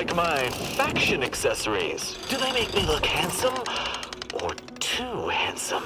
like my faction accessories? Do they make me look handsome or too handsome?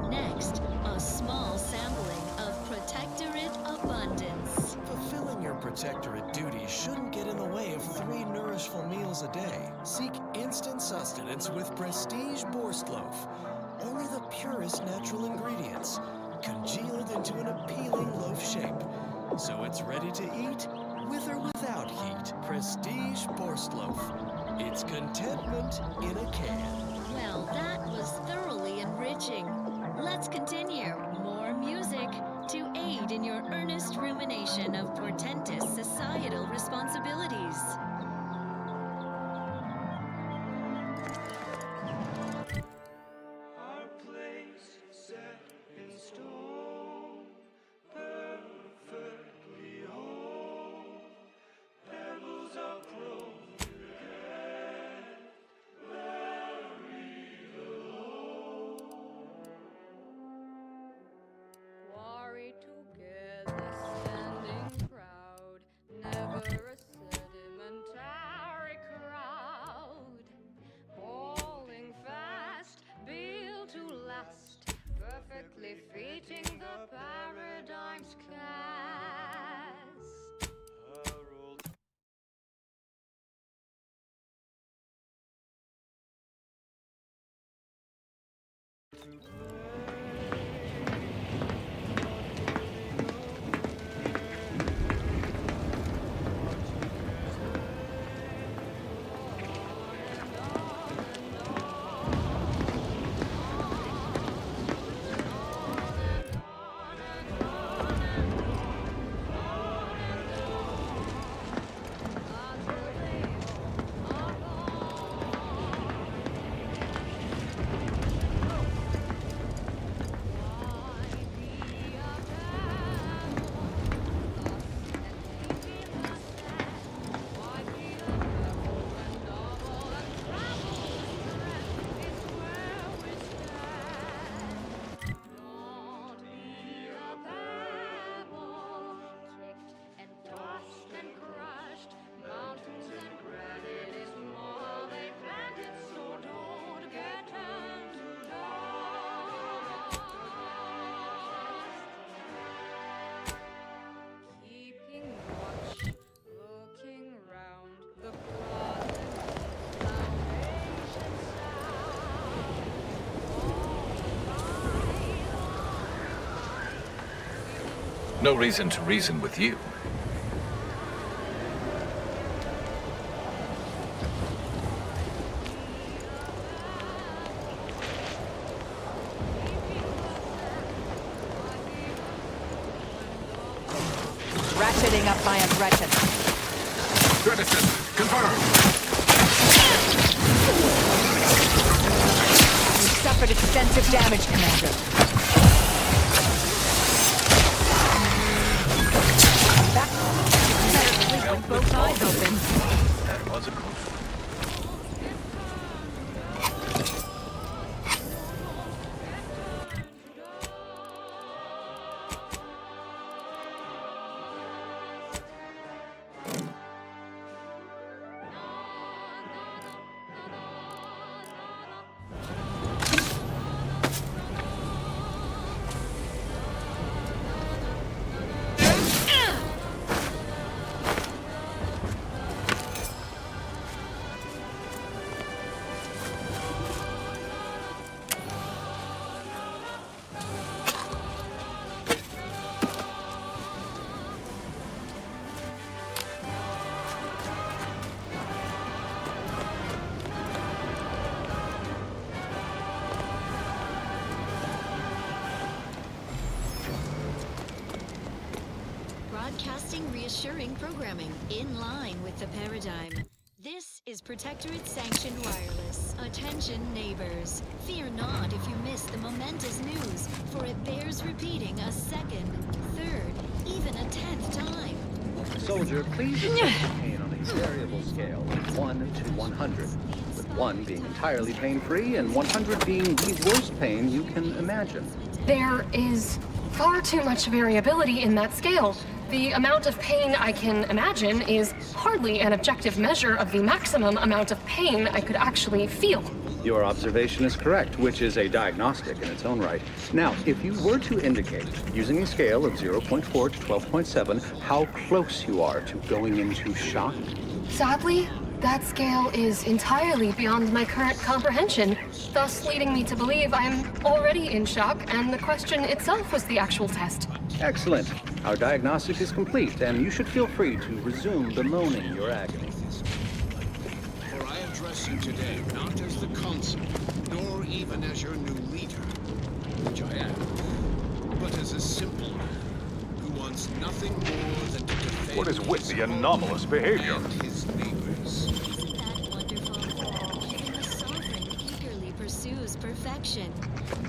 Next, a small sampling of Protectorate Abundance. Fulfilling your Protectorate duties shouldn't get in the way of 3 nourishful meals a day. Seek instant sustenance with Prestige Borstloaf. Only the purest natural ingredients, congealed into an appealing loaf shape. So it's ready to eat, with or without heat. Prestige Borstloaf. It's contentment in a can. Well, that was thoroughly enriching. Let's continue. More music to aid in your earnest rumination of portentous societal responsibilities. Our place set in stone, perfectly whole. Pebbles are prone to get buried alone. Quarry together, standing proud, never a sedimentary crowd. Falling fast, built to last, perfectly fitting the paradigm's cast. Harold. No reason to reason with you. Ratcheting up my aggression. Criticism confirmed. You suffered extensive damage, Commander. Better sleep with both eyes open. That was a good. Broadcasting reassuring programming in line with the paradigm. This is Protectorate Sanctioned Wireless. Attention neighbors. Fear not if you miss the momentous news, for it bears repeating a second, third, even a 10th time. Soldier, please assess the pain on a variable scale of 1 to 100, with 1 being entirely pain-free and 100 being the worst pain you can imagine. There is far too much variability in that scale. The amount of pain I can imagine is hardly an objective measure of the maximum amount of pain I could actually feel. Your observation is correct, which is a diagnostic in its own right. Now, if you were to indicate, using a scale of 0.4 to 12.7, how close you are to going into shock? Sadly, that scale is entirely beyond my current comprehension, thus leading me to believe I'm already in shock, and the question itself was the actual test. Excellent. Our diagnostic is complete, and you should feel free to resume bemoaning your agony. For I address you today not as the consul, nor even as your new leader, which I am, but as a simple man who wants nothing more than to defend What is with the anomalous behavior? and his neighbors. Isn't that wonderful? Even the sovereign eagerly pursues perfection.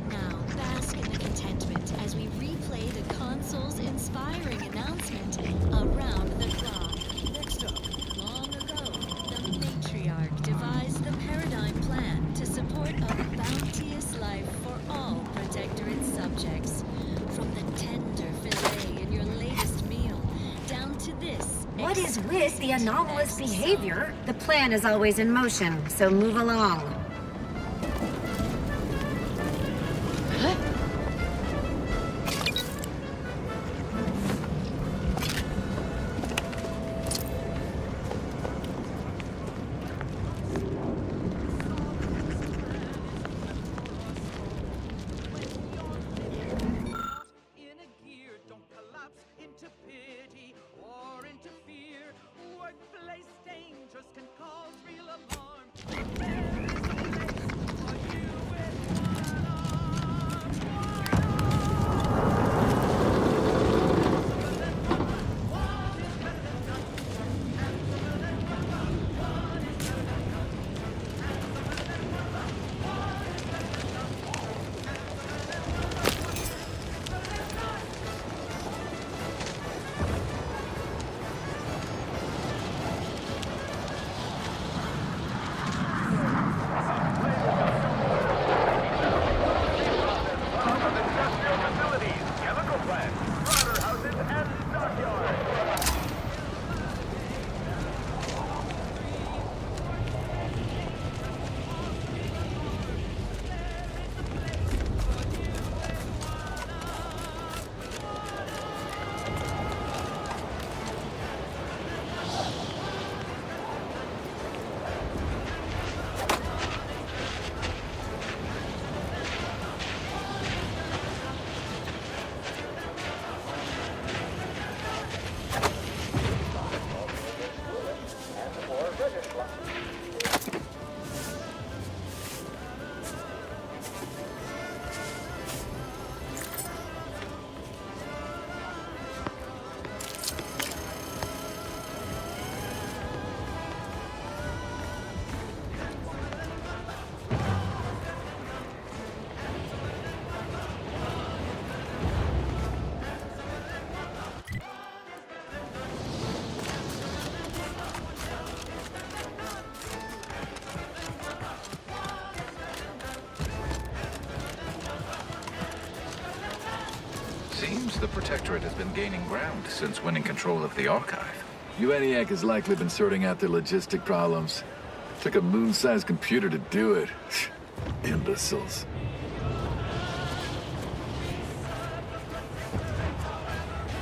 Now, bask in the contentment as we replay the console's inspiring announcement around the clock. Next up. Long ago, the matriarch devised the paradigm plan to support a bounteous life for all Protectorate subjects. From the tender fillet in your latest meal, down to this. What is with the anomalous behavior? The plan is always in motion, so move along. In a gear, don't collapse into pity or into fear. Workplace dangers can cause real alarm. There is seems the Protectorate has been gaining ground since winning control of the archive. ENIAC has likely been sorting out their logistic problems. Took a moon-sized computer to do it. Imbeciles.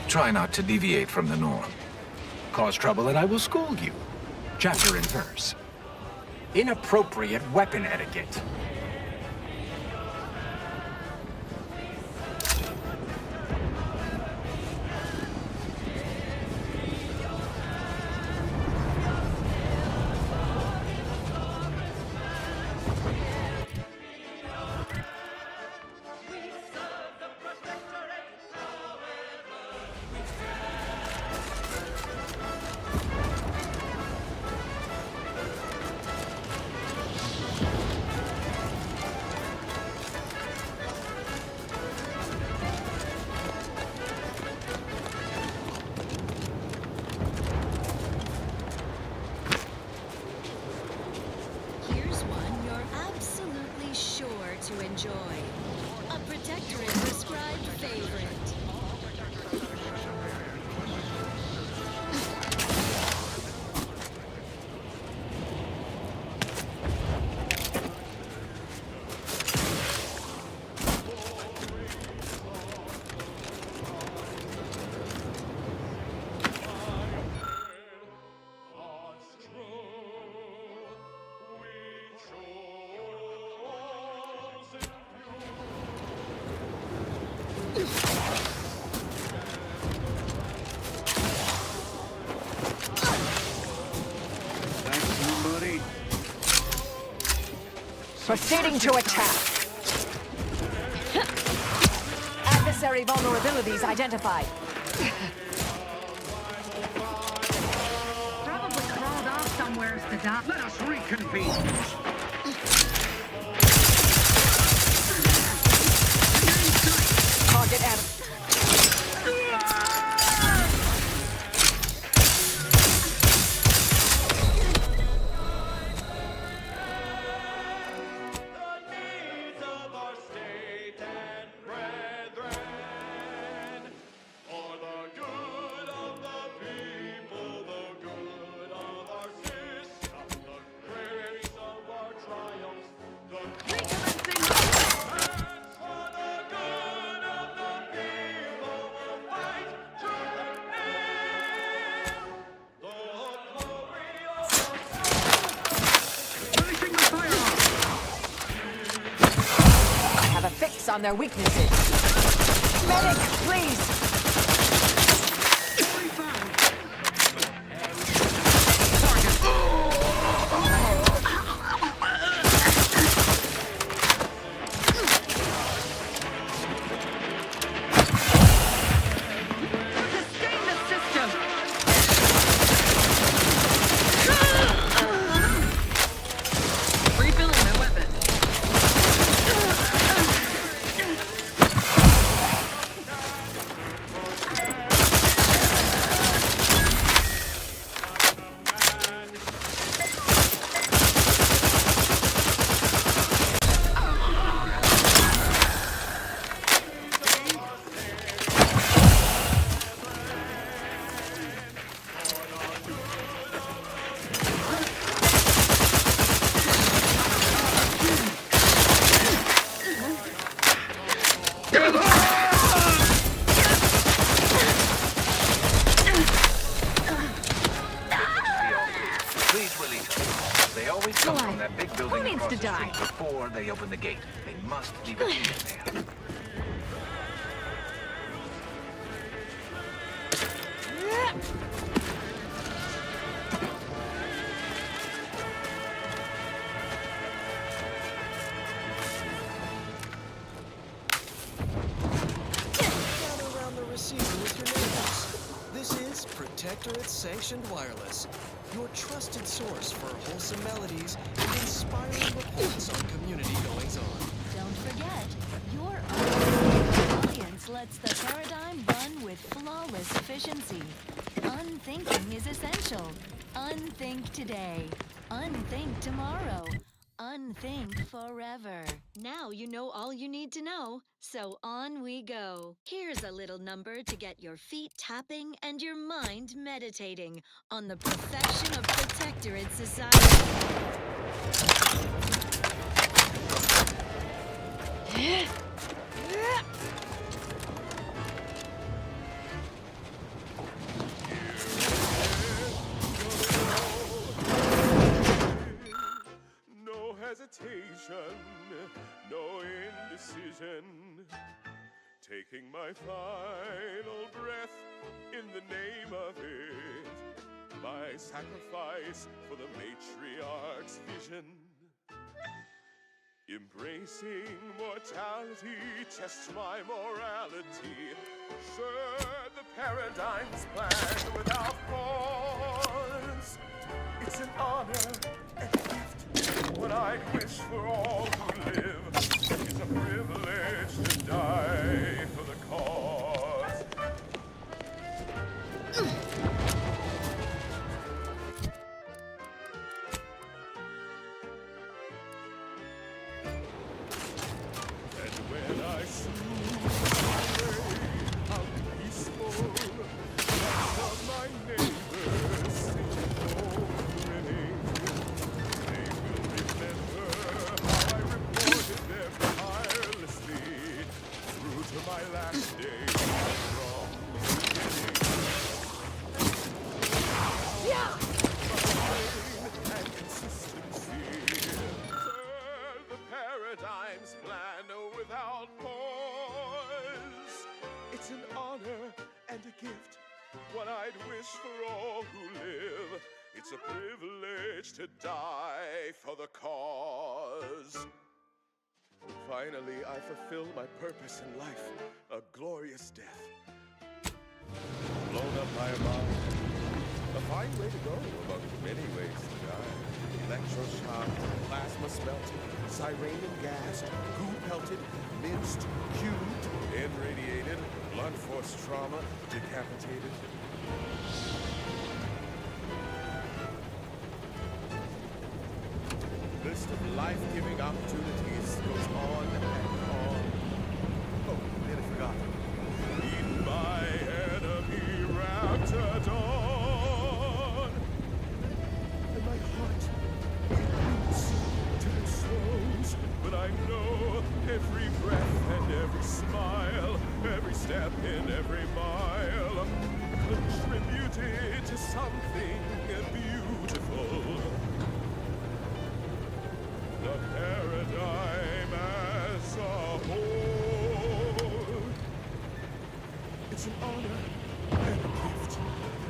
Try not to deviate from the norm. Cause trouble and I will school you. Chapter and verse. Inappropriate weapon etiquette. Here's one you're absolutely sure to enjoy. A Protectorate prescribed favorite. Proceeding to attack. Adversary vulnerabilities identified. Probably crawled off somewhere to die. Let us reconvene. Target enemy. On their weaknesses. Medic, please! Who needs to die? Before they open the gate, they must leave a key in there. Around the receiver with your neighbors. This is Protectorate Sanctioned Wireless, your trusted source for wholesome melodies and inspiring reports on community goings-on. Don't forget, your audience lets the paradigm run with flawless efficiency. Unthinking is essential. Unthink today. Unthink tomorrow. unthink forever. Now you know all you need to know, so on we go. Here's a little number to get your feet tapping and your mind meditating on the perfection of Protectorate society. No hesitation, no indecision. Taking my final breath in the name of it. My sacrifice for the matriarch's vision. Embracing mortality tests my morality. Sure, the paradigm's planned without pause. It's an honor and a gift, what I'd wish for all who live. It's a privilege to die for the cause. And when I smooth my way out peaceful, lots of my neighbors sing grinning. They will remember how I reported them tirelessly through to my last day from the beginning. Yeah! And consistency. Turn the paradigm's plan without pause. It's an honor and a gift, what I'd wish for all who live. It's a privilege to die for the cause. Finally, I fulfill my purpose in life, a glorious death. Blown up by a bomb. A fine way to go among many ways to die. Electroshock, plasma smelt, sirenin gassed, goo pelted, minced, cubed, irradiated, blunt force trauma, decapitated. List of life-giving opportunities goes on and on. Oh, nearly forgot. Eaten by enemy raptidon. And my heart, it beats till it slows. But I know every breath and every smile, every step in every mile, contributed to something beautiful. The paradigm as a whole. It's an honor and a gift,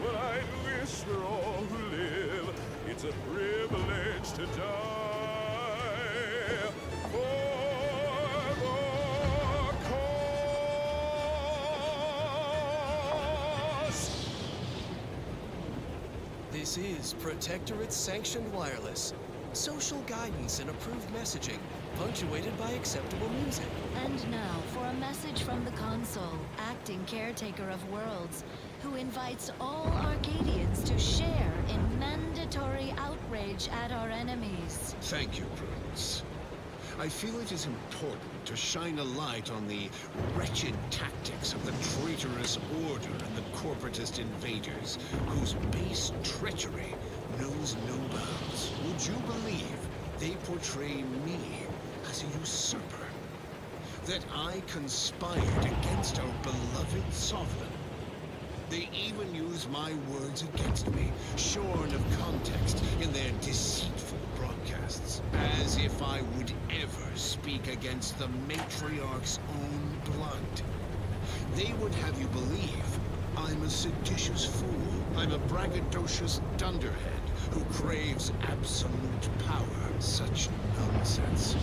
what I'd wish for all who live. It's a privilege to die for the cause. This is Protectorate Sanctioned Wireless. Social guidance and approved messaging, punctuated by acceptable music. And now for a message from the console, acting caretaker of worlds, who invites all Arcadians to share in mandatory outrage at our enemies. Thank you, Prudence. I feel it is important to shine a light on the wretched tactics of the traitorous order and the corporatist invaders, whose base treachery knows no bounds. Would you believe they portray me as a usurper? That I conspired against our beloved sovereign? They even use my words against me, shorn of context in their deceitful broadcasts, as if I would ever speak against the matriarch's own blood. They would have you believe I'm a seditious fool. I'm a braggadocious dunderhead who craves absolute power. Such nonsense.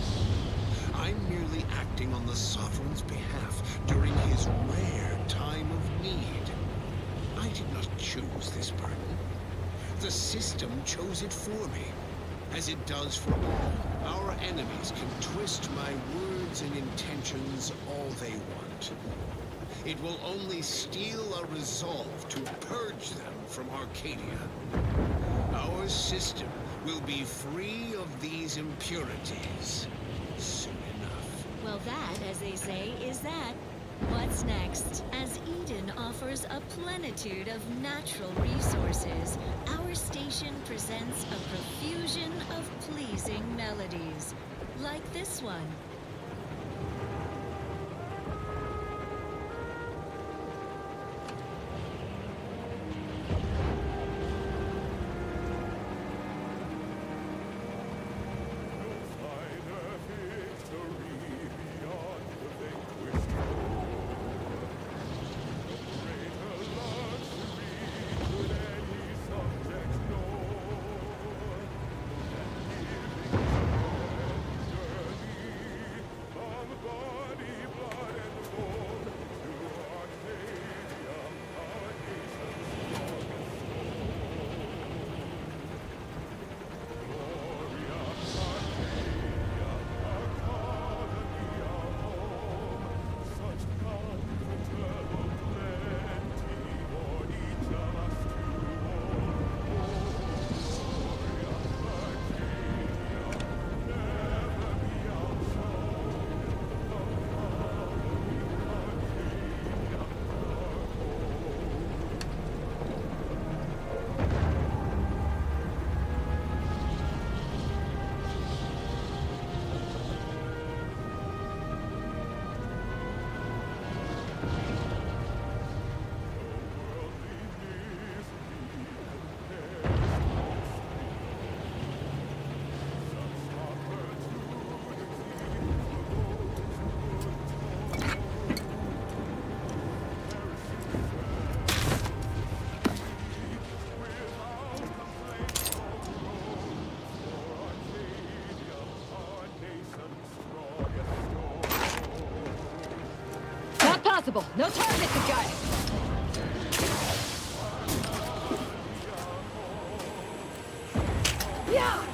I'm merely acting on the sovereign's behalf during his rare time of need. I did not choose this burden. The system chose it for me, as it does for all. Our enemies can twist my words and intentions all they want. It will only steal a resolve to purge them from Arcadia. Our system will be free of these impurities soon enough. Well, that, as they say, is that. What's next? As Eden offers a plenitude of natural resources, our station presents a profusion of pleasing melodies, like this one. No target to guide. Yeah!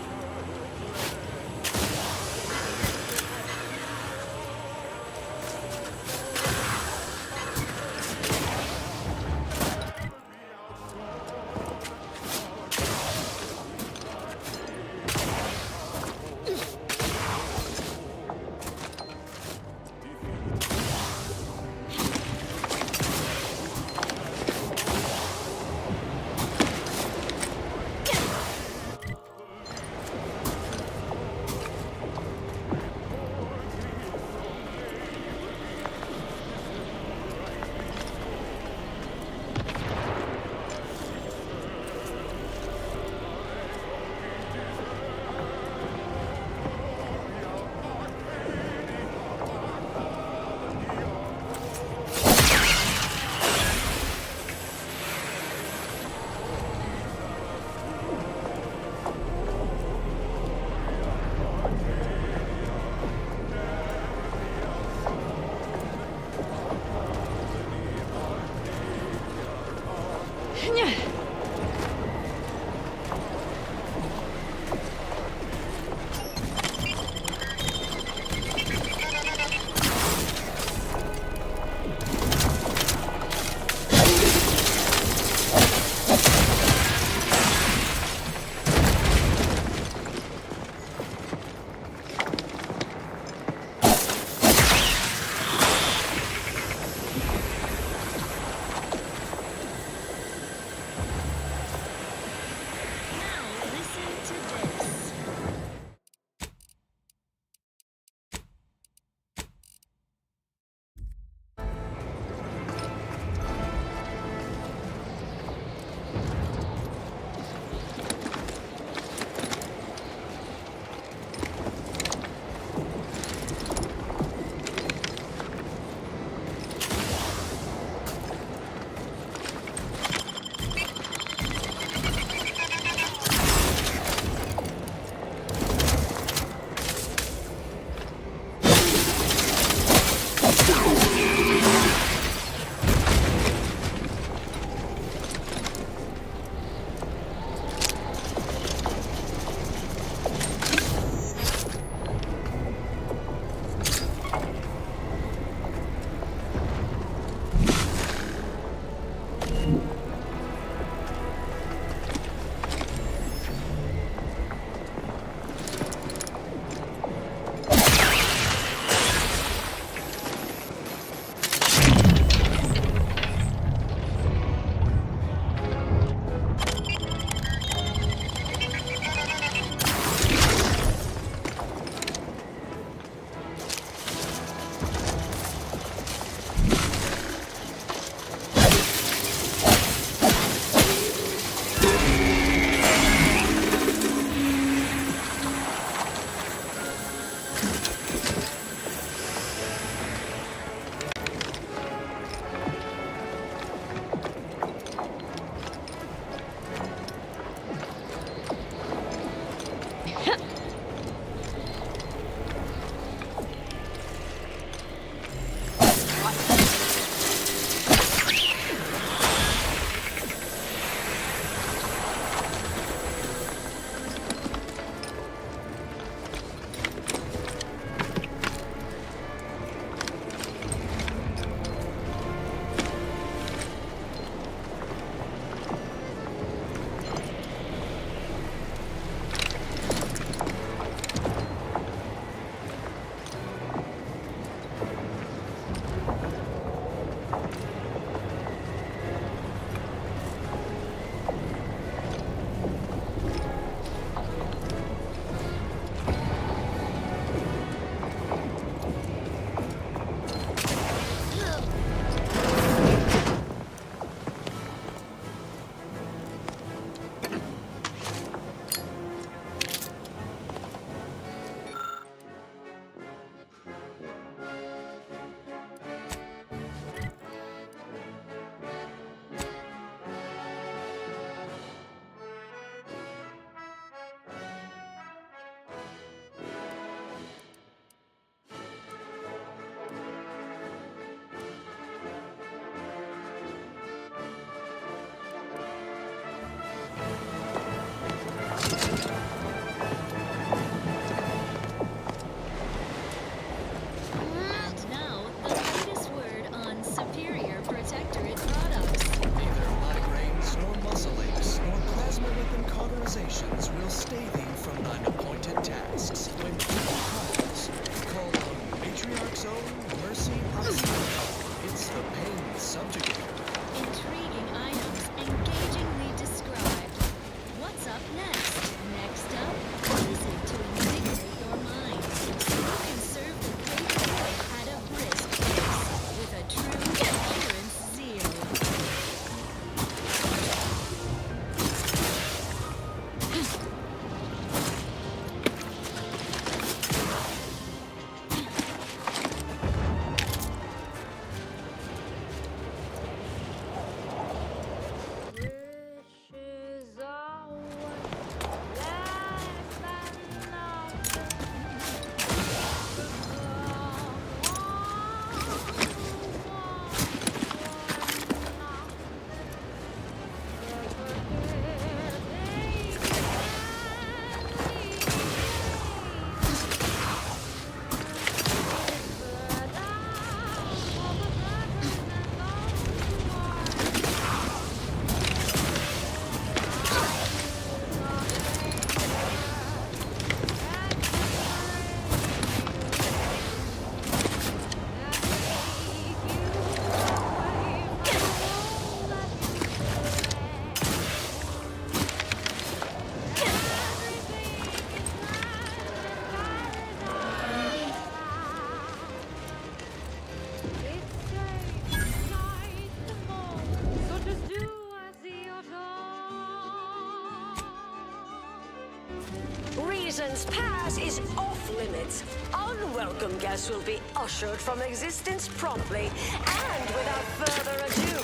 Presence pass is off limits. Unwelcome guests will be ushered from existence promptly and without further ado.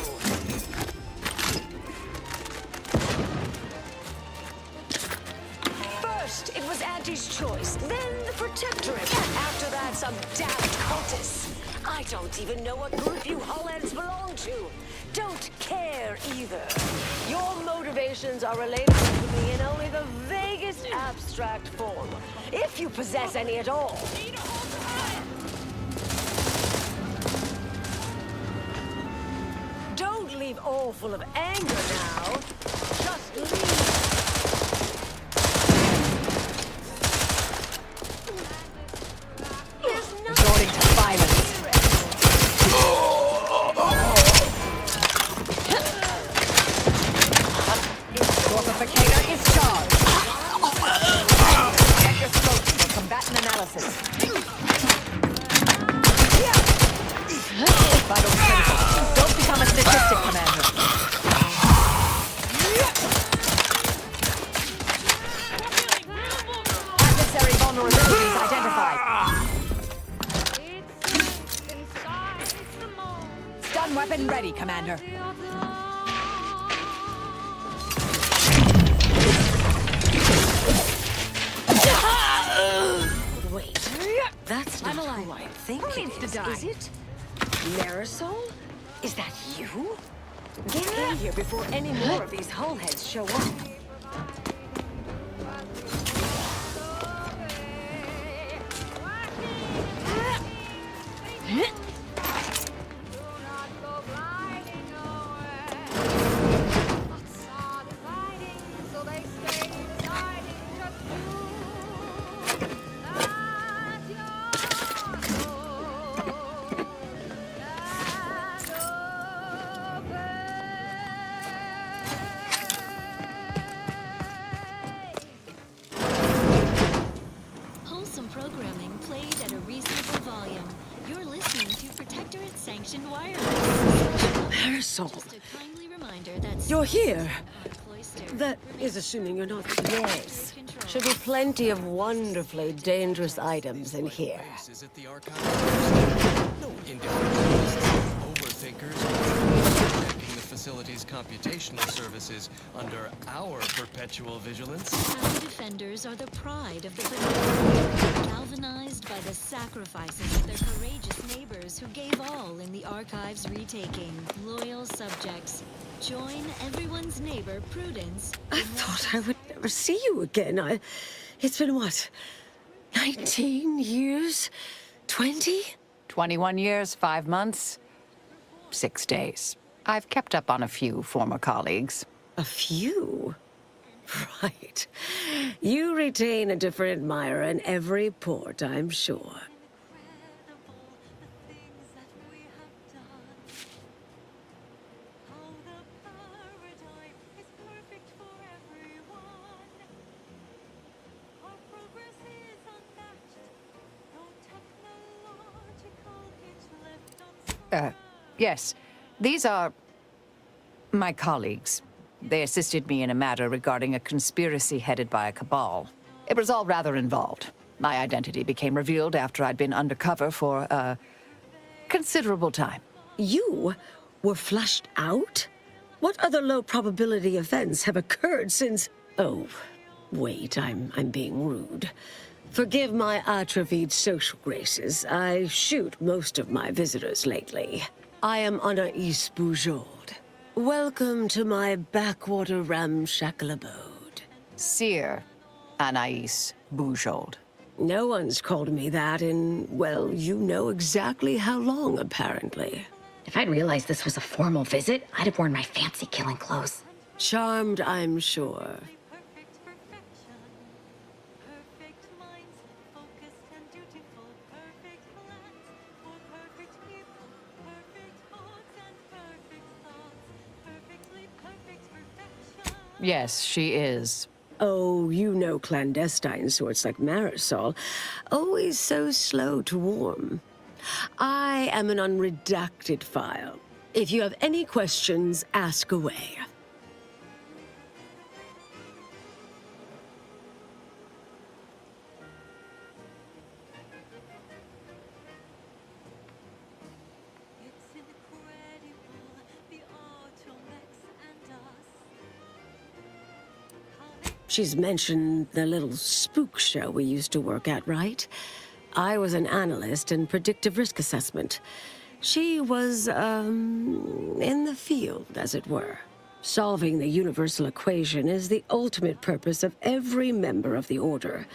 First, it was Auntie's choice, then the Protectorate. After that, some damned cultists. I don't even know what group you Hullheads belong to. Don't care either. Your motivations are relatable to me in only the vaguest abstract form, if you possess any at all. Don't leave all full of anger now. Just leave. Resorting to violence. Fortificator is charged. Check your scopes for combatant analysis. Vital critical. Don't become a statistic, Commander. Adversary vulnerabilities identified. Stun weapon ready, Commander. Wait, that's not who I think it is it? Marisol? Is that you? Get in here before any more of these hullheads show up. Wholesome programming played at a reasonable volume. You're listening to Protectorate-sanctioned wireless. Marisol, Just a kindly reminder that you're here. cloister. That is assuming you're not. Yes. Should be plenty of wonderfully dangerous items in here. Is it the archive? No individuals, overthinkers, protecting the facility's computational services under our perpetual vigilance. Our defenders are the pride of the Protectorate, galvanized by the sacrifices of their courageous neighbors who gave all in the archive's retaking. Loyal subjects, join everyone's neighbor Prudence. I thought I would never see you again. It's been what? 19 years? 20? 21 years, 5 months, 6 days. I've kept up on a few former colleagues. A few? Right. You retain a different admirer in every port, I'm sure. Yes. These are my colleagues. They assisted me in a matter regarding a conspiracy headed by a cabal. It was all rather involved. My identity became revealed after I'd been undercover for a considerable time. You were flushed out? What other low-probability events have occurred since... Oh, wait, I'm being rude. Forgive my atrophied social graces. I shoot most of my visitors lately. I am Anaïs Boujold. Welcome to my backwater ramshackle abode. Seer Anaïs Boujold. No one's called me that in, well, you know exactly how long, apparently. If I'd realized this was a formal visit, I'd have worn my fancy killing clothes. Charmed, I'm sure. Yes, she is. Oh, you know clandestine sorts like Marisol. Always so slow to warm. I am an unredacted file. If you have any questions, ask away. She's mentioned the little spook show we used to work at, right? I was an analyst in predictive risk assessment. She was, in the field, as it were. Solving the universal equation is the ultimate purpose of every member of the Order.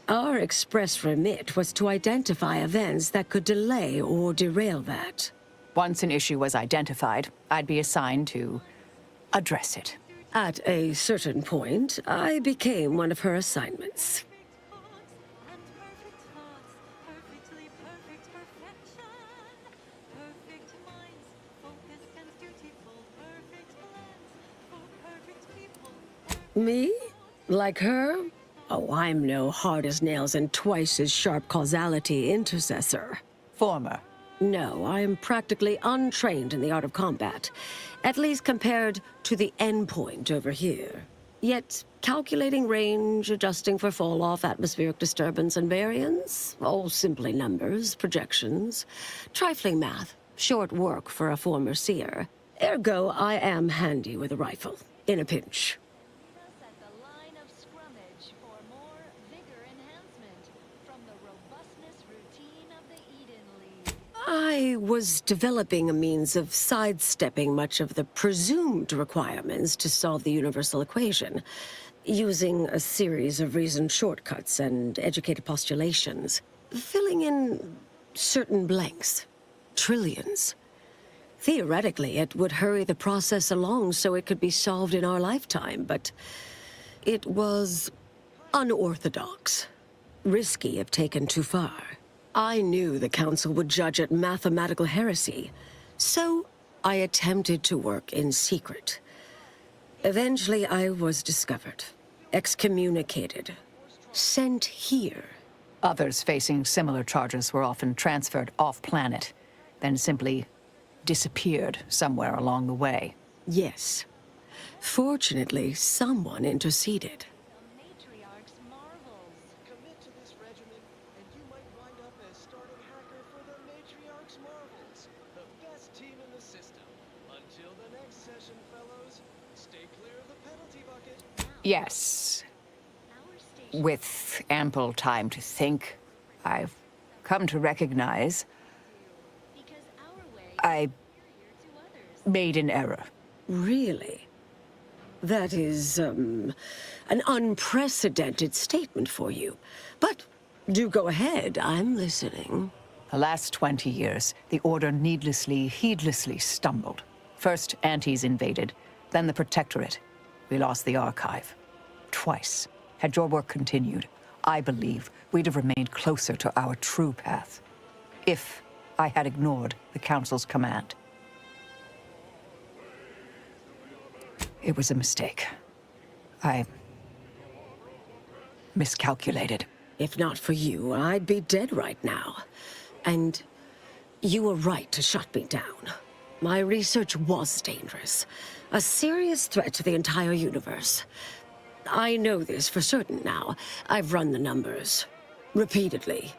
Our express remit was to identify events that could delay or derail that. Once an issue was identified, I'd be assigned to address it. At a certain point, I became one of her assignments. Me? Like her? Oh, I'm no hard-as-nails and twice-as-sharp causality intercessor. Former. No, I'm practically untrained in the art of combat. At least compared to the endpoint over here. Yet, calculating range, adjusting for fall-off, atmospheric disturbance, and variance? All simply numbers, projections. Trifling math. Short work for a former seer. Ergo, I am handy with a rifle. In a pinch. I was developing a means of sidestepping much of the presumed requirements to solve the universal equation, using a series of reasoned shortcuts and educated postulations, filling in certain blanks. Trillions. Theoretically, it would hurry the process along so it could be solved in our lifetime, but it was unorthodox, risky if taken too far. I knew the Council would judge it mathematical heresy, so I attempted to work in secret. Eventually, I was discovered, excommunicated, sent here. Others facing similar charges were often transferred off-planet, then simply disappeared somewhere along the way. Yes. Fortunately, someone interceded. Yes. With ample time to think, I've come to recognize I made an error. Really? That is, an unprecedented statement for you. But do go ahead, I'm listening. The last 20 years, the Order needlessly, heedlessly stumbled. First, Antes invaded, then the Protectorate. We lost the Archive. Twice. Had your work continued, I believe we'd have remained closer to our true path. If I had ignored the Council's command. It was a mistake. I miscalculated. If not for you, I'd be dead right now. And you were right to shut me down. My research was dangerous. A serious threat to the entire universe. I know this for certain now. I've run the numbers. Repeatedly.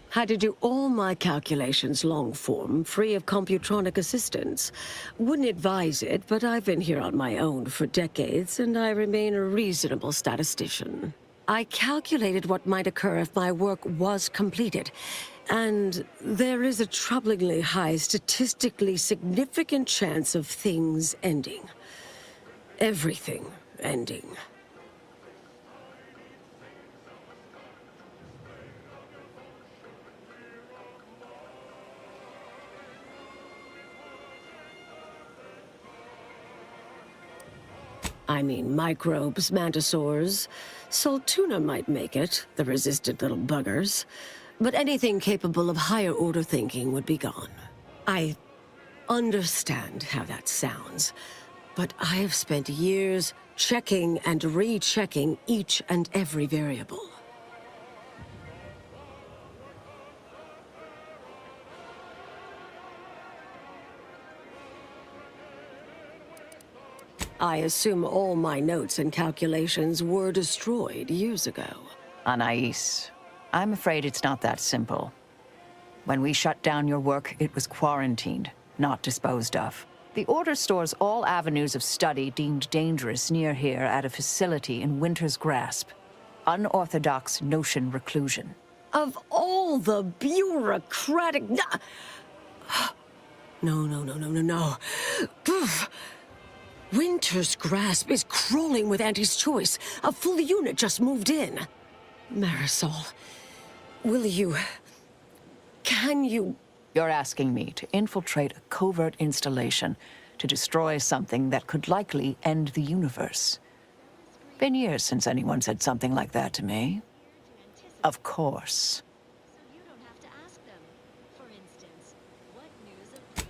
Had to do all my calculations long form, free of computronic assistance. Wouldn't advise it, but I've been here on my own for decades, and I remain a reasonable statistician. I calculated what might occur if my work was completed, and there is a troublingly high, statistically significant chance of things ending. Everything ending. I mean, microbes, mantisaurs. Saltuna might make it, the resistant little buggers. But anything capable of higher-order thinking would be gone. I understand how that sounds, but I have spent years checking and rechecking each and every variable. I assume all my notes and calculations were destroyed years ago. Anais, I'm afraid it's not that simple. When we shut down your work, it was quarantined, not disposed of. The Order stores all avenues of study deemed dangerous near here at a facility in Winter's Grasp. Unorthodox notion reclusion. Of all the bureaucratic... No. Poof. Winter's Grasp is crawling with Auntie's choice. A full unit just moved in. Marisol, will you... Can you... You're asking me to infiltrate a covert installation to destroy something that could likely end the universe. Been years since anyone said something like that to me. Of course.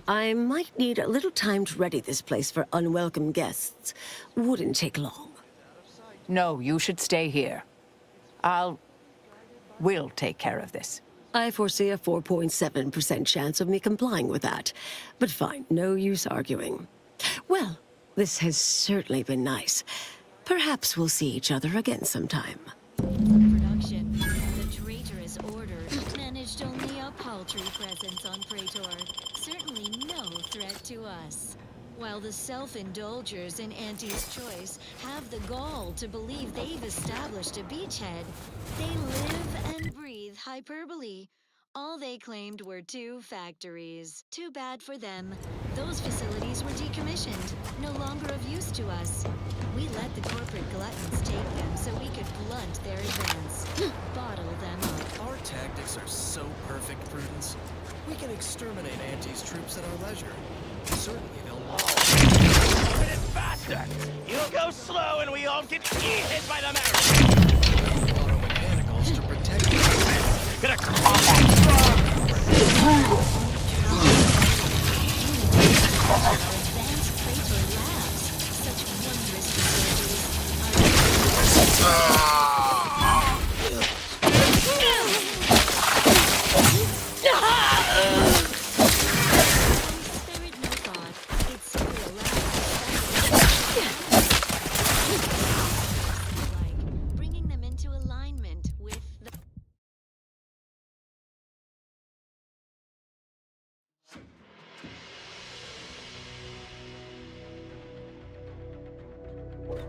I might need a little time to ready this place for unwelcome guests. Wouldn't take long. No, you should stay here. We'll take care of this. I foresee a 4.7% chance of me complying with that. But fine, no use arguing. Well, this has certainly been nice. Perhaps we'll see each other again sometime. Production. The traitorous order managed only a paltry presence on Praetor. Certainly no threat to us. While the self-indulgers in Auntie's Choice have the gall to believe they've established a beachhead, they live and breathe hyperbole. All they claimed were 2 factories. Too bad for them. Those facilities were decommissioned, no longer of use to us. We let the corporate gluttons take them so we could blunt their advance, bottle them up. Our tactics are so perfect, Prudence. We can exterminate Auntie's troops at our leisure. Certainly they'll... Open it faster! You go slow and we all get eaten by the mountain! Auto mechanicals to protect us. Gonna call that Advanced Praetor labs, such wondrous facilities are... bringing them into alignment with the...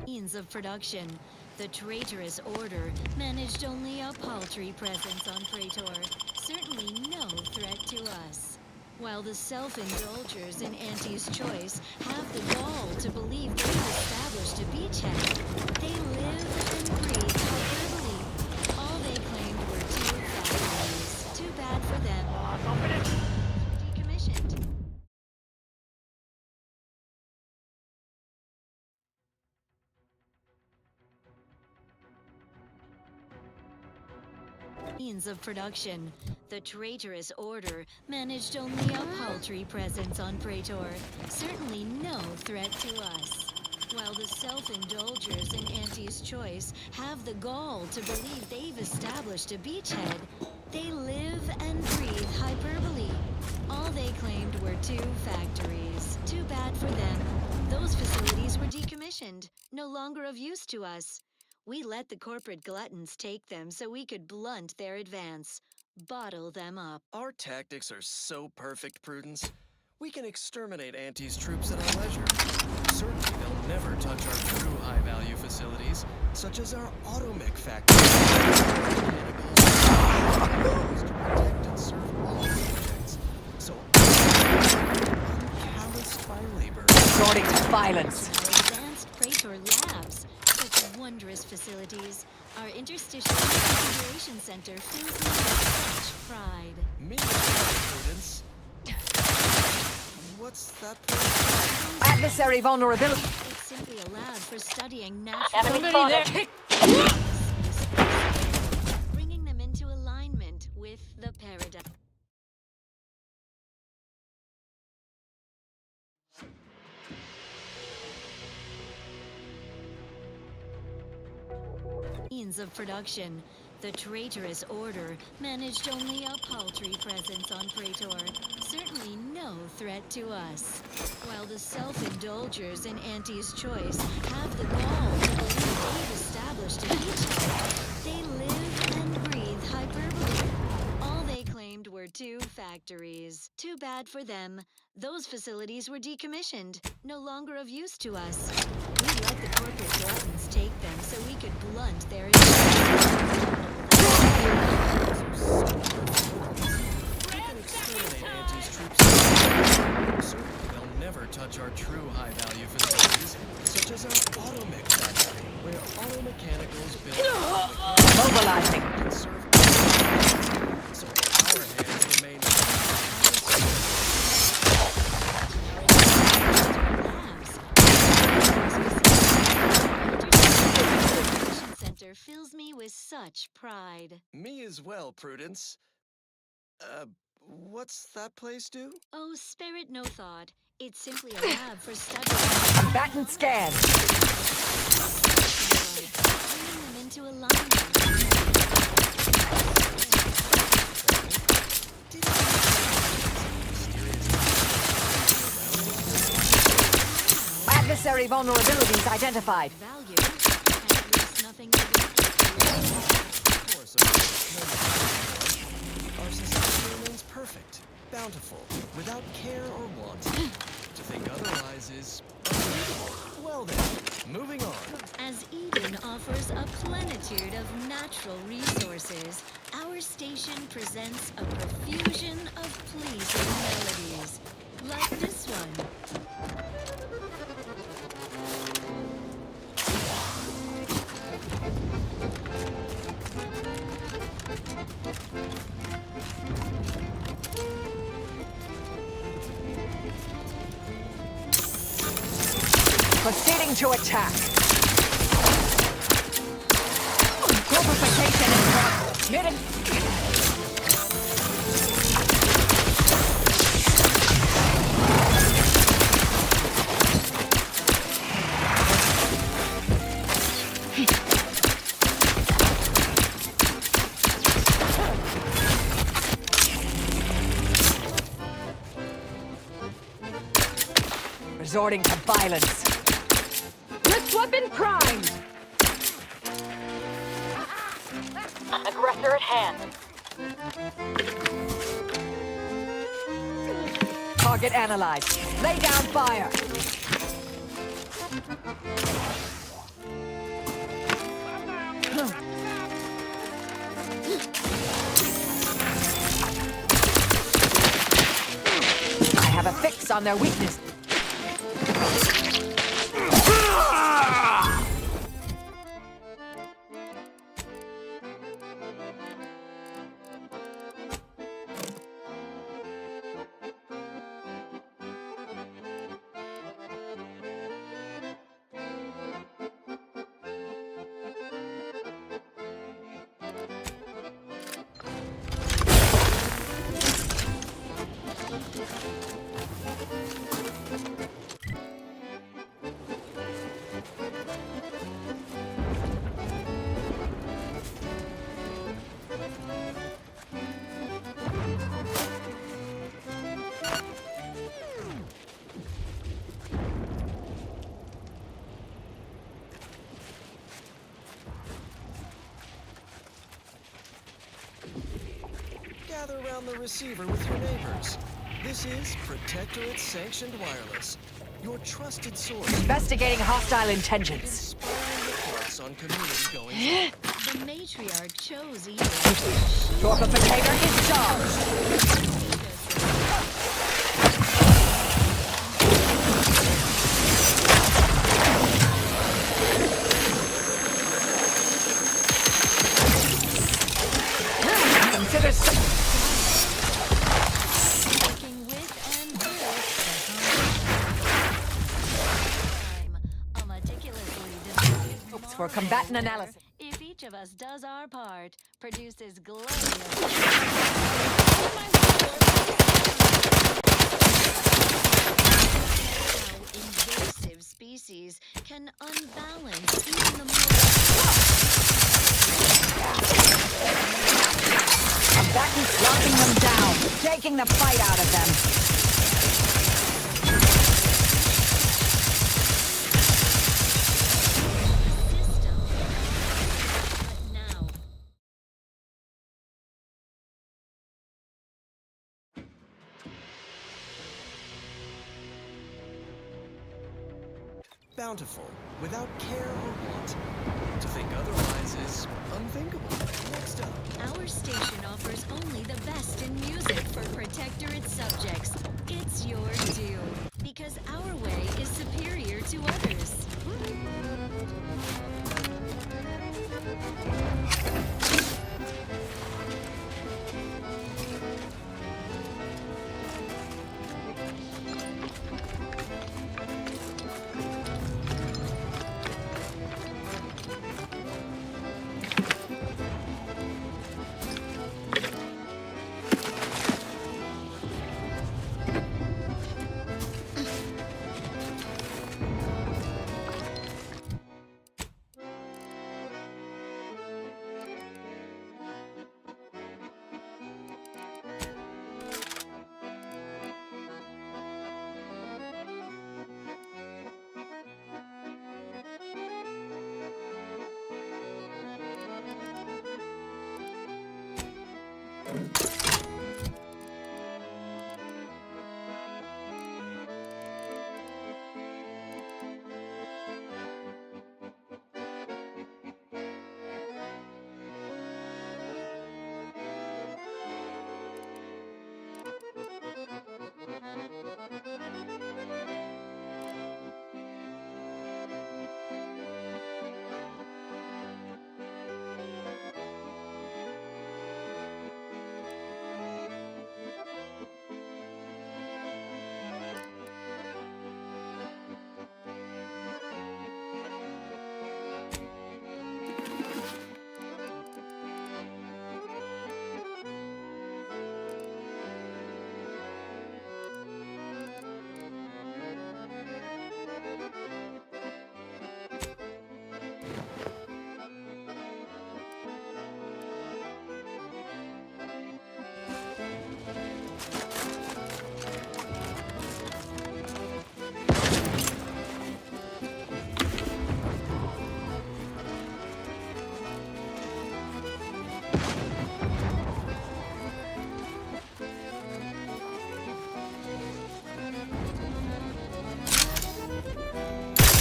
means of production. The traitorous order managed only a paltry presence on Praetor. Certainly no threat to us. While the self-indulgers in Auntie's Choice have the gall to believe they've established a beachhead, they live and breathe hyperbole. All they claimed were 2 factories. Too bad for them. Decommissioned. Means of production. The traitorous order managed only a paltry presence on Praetor. Certainly no threat to us. While the self-indulgers in Auntie's Choice have the gall to believe they've established a beachhead, they live and breathe hyperbole. All they claimed were 2 factories. Too bad for them. Those facilities were decommissioned, no longer of use to us. We let the corporate gluttons take them so we could blunt their advance, bottle them up. Our tactics are so perfect, Prudence. We can exterminate Auntie's troops at our leisure. Certainly they'll never touch our true high-value facilities, such as our automech factory. To protect and serve all subjects. So uncalloused by labor. Resorting to violence. Advanced Praetor labs, such wondrous facilities. Our interstitial configuration center fills me with such pride. Prudence. What's that place? Adversary vulnerability. It's simply a lab for studying natural... Bringing them into alignment with the paradigm. Means of production. The traitorous order managed only a paltry presence on Praetor, certainly no threat to us. While the self-indulgers in Auntie's Choice have the gall to believe they've established a beachhead, they live and breathe hyperbole. All they claimed were 2 factories. Too bad for them. Those facilities were decommissioned, no longer of use to us. We let the corporate gluttons take them so we could blunt their They'll never touch our true high-value facilities, such as our automech factory, where auto mechanicals build Mobilizing. and serve so our hands remain center fills me with such pride. Me as well, Prudence. What's that place do? Oh, spare it no thought. It's simply a lab for studying. Combatant scan. Bringing them into alignment. Adversary vulnerabilities identified. Value. At least nothing to Of course, our society remains perfect, bountiful, without care or want. To think otherwise is unbelievable. Well then, moving on. As Eden offers a plenitude of natural resources, our station presents a profusion of pleasing melodies, like this one. Proceeding to attack. Corporation in progress. Hidden. Resorting to violence. Lift weapon primed! Aggressor at hand. Target analyzed. Lay down fire. I have a fix on their weakness. Gather around the receiver with your neighbors. This is Protectorate Sanctioned Wireless, your trusted source. Investigating hostile intentions. Inspiring reports on community goings. The matriarch chose Eden. Torpificator is charged. Consider Working with and a meticulously designed for combatant analysis. If each of us does our part, produces glorious. How invasive species can unbalance even the most. taking the fight out of them. Bountiful, without care or want. To think otherwise is unthinkable. Next up. Our station offers only the best in music for Protectorate subjects. It's your due, because our way is superior to others.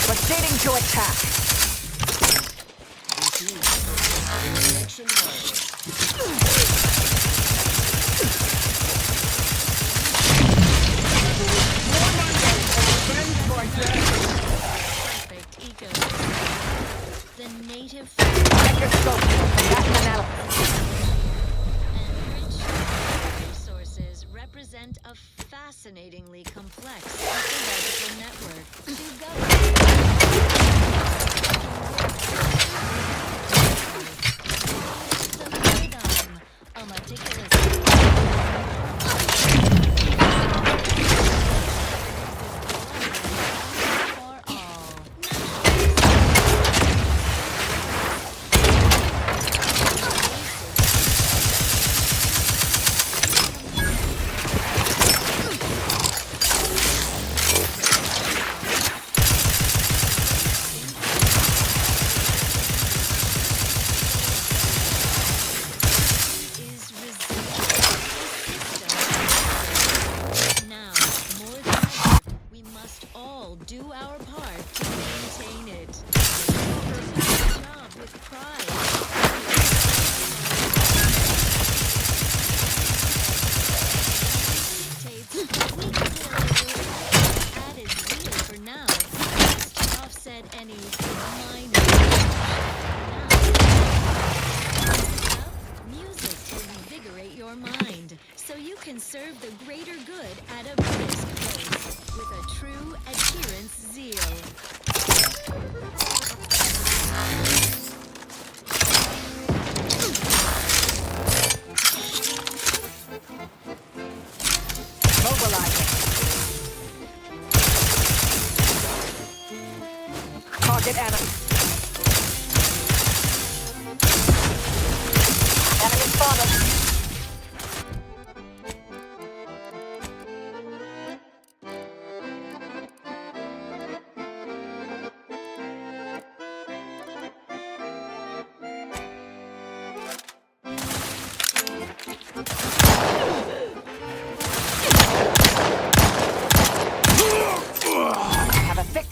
Proceeding to attack. Perfect ecosystem. The native microscope and rich resources represent a fascinatingly complex ecological network to govern. A meticulous do our part to maintain it. Job with pride. Added zeal for now, just to offset any minor. Music to invigorate your mind, so you can serve the greater good at a brisk pace with a true adherence zeal. Mobilizing. Target enemy. Enemy spotted.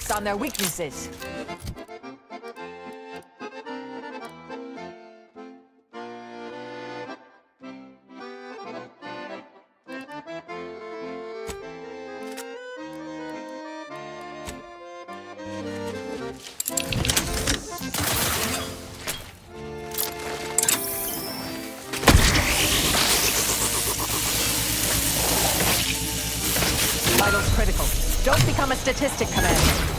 focus on their weaknesses. Vital's critical. Don't become a statistic, Commander.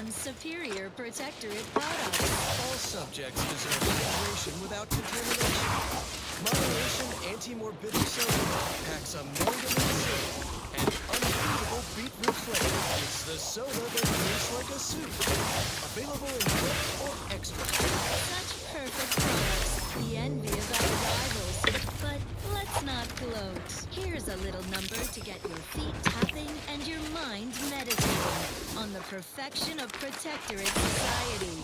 Superior Protectorate products. All subjects deserve hydration without contamination. Moderation anti-morbidity soda packs a manganese syrup and unbeatable beetroot flavor. It's the soda that tastes like a soup. Available in wet or extra. Such perfect products. The envy of our rivals. But let's not gloat. Here's a little number to get your feet tapping and your mind meditating on the perfection of Protectorate society.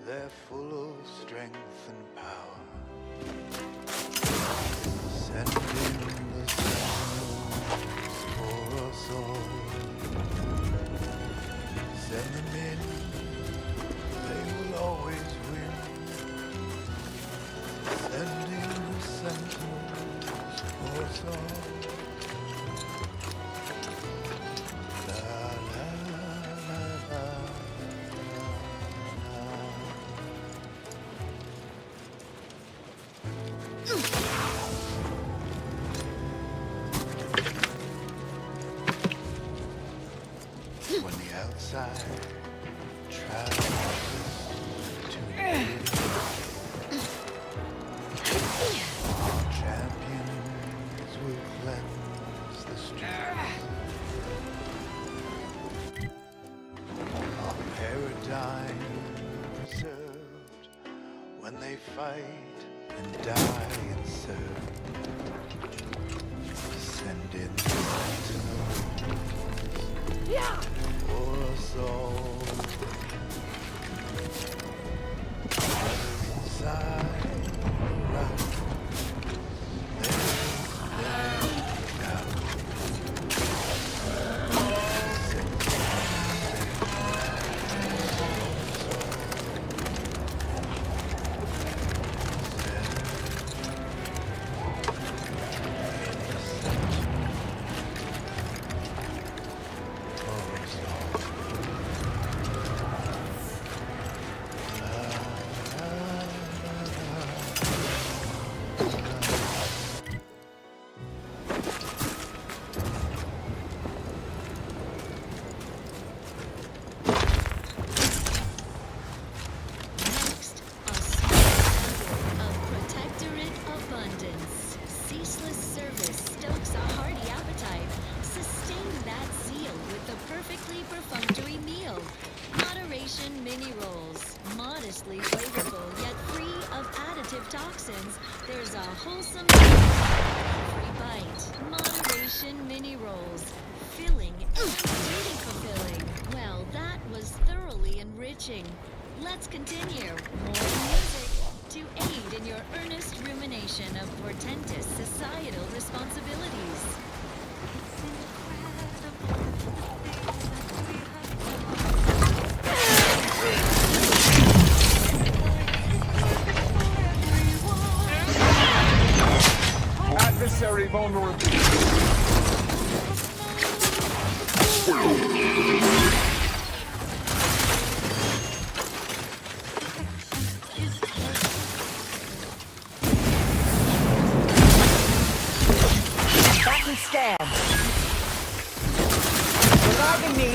They're full of strength and power. Sending the sentinels for us all. Send them in, they will always win. Sending the sentinels for us all. When the outside travels to invade, our champions will cleanse the streets. Our paradigm preserved when they fight and die and serve. Send in the sentinels. Yeah. For us all. Inside, right. very perfunctory meal. Moderation mini rolls. Modestly flavorful, yet free of additive toxins. There's a wholesome every bite. Moderation mini rolls. Filling and really fulfilling. Well, that was thoroughly enriching. Let's continue. More music to aid in your earnest rumination of portentous societal responsibilities. Adversary vulnerable. Back and scan. Reviving me.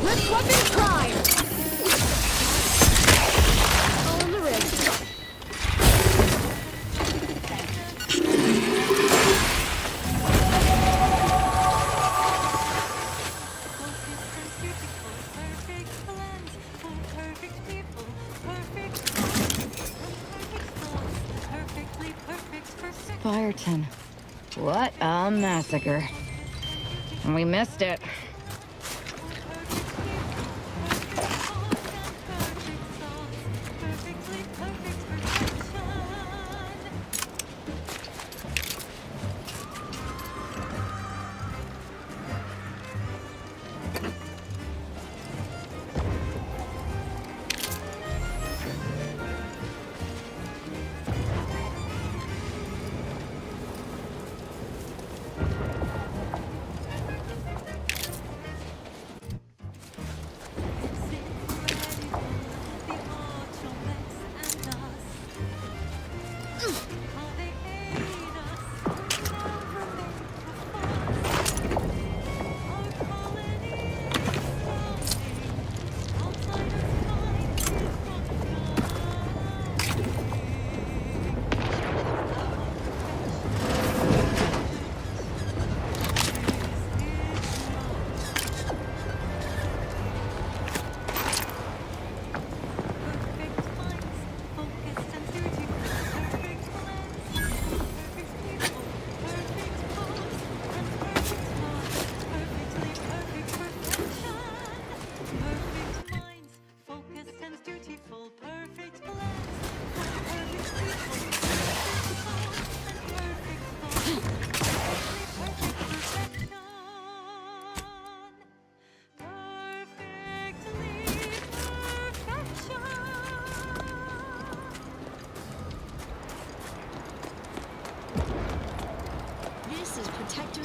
Let's weapon prime! All in the wrist. Fireton. What a massacre. And we missed it.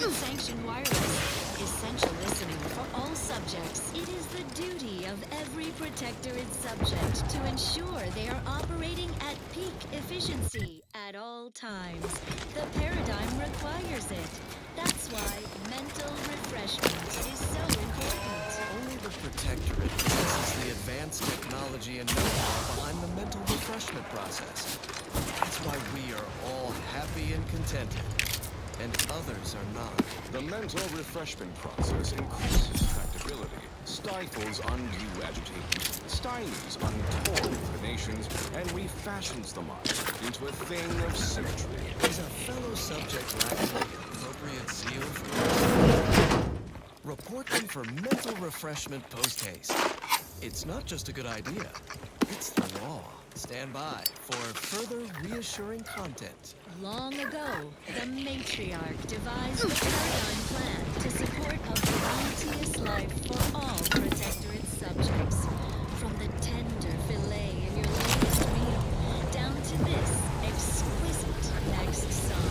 Sanctioned wireless. Essential listening for all subjects. It is the duty of every protectorate subject to ensure they are operating at peak efficiency at all times. The paradigm requires it. That's why mental refreshment is so important. Only the Protectorate possesses the advanced technology and know-how behind the mental refreshment process. That's why we are all happy and contented, and others are not. The mental refreshment process increases tractability, stifles undue agitation, stymies untorn inclinations, and refashions the mind into a thing of symmetry. Is a fellow subject lacking appropriate zeal for... Report them for mental refreshment post-haste. It's not just a good idea, it's the law. Stand by for further reassuring content. Long ago, the matriarch devised a paradigm plan to support a bounteous life for all protectorate subjects. From the tender fillet in your latest meal, down to this exquisite next song.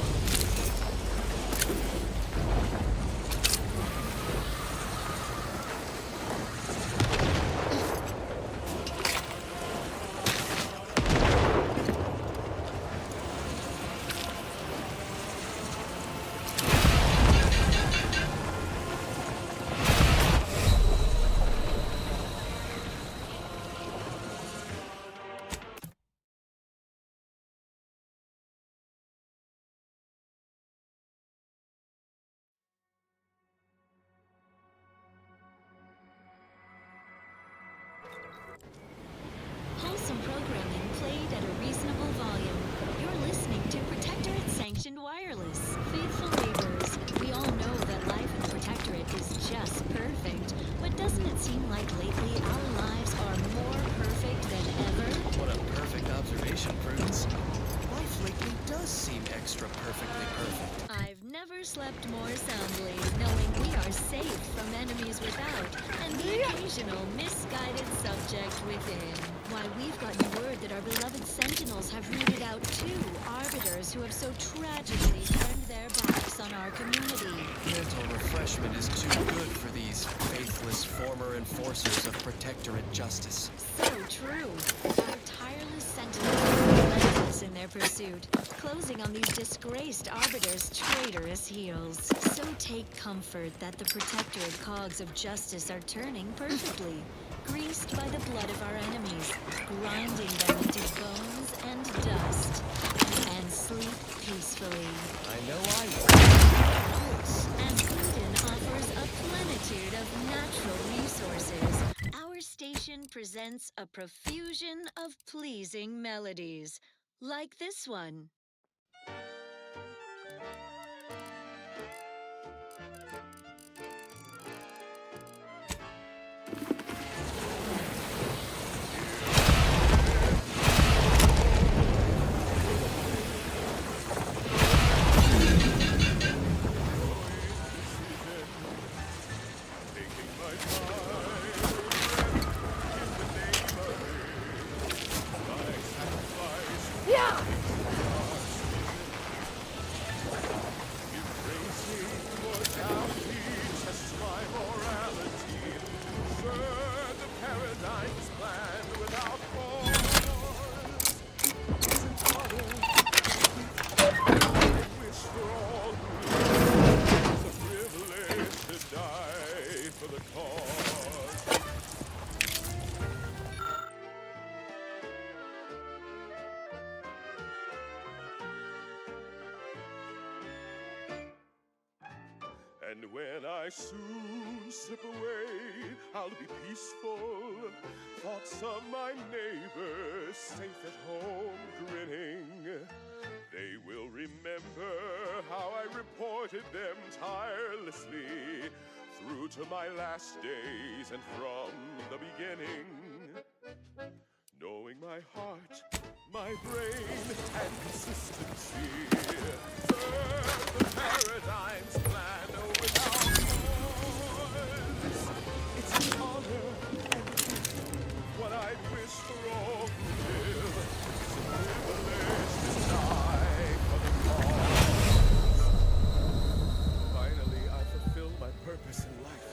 slept more soundly, knowing we are safe from enemies without and the occasional misguided subject within. Why, we've gotten word that our beloved Sentinels have rooted out 2 arbiters who have so tragically turned their backs on our community. Mental refreshment is too good for these faithless former enforcers of Protectorate justice. So true. Our tireless Sentinels are relentless in their pursuit, closing on these disgraced arbiters' traitorous heels. So take comfort that the Protectorate cogs of justice are turning perfectly, greased by the blood of our enemies, grinding them into bones and dust, and sleep peacefully. I know I will. And Eden offers a plenitude of natural resources. Our station presents a profusion of pleasing melodies, like this one. And when I soon slip away, I'll be peaceful. Thoughts of my neighbors safe at home grinning. They will remember how I reported them tirelessly through to my last days and from the beginning. Knowing my heart, my brain, and consistency, serve the paradigm's plan without pause. It's an honor and what I wish for all who live. It's a privilege to die for the cause. Finally, I fulfilled my purpose in life.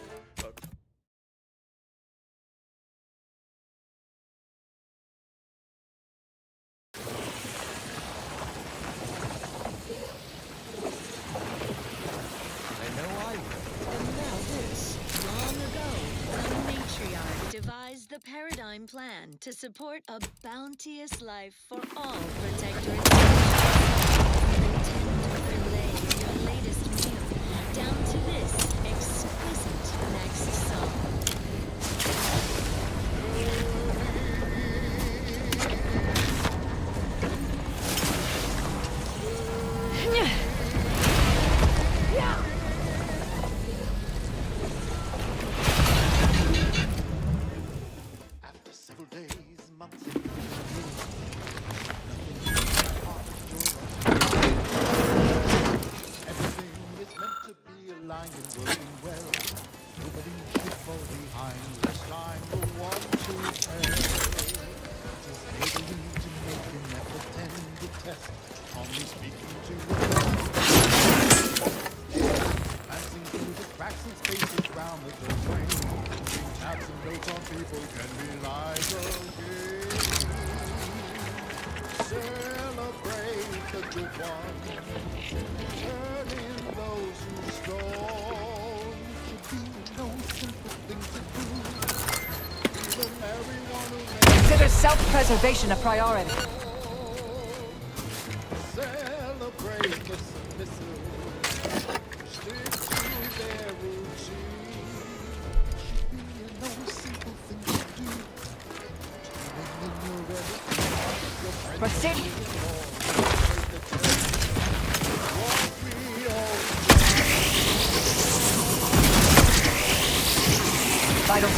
Devised the paradigm plan to support a bounteous life for all Protectorate. From the tender filet of your latest meal down to this exquisite next song. Consider self-preservation a priority. Celebrate the submissive. Stick to their routine. Should be no simple thing to do. Even when you're ready. Proceed. Vital.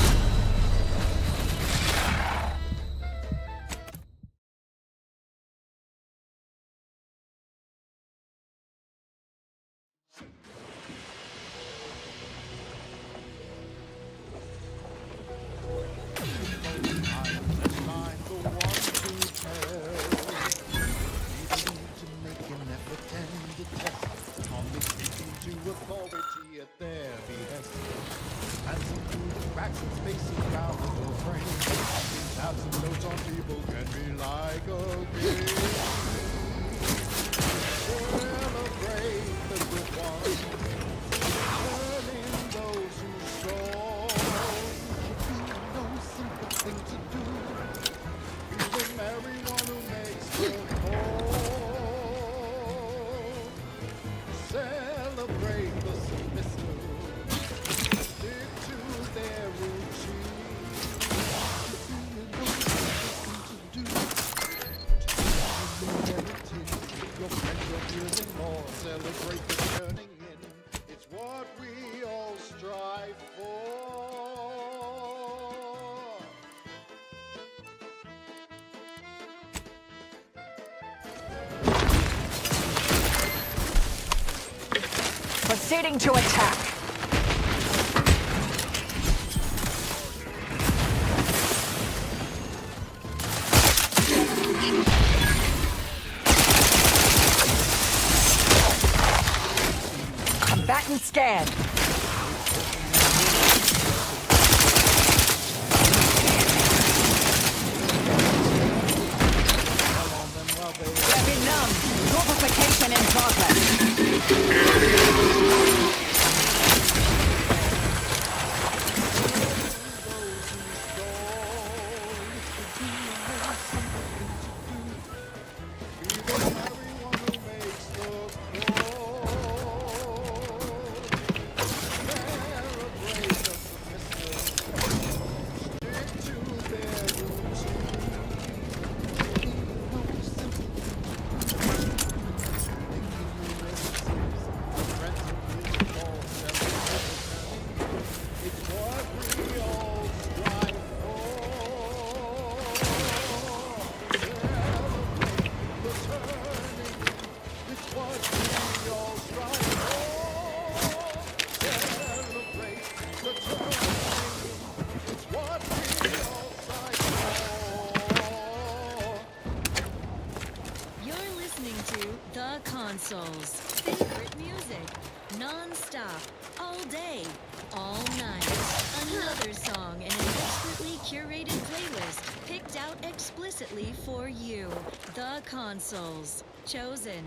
to authority at their behest. Dancing through the cracks and spaces around the door frame. Tabs and notes on people can be like a game. Celebrate the good ones, turning those who scorn. No simple thing to do. Even everyone who makes the call. Celebrate the submissive. Stick to their routine. Your friends, your peers, and more. Celebrate the turning in. It's what we all strive for. Proceeding to attack. Combatant scanned. Weapon numb. Fortification in progress. Consoles. Favorite music. Non-stop. All day. All night. Another song in an expertly curated playlist picked out explicitly for you. The Consoles. Chosen.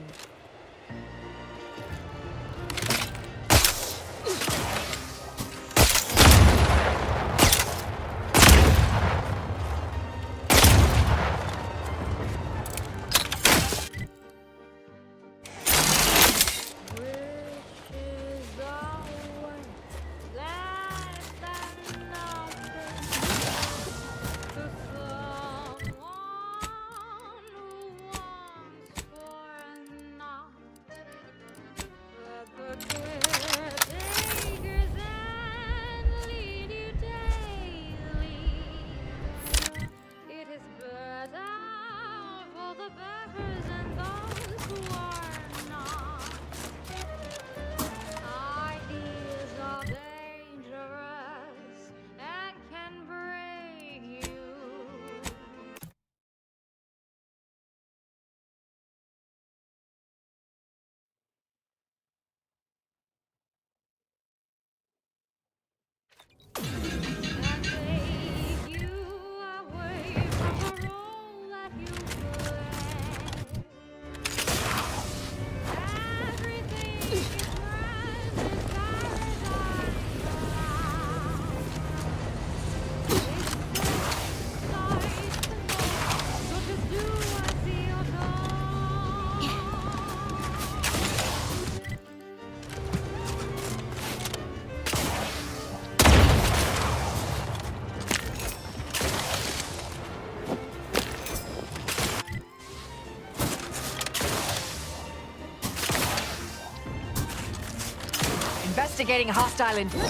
Investigating hostile in. Have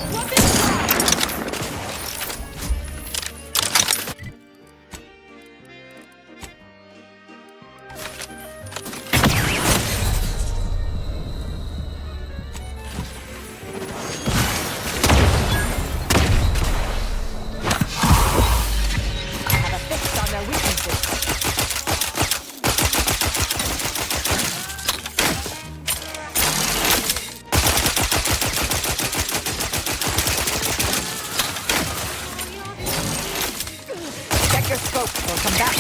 a fix on their weaknesses. scope will come back.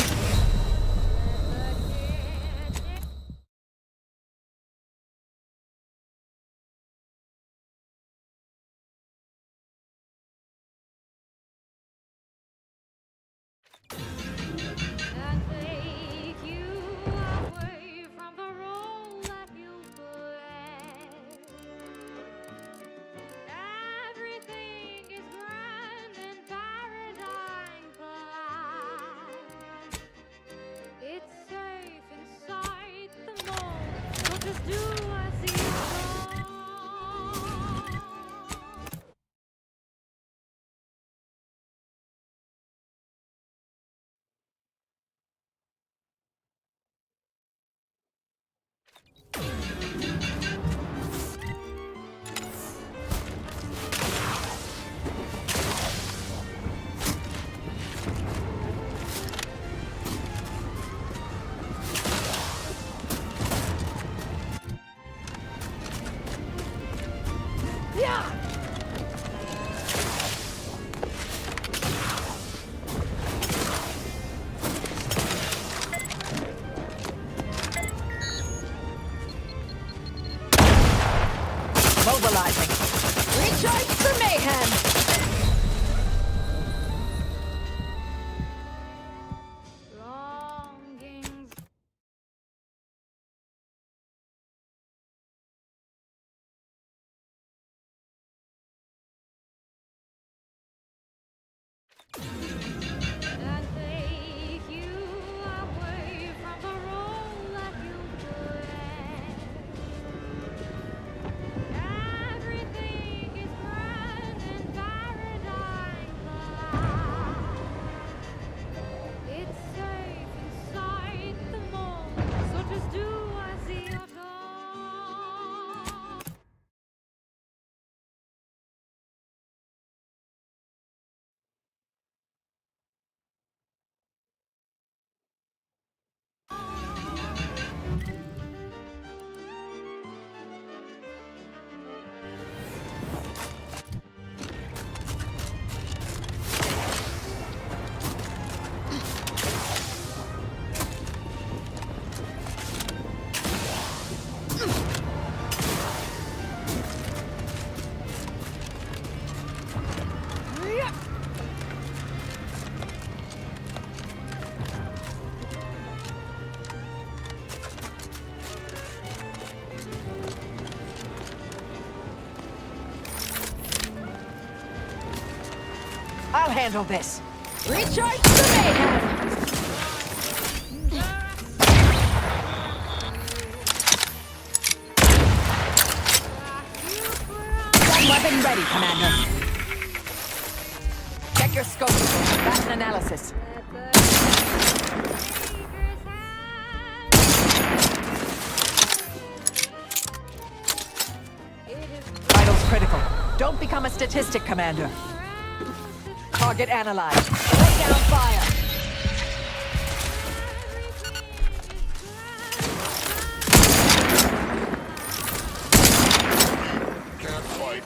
And take you away from the role that you play. Everything is grand and paradigm glide. It's safe inside the mold, so just do as you want. Mobilizing. Recharge for mayhem! Longings. And take you away from the role that you play. Everything is grand and paradigm glide. It's safe inside the mold, so just do as you're told. I'll handle this. Recharge for mayhem! Gun weapon ready, Commander. Check your scope. That's an analysis. Vitals critical. Don't become a statistic, Commander. Target analyzed. Lay down fire. Can't fight.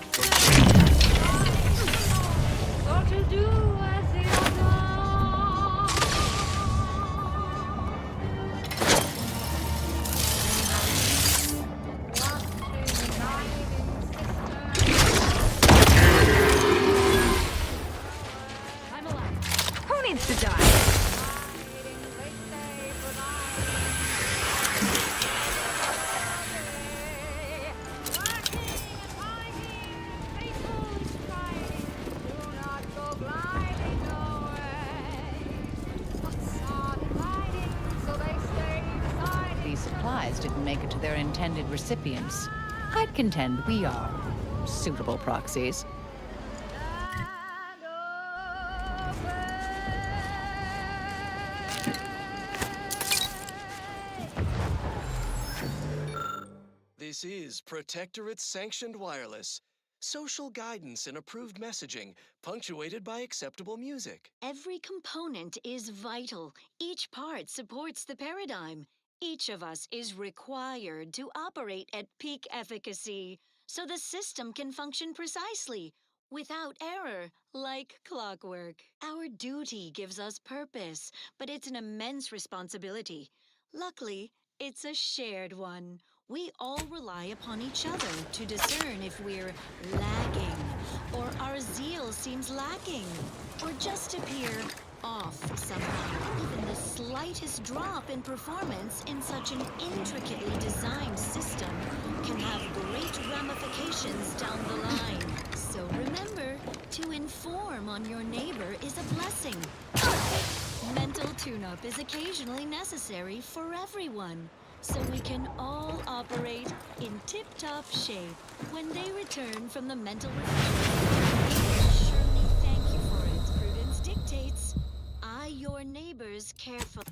So to do as you're Who needs to die? These supplies didn't make it to their intended recipients. I'd contend we are suitable proxies. This is Protectorate Sanctioned Wireless. Social guidance and approved messaging, punctuated by acceptable music. Every component is vital. Each part supports the paradigm. Each of us is required to operate at peak efficacy so the system can function precisely. without error, like clockwork. Our duty gives us purpose, but it's an immense responsibility. Luckily, it's a shared one. We all rely upon each other to discern if we're lagging, or our zeal seems lacking, or just appear off somehow. Even the slightest drop in performance in such an intricately designed system can have great ramifications down the line. So remember, to inform on your neighbor is a blessing. Mental tune-up is occasionally necessary for everyone, so we can all operate in tip-top shape. When they return from the mental refreshment, surely thank you for it. Prudence dictates. Eye your neighbors carefully.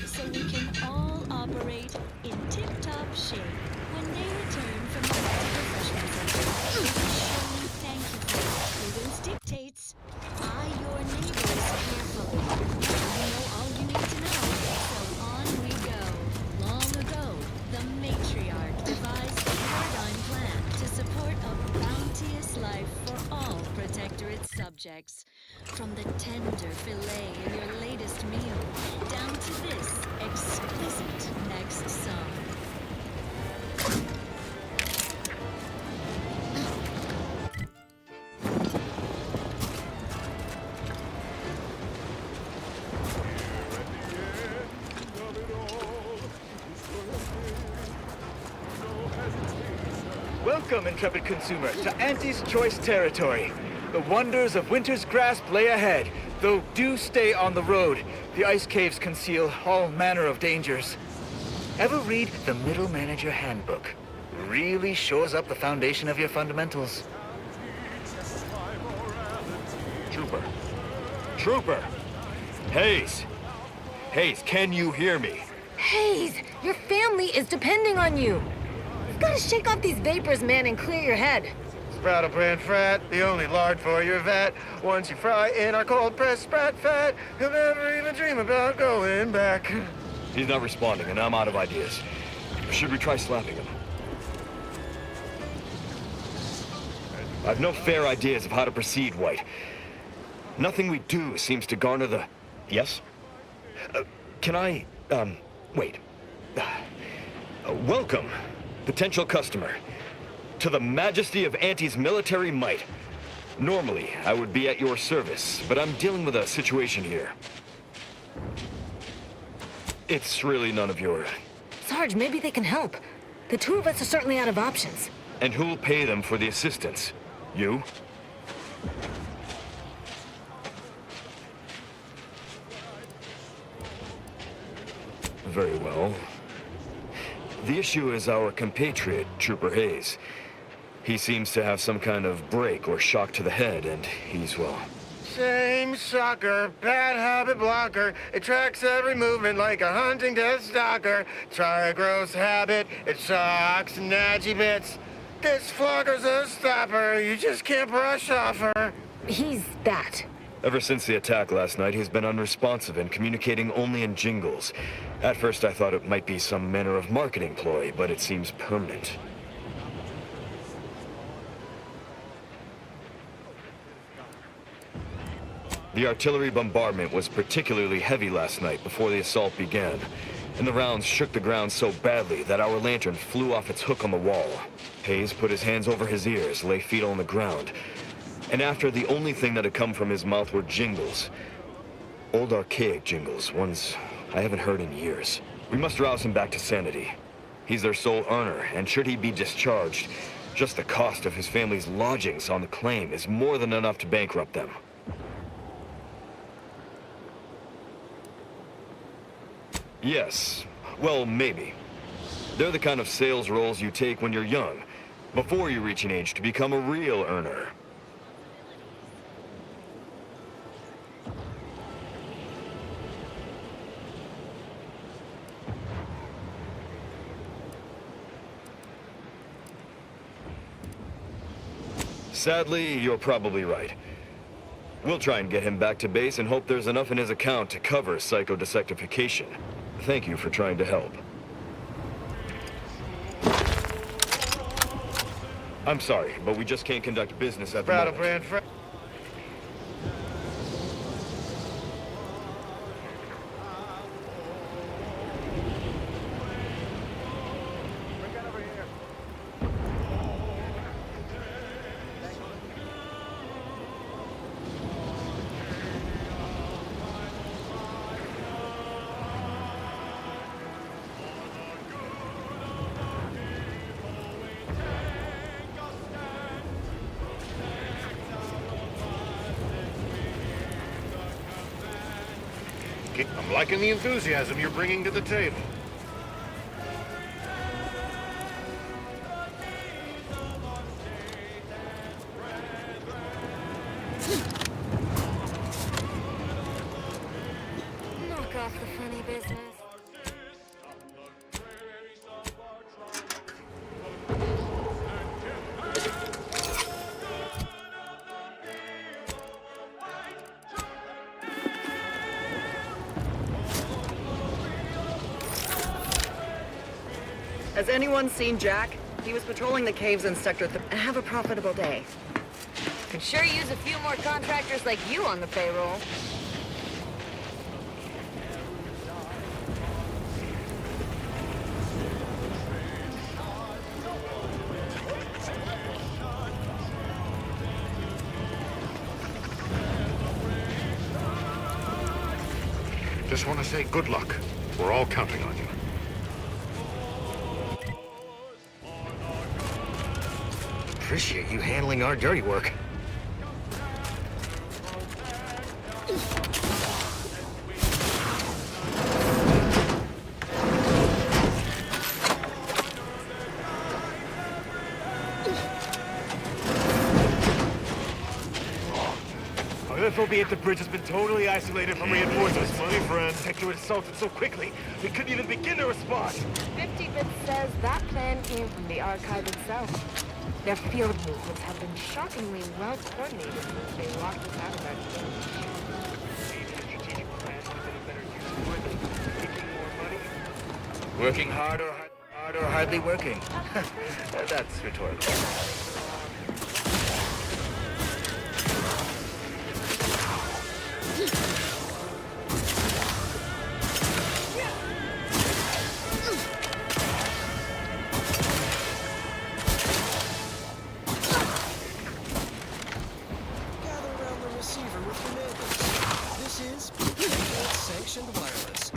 So we can all operate in tip-top shape when they return from the mental refreshment center. Surely thank you for it. Prudence dictates. Eye your neighbors carefully. You know all you need to know. So on we go. Long ago, the matriarch devised a paradigm plan to support a bounteous life for all Protectorate subjects. From the tender fillet in your latest meal, down to this exquisite next song. Welcome, intrepid consumer, to Auntie's Choice territory. The wonders of winter's grasp lay ahead, though do stay on the road. The ice caves conceal all manner of dangers. Ever read the Middle Manager Handbook? Really shores up the foundation of your fundamentals. Trooper. Trooper! Hayes! Hayes, can you hear me? Hayes, your family is depending on you. You've got to shake off these vapors, man, and clear your head. Sproutle brand frat, the only lard for your vat. Once you fry in our cold pressed sprat fat, you'll never even dream about going back. He's not responding, and I'm out of ideas. Should we try slapping him? I've no fair ideas of how to proceed, White. Nothing we do seems to garner the... Yes? Can I, wait. Welcome, potential customer, to the majesty of Auntie's military might. Normally, I would be at your service, but I'm dealing with a situation here. It's really none of your... Sarge, maybe they can help. The two of us are certainly out of options. And who'll pay them for the assistance? You? Very well. The issue is our compatriot, Trooper Hayes. He seems to have some kind of break or shock to the head, and he's, well... Same sucker, bad habit blocker. It tracks every movement like a hunting death stalker. Try a gross habit, it shocks and natty bits. This flogger's a stopper, you just can't brush off her. He's that. Ever since the attack last night, he's been unresponsive and communicating only in jingles. At first I thought it might be some manner of marketing ploy, but it seems permanent. The artillery bombardment was particularly heavy last night before the assault began, and the rounds shook the ground so badly that our lantern flew off its hook on the wall. Hayes put his hands over his ears, lay feet on the ground, and after the only thing that had come from his mouth were jingles. Old archaic jingles, ones I haven't heard in years. We must rouse him back to sanity. He's their sole earner, and should he be discharged, just the cost of his family's lodgings on the claim is more than enough to bankrupt them. Yes. Well, maybe. They're the kind of sales roles you take when you're young, before you reach an age to become a real earner. Sadly, you're probably right. We'll try and get him back to base and hope there's enough in his account to cover psychodesectification. Thank you for trying to help. I'm sorry, but we just can't conduct business at the moment. I'm liking the enthusiasm you're bringing to the table. Knock off the funny business. Has anyone seen Jack? He was patrolling the caves in Sector Have a profitable day. Could sure use a few more contractors like you on the payroll. Just want to say good luck. We're all counting on you. Appreciate you handling our dirty work. Our FOB at the bridge has been totally isolated from reinforcements. My friend, Sector assaulted so quickly, we couldn't even begin to respond. 50-bit says that plan came from the archive itself. Their field movements have been shockingly well coordinated since they locked us out of that village. Working hard or hardly working? That's rhetorical. Sanctioned Wireless,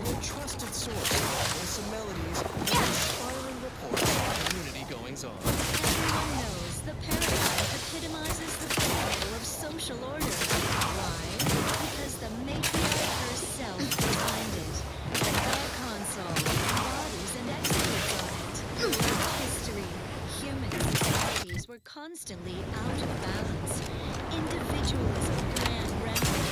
your trusted source of wholesome melodies and inspiring reports on community goings-on. Everyone knows the paradigm epitomizes the pinnacle of social order. Why? Because the matriarch herself designed it. The console embodies and executes on it. Throughout history, human societies were constantly out of balance. Individualism ran rampant.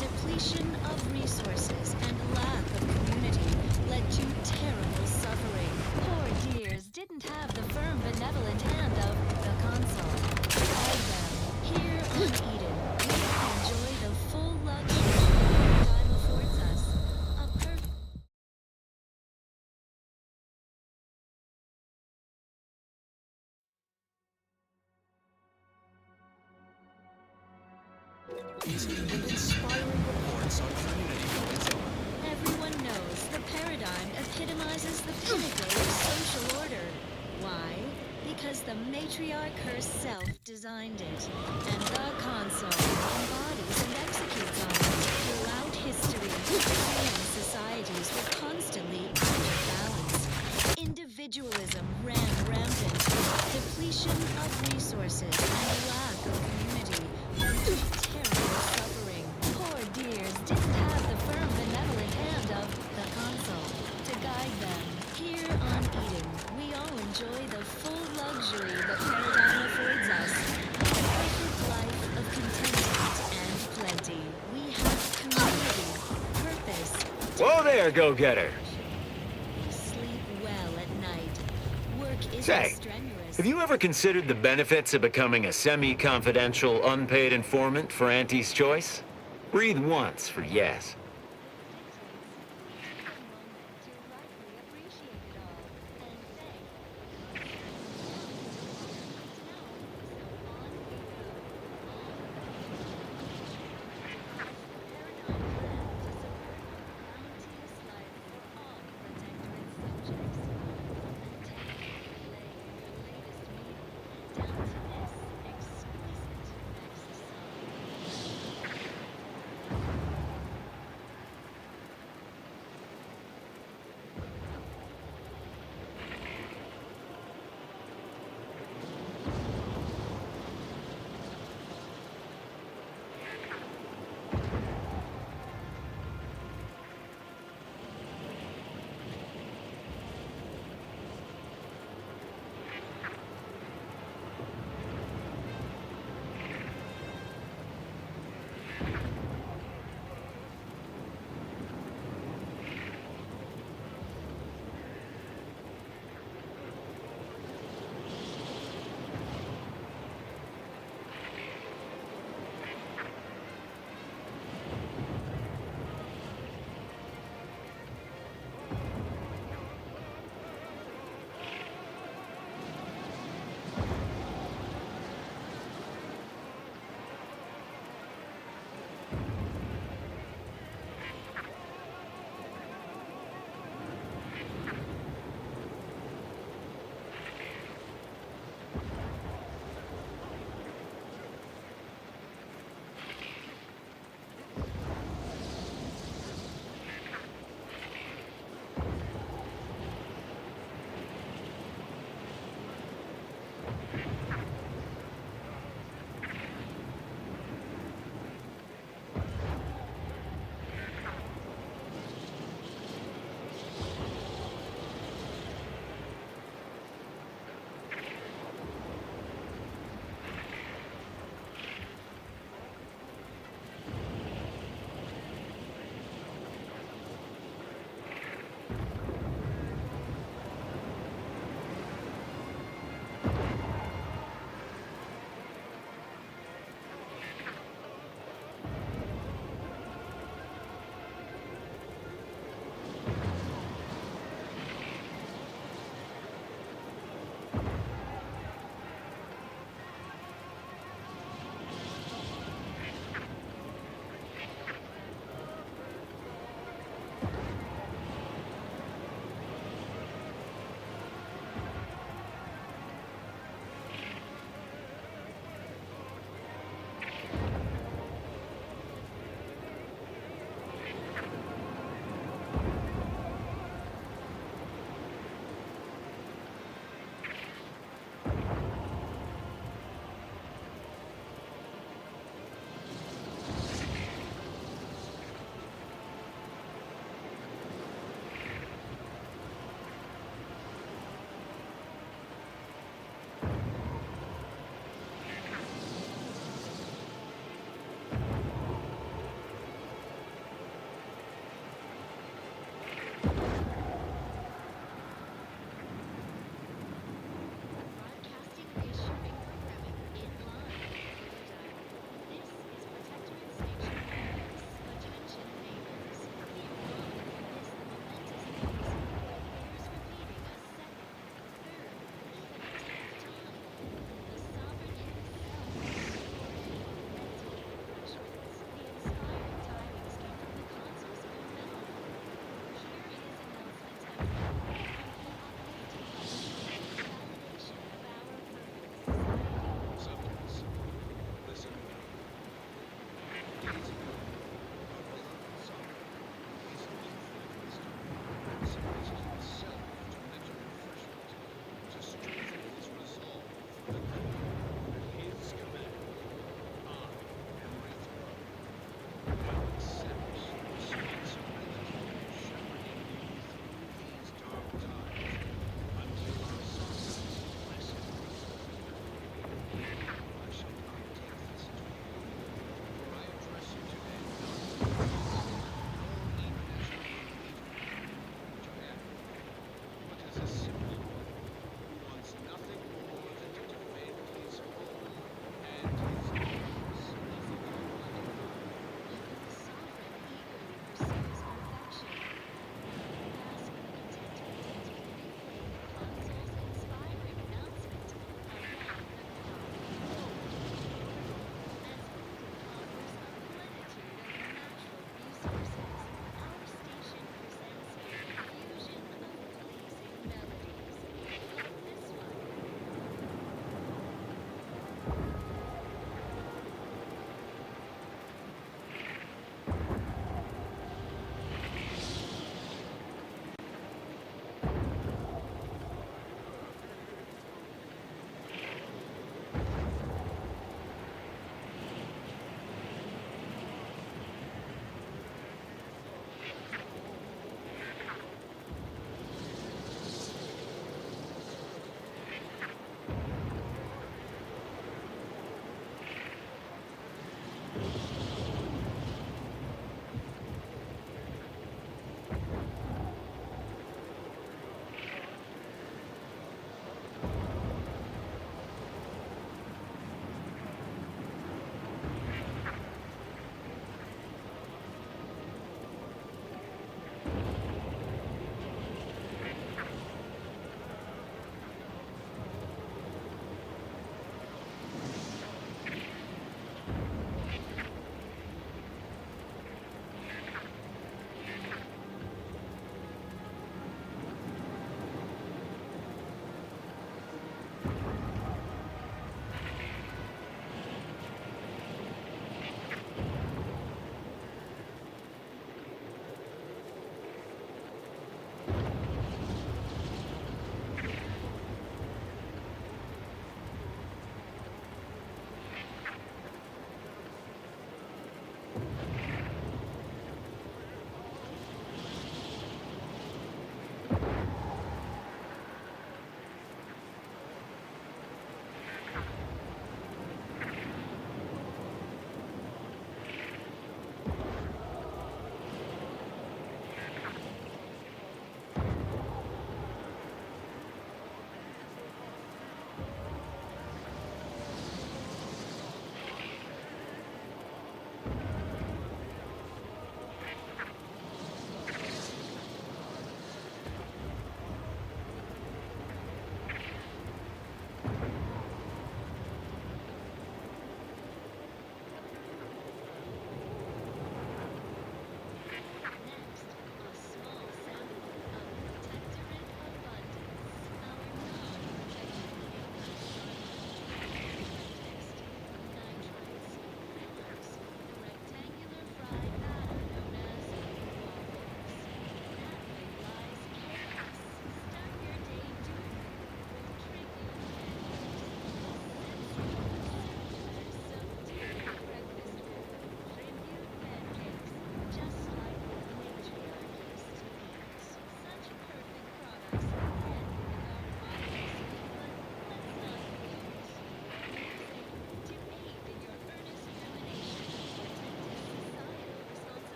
Depletion of resources and lack of community led to terrible suffering. Poor dears didn't have the firm, benevolent hand of the console. All them, here on Eden, we enjoy the full luxury time affords us. And inspiring reports on community goings-on. Everyone knows the paradigm epitomizes the pinnacle of social order. Why? Because the matriarch herself designed it, and the console embodies and executes on it. Throughout history, human societies were constantly out of balance. Individualism ran rampant. Depletion of resources and lack of community led to terrible suffering. Poor dears didn't have the firm, benevolent hand of the console to guide them. Here on Eden, we all enjoy the full luxury the paradigm affords us. A perfect life of contentment and plenty. We have community, purpose. Whoa there, go-getter! We sleep well at night. Work isn't Say, strenuous. Have you ever considered the benefits of becoming a semi-confidential, unpaid informant for Auntie's Choice? Breathe once for yes.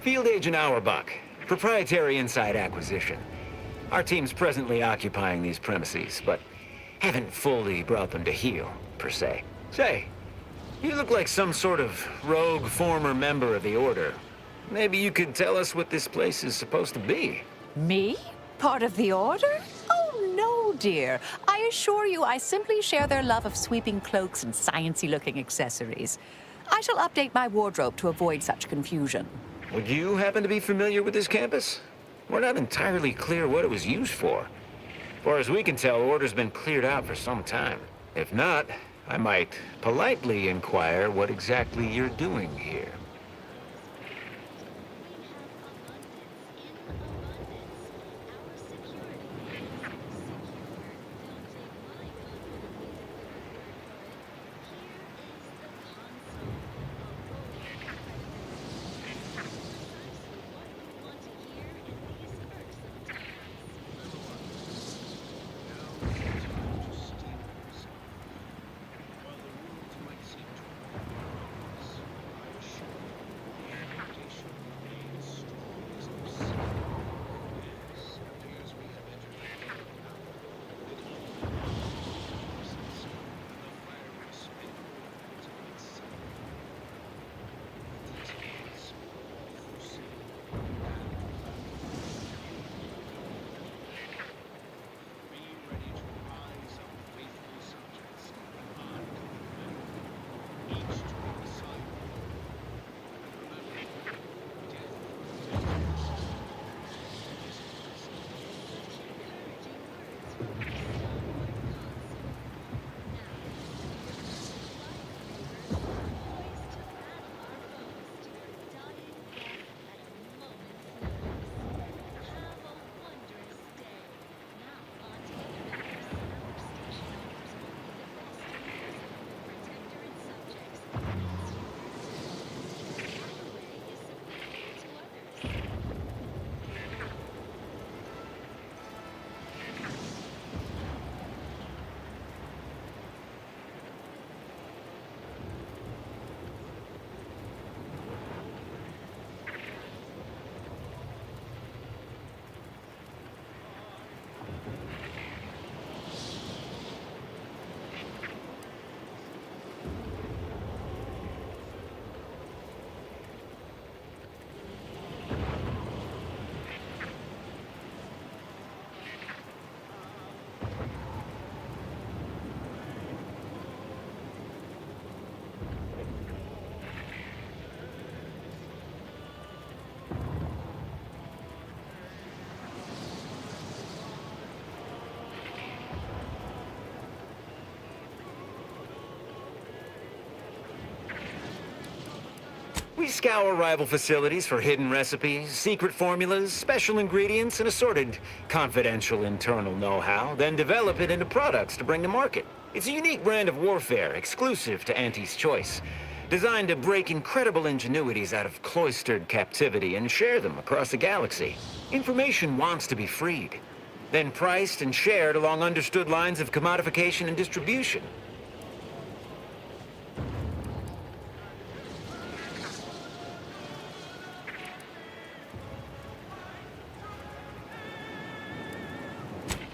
Field Agent Auerbach, proprietary inside acquisition. Our team's presently occupying these premises, but haven't fully brought them to heel, per se. Say, you look like some sort of rogue former member of the Order. Maybe you could tell us what this place is supposed to be. Me? Part of the Order? Oh, no, dear. I assure you I simply share their love of sweeping cloaks and sciencey-looking accessories. I shall update my wardrobe to avoid such confusion. Would you happen to be familiar with this campus? We're not entirely clear what it was used for. As far as we can tell, Order's been cleared out for some time. If not, I might politely inquire what exactly you're doing here. We scour rival facilities for hidden recipes, secret formulas, special ingredients, and assorted confidential internal know-how, then develop it into products to bring to market. It's a unique brand of warfare, exclusive to Auntie's Choice, designed to break incredible ingenuities out of cloistered captivity and share them across the galaxy. Information wants to be freed, then priced and shared along understood lines of commodification and distribution.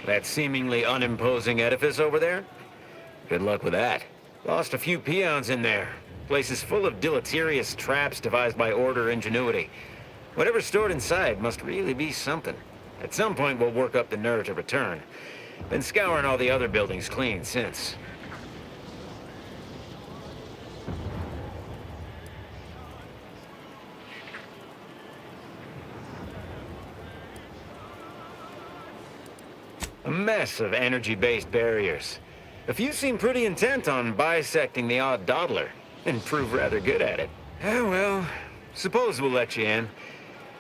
That seemingly unimposing edifice over there? Good luck with that. Lost a few peons in there. Place is full of deleterious traps devised by Order ingenuity. Whatever's stored inside must really be something. At some point, we'll work up the nerve to return. Been scouring all the other buildings clean since. A mess of energy-based barriers. A few seem pretty intent on bisecting the odd dawdler, and prove rather good at it. Oh, well, suppose we'll let you in.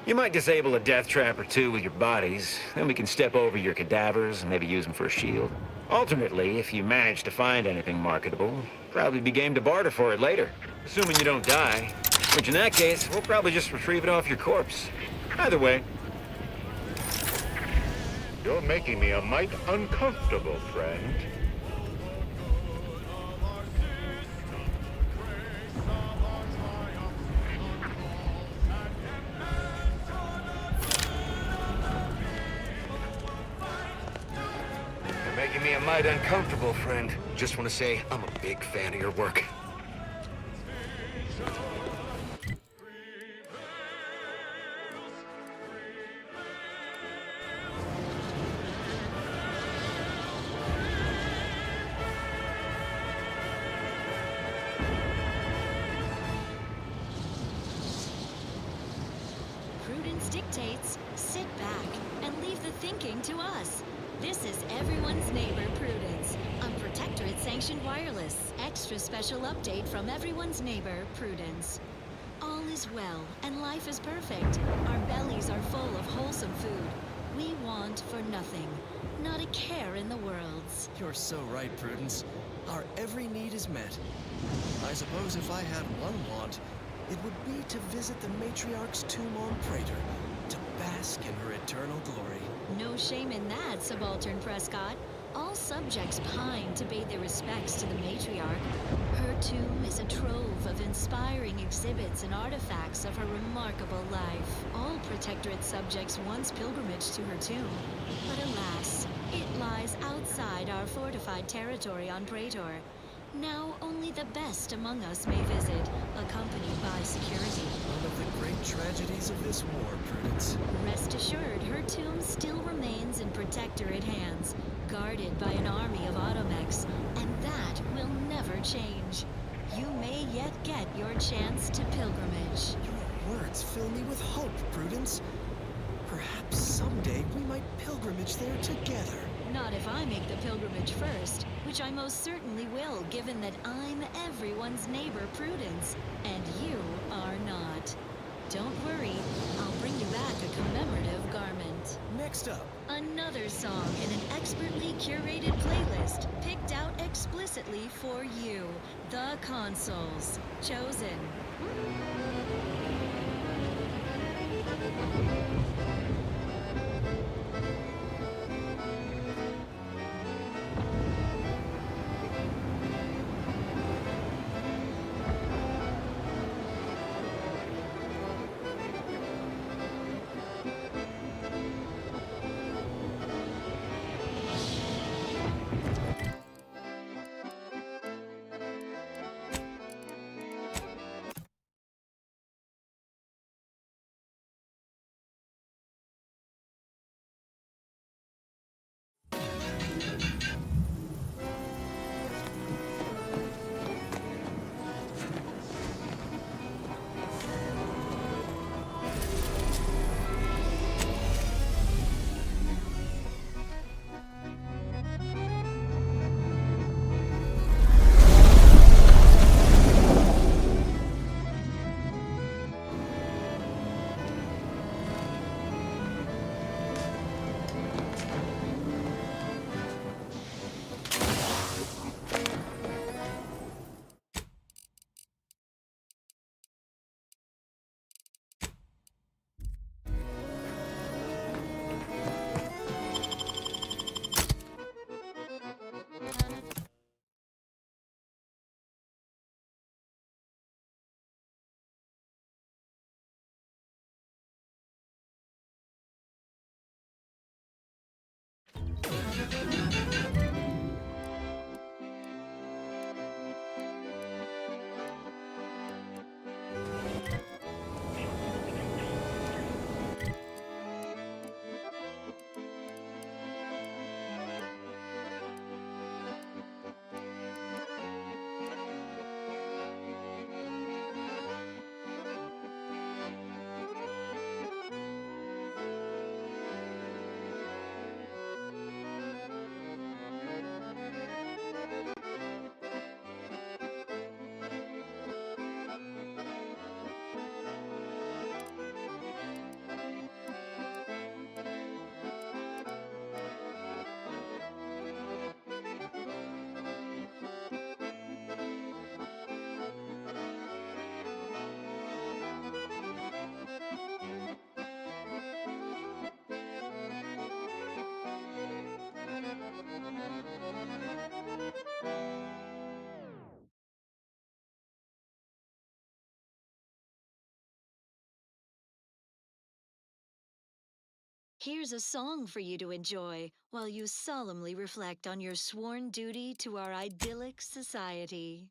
You might disable a death trap or two with your bodies, then we can step over your cadavers and maybe use them for a shield. Alternately, if you manage to find anything marketable, probably be game to barter for it later. Assuming you don't die, which in that case, we'll probably just retrieve it off your corpse. Either way. You're making me a mite uncomfortable, friend. making me a mite uncomfortable, friend. Just want to say I'm a big fan of your work. Prudence dictates, sit back and leave the thinking to us. This is Everyone's Neighbor Prudence, a Protectorate-sanctioned wireless. Extra special update from Everyone's Neighbor Prudence. All is well, and life is perfect. Our bellies are full of wholesome food. We want for nothing, not a care in the worlds. You're so right, Prudence. Our every need is met. I suppose if I had one want, it would be to visit the matriarch's tomb on Praetor, to bask in her eternal glory. No shame in that, Subaltern Prescott. All subjects pine to pay their respects to the matriarch. Her tomb is a trove of inspiring exhibits and artifacts of her remarkable life. All Protectorate subjects once pilgrimaged to her tomb. But alas, it lies outside our fortified territory on Praetor. Now only the best among us may visit, accompanied by security. One of the great tragedies of this war, Prudence. Rest assured, her tomb still remains in Protectorate hands, guarded by an army of automechs, and that will never change. You may yet get your chance to pilgrimage. Your words fill me with hope, Prudence. Perhaps someday we might pilgrimage there together. Not if I make the pilgrimage first, which I most certainly will, given that I'm everyone's neighbor Prudence, and you are not. Don't worry, I'll bring you back a commemorative garment. Next up, another song in an expertly curated playlist, picked out explicitly for you. The Consoles. Chosen. Here's a song for you to enjoy while you solemnly reflect on your sworn duty to our idyllic society.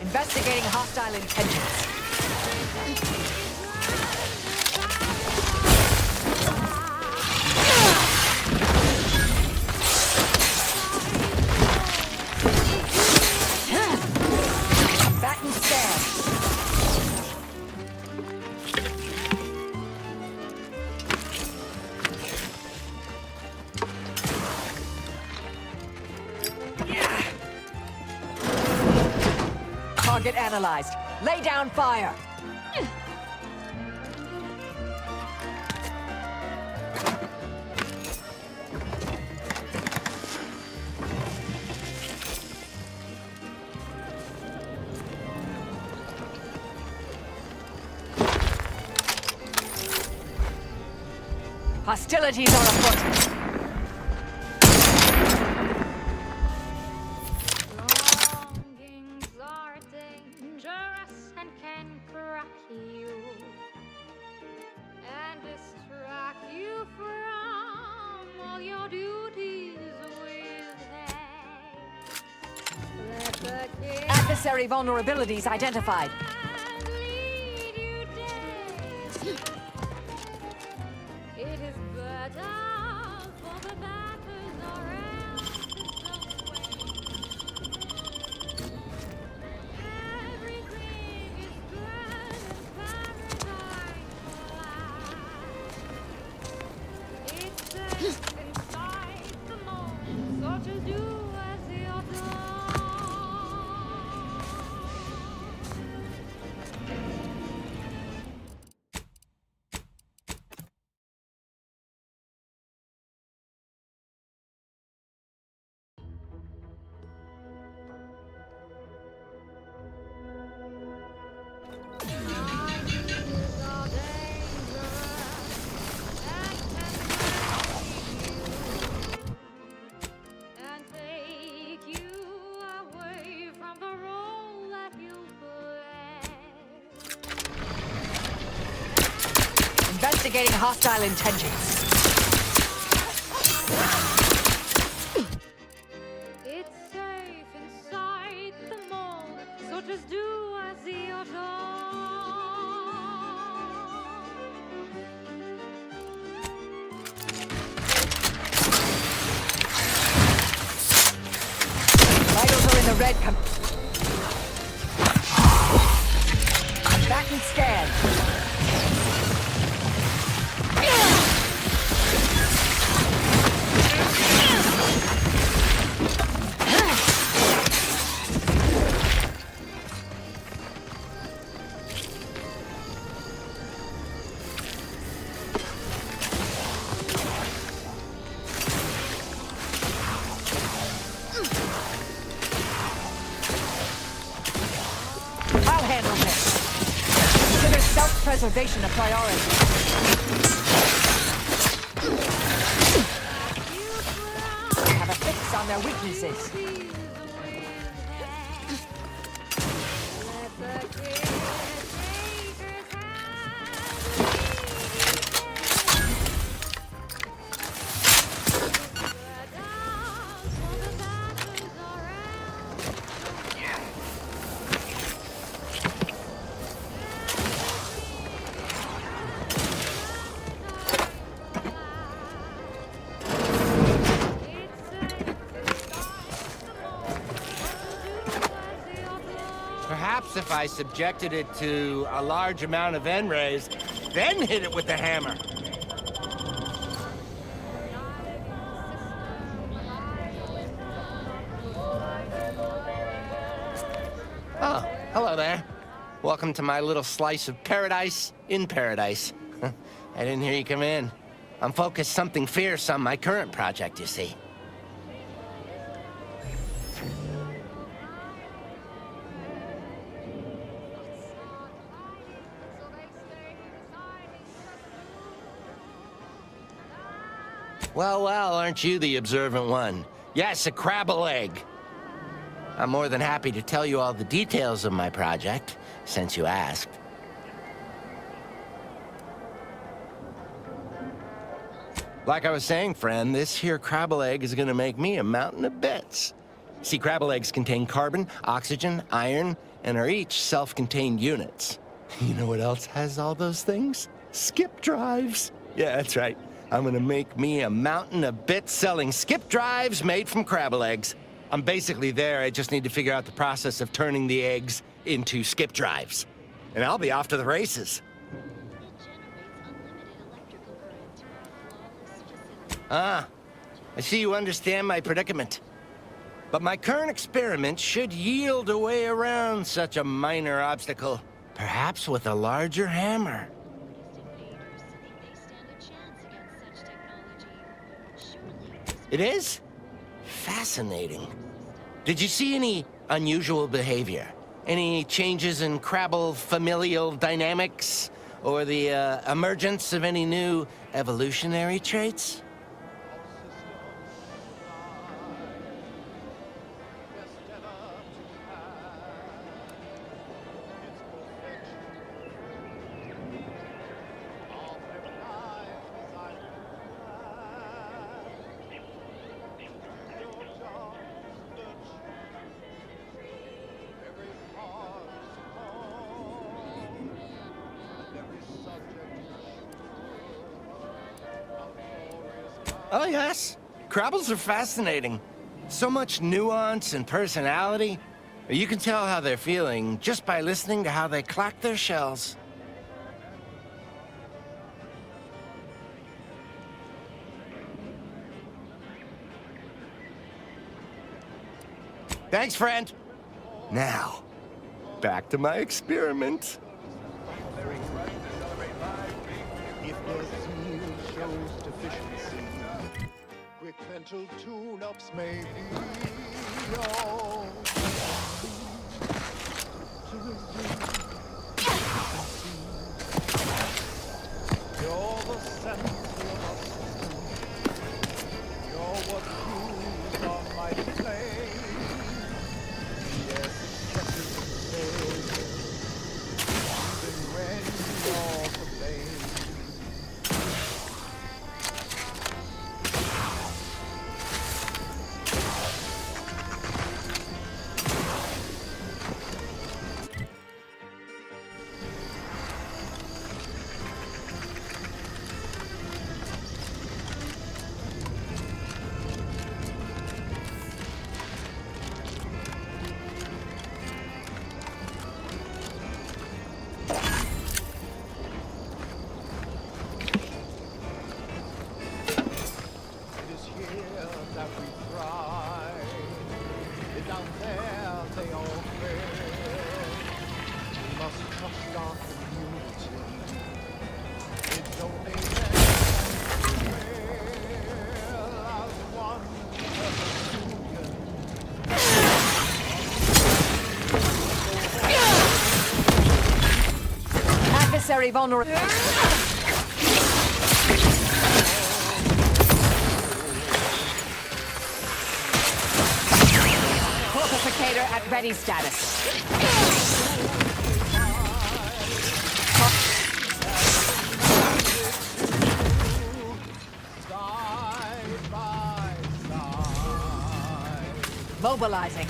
Investigating hostile intentions. Batten stand. Target analyzed. Lay down fire. Hostilities are afoot. Adversary vulnerabilities identified. Investigating hostile intentions. It's safe inside the mold, so just do as you're told. Vitals are in the red. Back and scan. preservation a priority. Have a fix on their weaknesses. Perhaps if I subjected it to a large amount of N-rays, then hit it with the hammer. Oh, hello there. Welcome to my little slice of paradise in paradise. I didn't hear you come in. I'm focused something fierce on my current project, you see. Well, aren't you the observant one? Yes, a crabble egg. I'm more than happy to tell you all the details of my project, since you asked. Like I was saying, friend, this here crabble egg is gonna make me a mountain of bits. See, crabble eggs contain carbon, oxygen, iron, and are each self-contained units. You know what else has all those things? Skip drives. Yeah, that's right. I'm gonna make me a mountain of bits selling skip drives made from crabble eggs. I'm basically there. I just need to figure out the process of turning the eggs into skip drives. And I'll be off to the races. Ah, I see you understand my predicament. But my current experiment should yield a way around such a minor obstacle. Perhaps with a larger hammer. It is? Fascinating. Did you see any unusual behavior? Any changes in crabble familial dynamics? Or the emergence of any new evolutionary traits? Oh, yes. Crabbles are fascinating. So much nuance and personality. You can tell how they're feeling just by listening to how they clack their shells. Thanks, friend. Now, back to my experiment. If their zeal shows deficiency, quick mental tune-ups may be all to resume. You're the center of our system. You're what fuels our mighty flame. Yes, it catches and sails, even when you're to blame. momentary vulnerability. Fortificator at ready status. Mobilizing.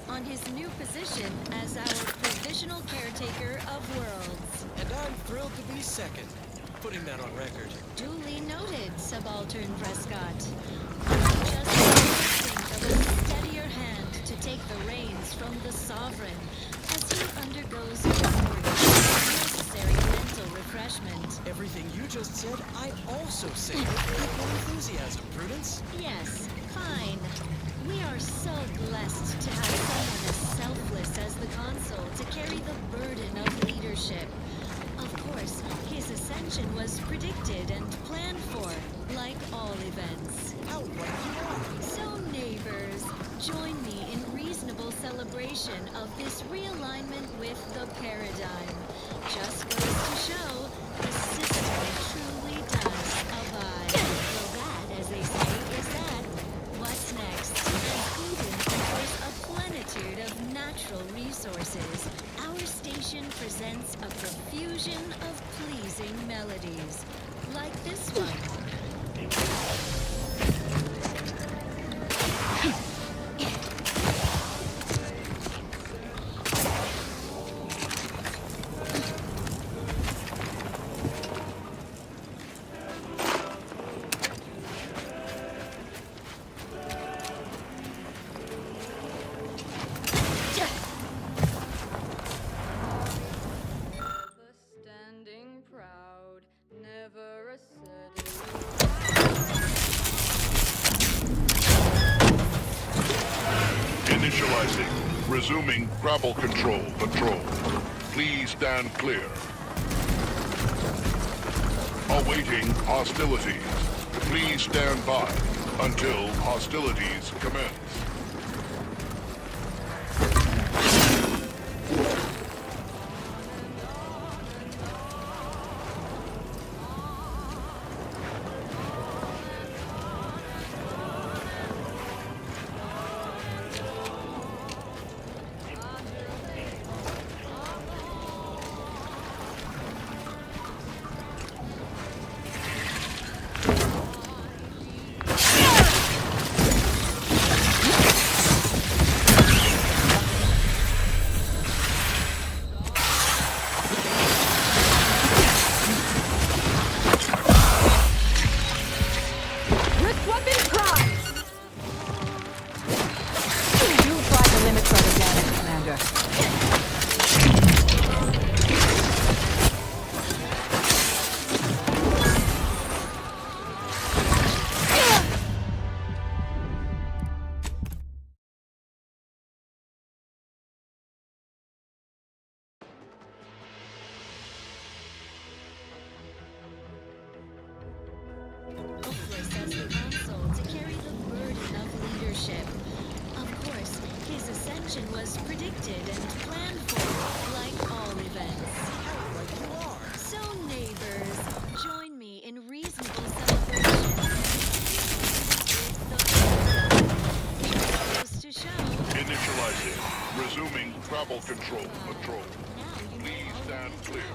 On his new position as our provisional caretaker of worlds. And I'm thrilled to be second. Putting that on record. Duly noted, Subaltern Prescott. Just think of a steadier hand to take the reins from the Sovereign as he undergoes necessary mental refreshment. Everything you just said, I also say with equal enthusiasm, Prudence. Yes, fine. We are so blessed to have someone as selfless as the Consul to carry the burden of leadership. Of course, his ascension was predicted and planned for, like all events. How right you are! So, neighbors, join me in reasonable celebration of this realignment with the paradigm. Just goes to show, the system truly does abide. Well, that, as they say, is that. What's next? Eden offers a plenitude of natural resources. Our station presents a profusion of pleasing melodies, like this one. Initializing. Resuming grapple control. Please stand clear. Awaiting hostilities. Please stand by until hostilities commence. Was predicted and planned for, like all events. So, neighbors, join me in reasonable celebration. Just to show. Initializing. Resuming travel control. Please stand clear.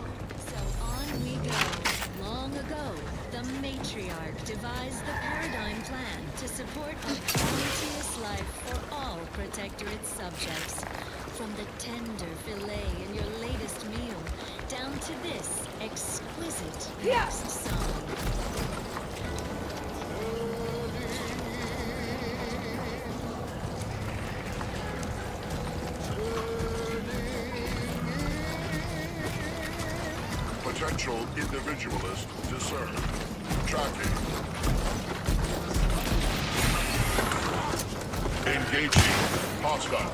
So on we go. Long ago, the matriarch devised the paradigm plan to support a bounteous life for all Protectorate subjects. From the tender fillet in your latest meal, down to this exquisite next song. Potential individualist discerned. Tracking. Engaging hostiles.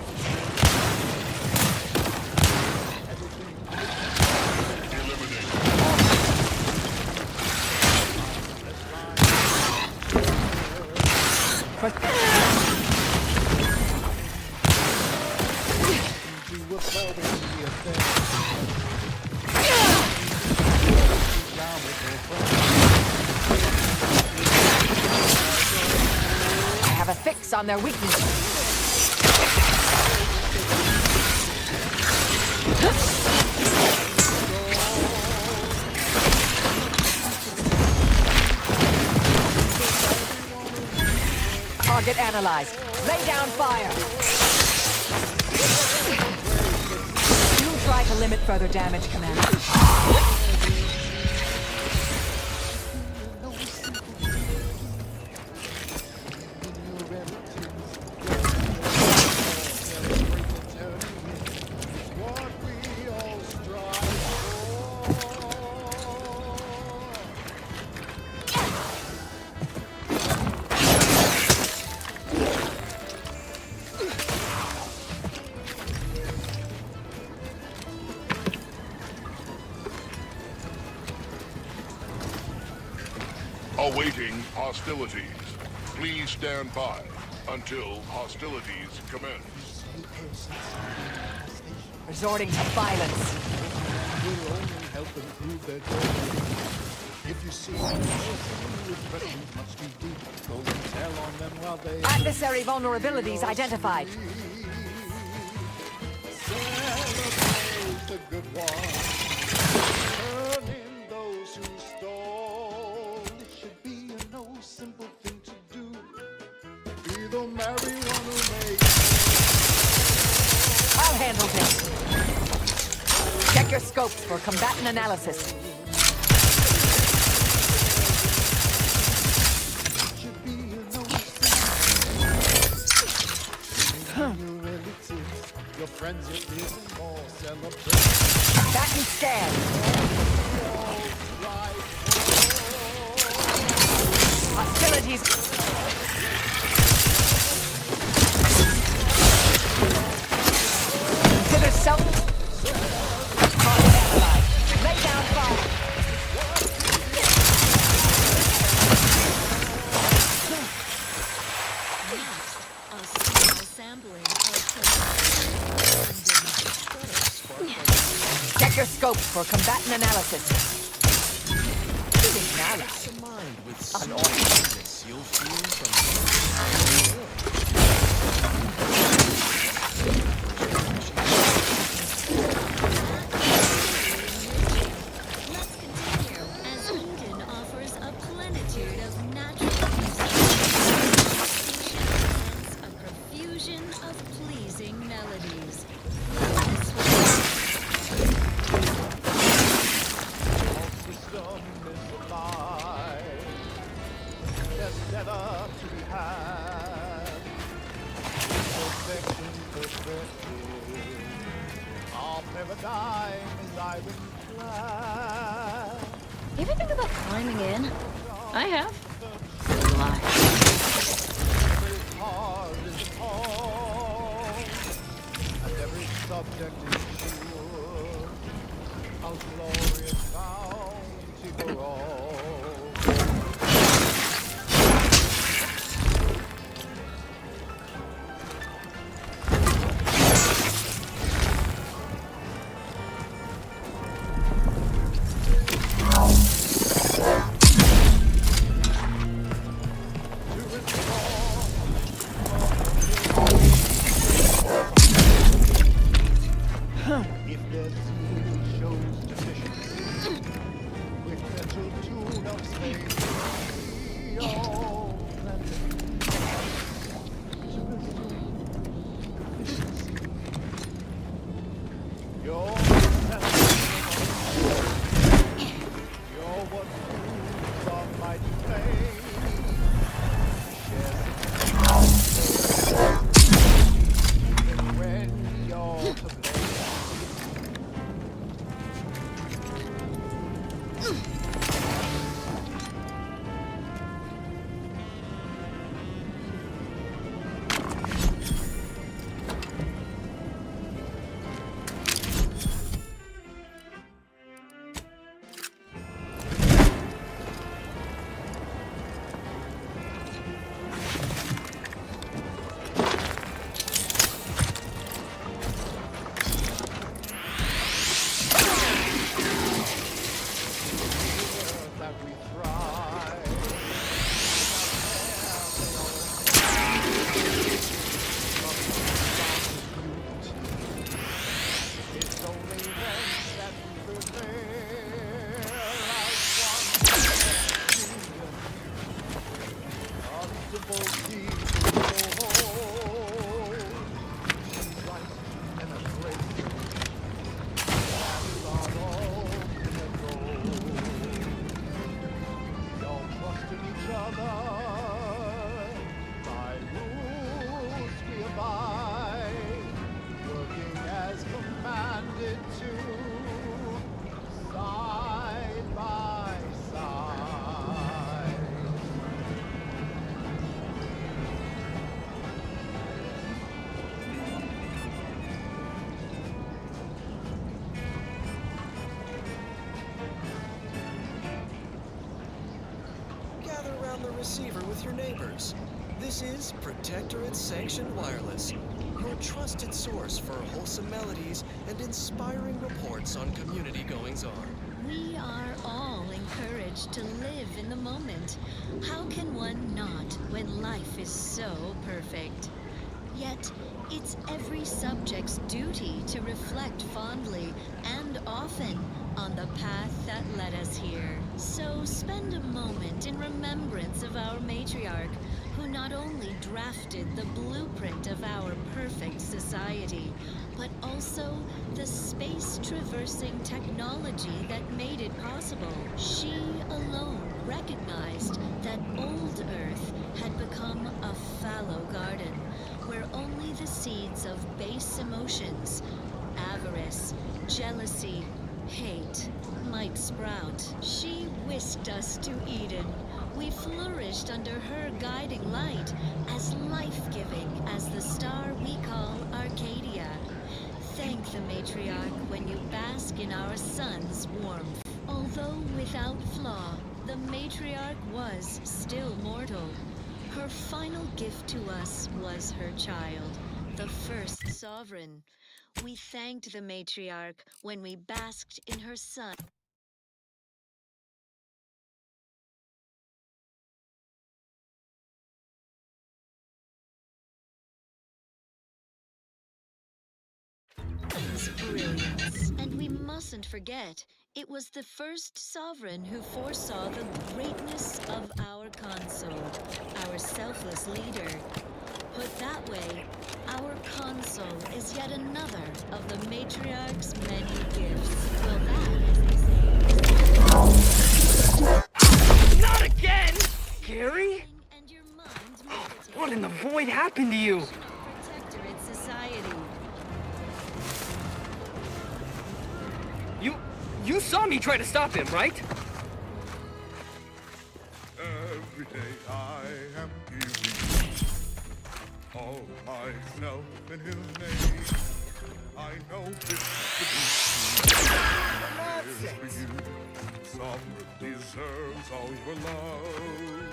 I have a fix on their weakness. Target analyzed. Lay down fire. You try to limit further damage, Commander. Awaiting hostilities. Please stand by until hostilities commence. Resorting to violence. Will only help them prove their journey. If you see with questions much too deep, go and tell on them while they... Adversary vulnerabilities identified. Celebrate the good one. Turn in those who stole. It should be a no simple thing to do. Be the merry one who makes... I'll handle this. Check your scopes for combatant analysis. Your friends are feeling more celebrate. Back and scan. Hostilities. Consider self. Target analyzed. Lay down fire. A small sampling of Check your scopes for combatant analysis. Shooting an ally. Unorthodox. You'll feel from as Eden offers a plenitude of natural a profusion of pleasing melodies. System is alive. There's never to be had. Perfection perfected. Our paradigm is ironclad. You ever think about climbing in? I have. Lie. Every heart is home, and every subject is sure of glorious bounty for all. Gather around the receiver with your neighbors. This is Protectorate Sanctioned Wireless, your trusted source for wholesome melodies and inspiring reports on community goings-on. We are all encouraged to live in the moment. How can one not when life is so perfect? Yet, it's every subject's duty to reflect fondly and often on the path that led us here. So spend a moment in remembrance of our matriarch, who not only drafted the blueprint of our perfect society, but also the space-traversing technology that made it possible. She alone recognized that old Earth had become a fallow garden, where only the seeds of base emotions, avarice, jealousy, hate, might sprout. She whisked us to Eden. We flourished under her guiding light, as life-giving as the star we call Arcadia. Thank the matriarch when you bask in our sun's warmth. Although without flaw, the matriarch was still mortal. Her final gift to us was her child, the first sovereign. We thanked the matriarch when we basked in her sun. Brilliance. And we mustn't forget, it was the first sovereign who foresaw the greatness of our console, our selfless leader. Put that way, our console is yet another of the matriarch's many gifts. Well, that, as they say, Not again! Gary? What in the void happened to you? Protectorate society. You saw me try to stop him, right? Every day I am giving all myself in his name. I know this is for you. Sovereign deserves all your love.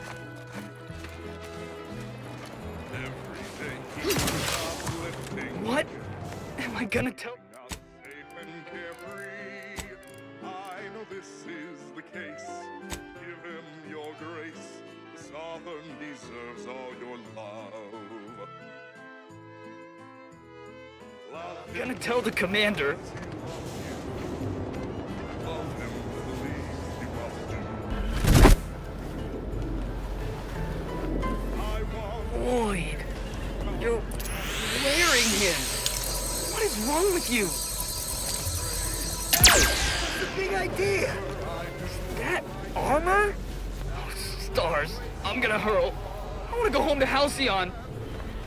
Every day he's uplifting. What am I gonna tell? Safe and carefree. I know this is the case. Give him your grace. The sovereign deserves all your love. I'm gonna tell the commander. Love him the least you must do. I want Boyd, you're wearing him. What is wrong with you? That's a big idea. Is that armor? Oh, stars. I'm gonna hurl. I wanna go home to Halcyon.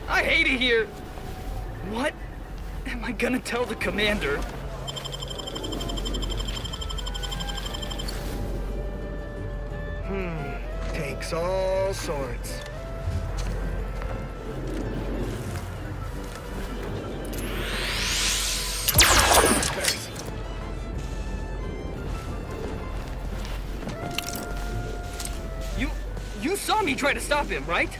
I hate it here. What am I gonna tell the commander? Takes all sorts. You saw me try to stop him, right?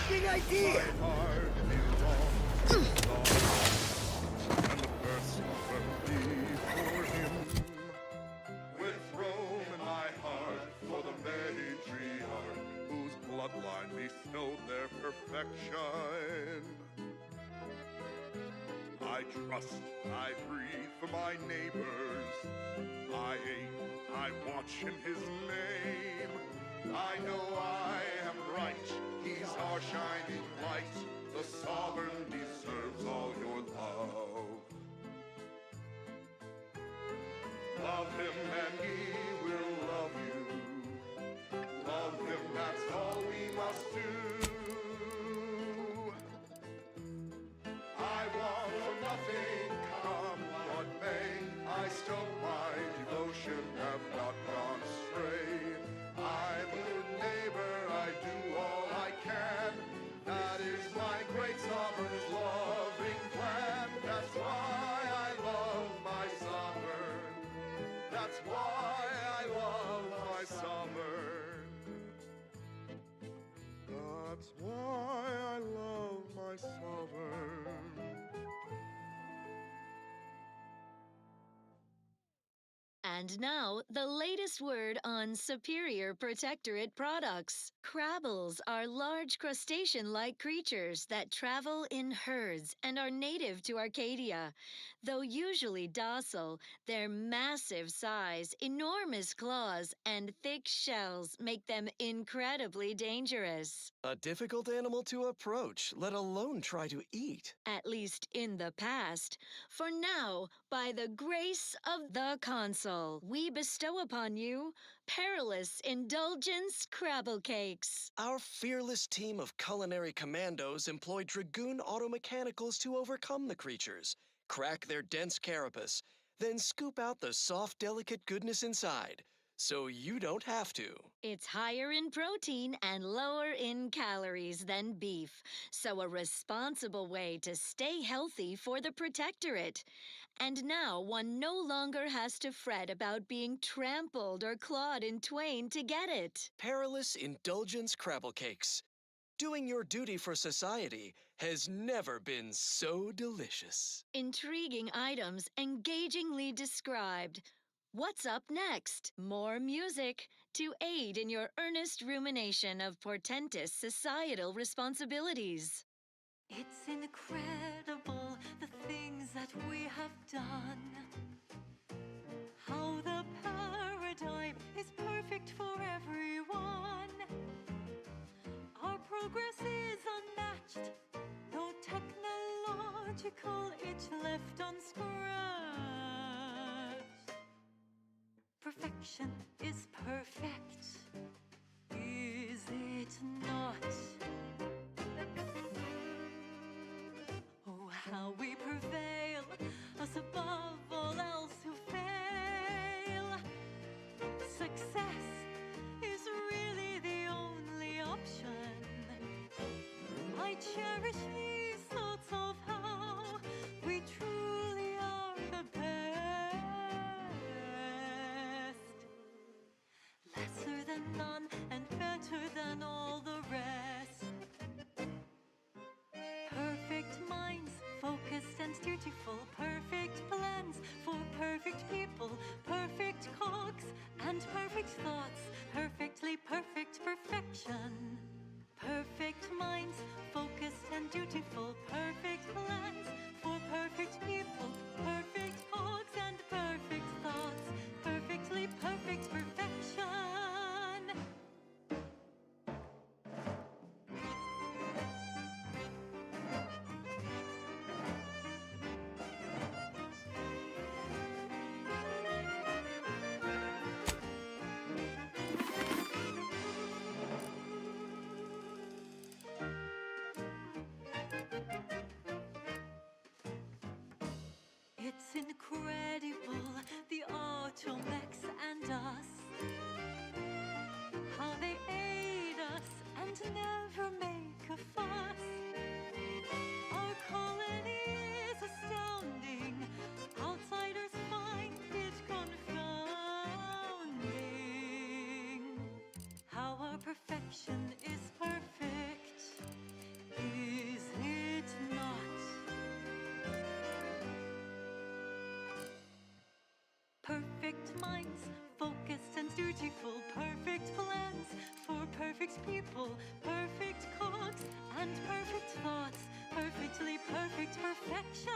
Big idea. With Rome in my heart for the matriarch whose bloodline bestowed their perfection. I I trust, I breathe for my neighbors. I aim, I watch in his name. I know I am right, he's our shining light. The sovereign deserves all your love. Love him and he will love you. Love him, that's all we must do. I want for nothing, come what may. I still my devotion have not gone astray. I'm a good neighbor, I do all I can. That is my great sovereign's loving plan. That's why I love my sovereign. That's why I love my sovereign. That's why I love my sovereign. And now, the latest word on Superior Protectorate products. Crabbles are large crustacean-like creatures that travel in herds and are native to Arcadia. Though usually docile, their massive size, enormous claws, and thick shells make them incredibly dangerous. A difficult animal to approach, let alone try to eat. At least in the past. For now, by the grace of the Consul, we bestow upon you Perilous Indulgence Crabble Cakes. Our fearless team of culinary commandos employ dragoon automechanicals to overcome the creatures, crack their dense carapace, then scoop out the soft, delicate goodness inside, so you don't have to. It's higher in protein and lower in calories than beef, so a responsible way to stay healthy for the Protectorate. And now one no longer has to fret about being trampled or clawed in twain to get it. Perilous Indulgence Crabble Cakes. Doing your duty for society has never been so delicious. Intriguing items engagingly described. What's up next? More music to aid in your earnest rumination of portentous societal responsibilities. It's incredible the things that we have done. How the paradigm is perfect for everyone. Our progress is unmatched. No technological itch left unscratched. Perfection is perfect, is it not? Oh, how we prevail, us above all else who fail. Success is really the only option. I cherish these thoughts of how we truly are the best. Lesser than none and better than all the rest. Perfect minds, focused and dutiful, perfect plans for perfect people, perfect cogs and perfect thoughts, perfectly perfect perfection. Perfect minds, focused and dutiful, perfect plans for perfect people, perfect cogs and perfect thoughts, perfectly perfect perfection. It's incredible, the automechs and us. How they aid us and never make a fuss. Our colony is astounding. Outsiders find it confounding. How our perfection is perfect, is it not? Perfect minds, focused and dutiful, perfect plans for perfect people, perfect cogs and perfect thoughts, perfectly perfect perfection.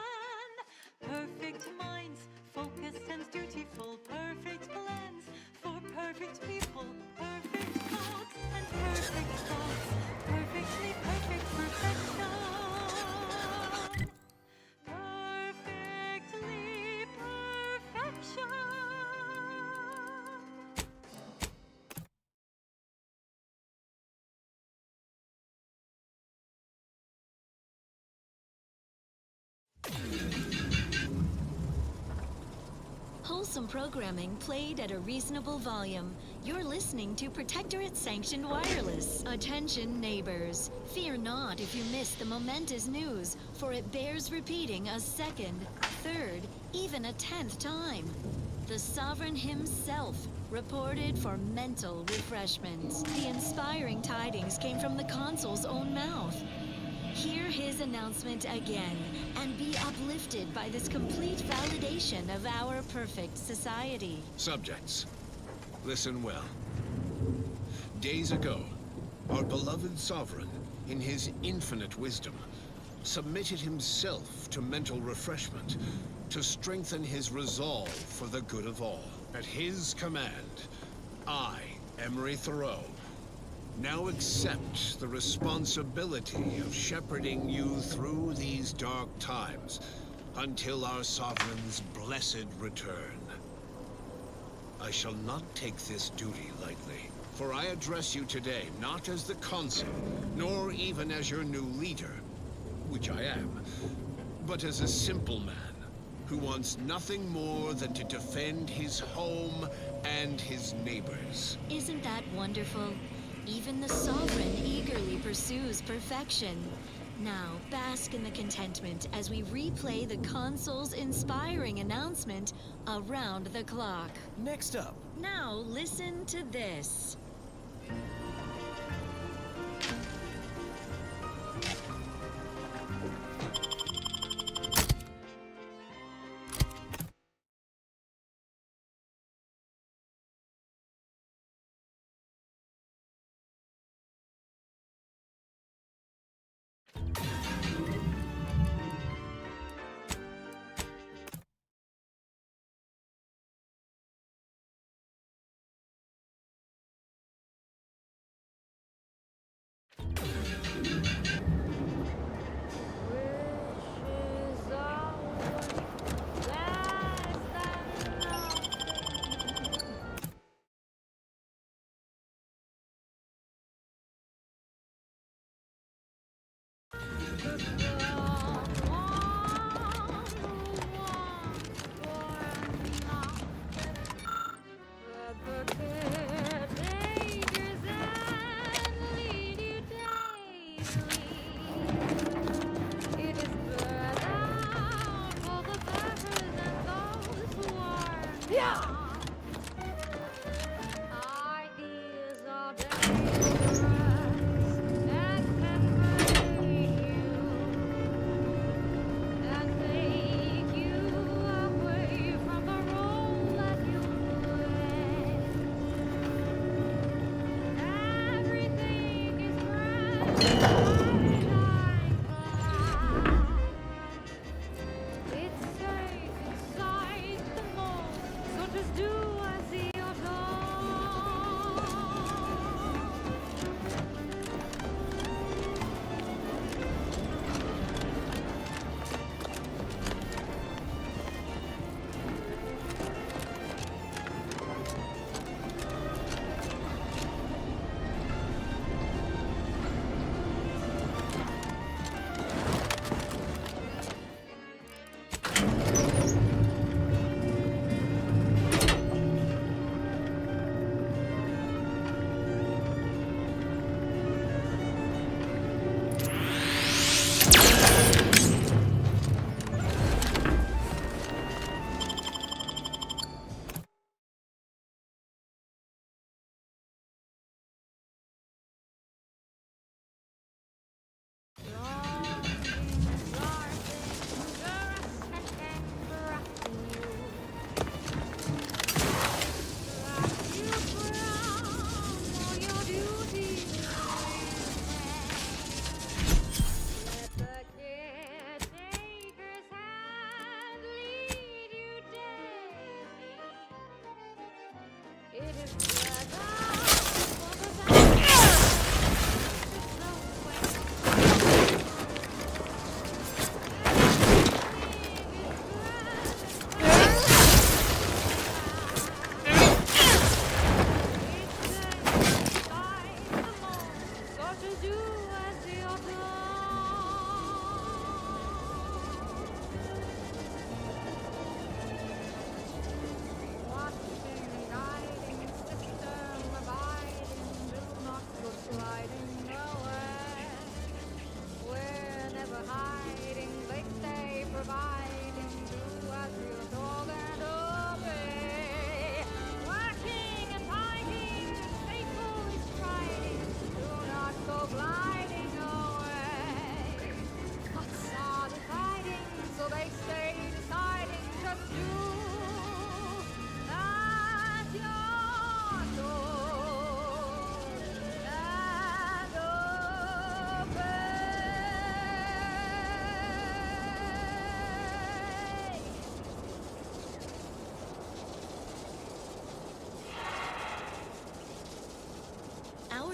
wholesome programming played at a reasonable volume. You're listening to Protectorate Sanctioned Wireless. Attention, neighbors. Fear not if you miss the momentous news, for it bears repeating a second, third, even a 10th time. The Sovereign himself reported for mental refreshment. The inspiring tidings came from the consul's own mouth. Hear his announcement again and be uplifted by this complete validation of our perfect society. Subjects, listen well. Days ago, our beloved sovereign, in his infinite wisdom, submitted himself to mental refreshment to strengthen his resolve for the good of all. At his command, I, Emery Thoreau, now accept the responsibility of shepherding you through these dark times until our sovereign's blessed return. I shall not take this duty lightly, for I address you today not as the consul, nor even as your new leader, which I am, but as a simple man who wants nothing more than to defend his home and his neighbors. Isn't that wonderful? Even the Sovereign eagerly pursues perfection. Now, bask in the contentment as we replay the consul's inspiring announcement around the clock. Next up. Now, listen to this.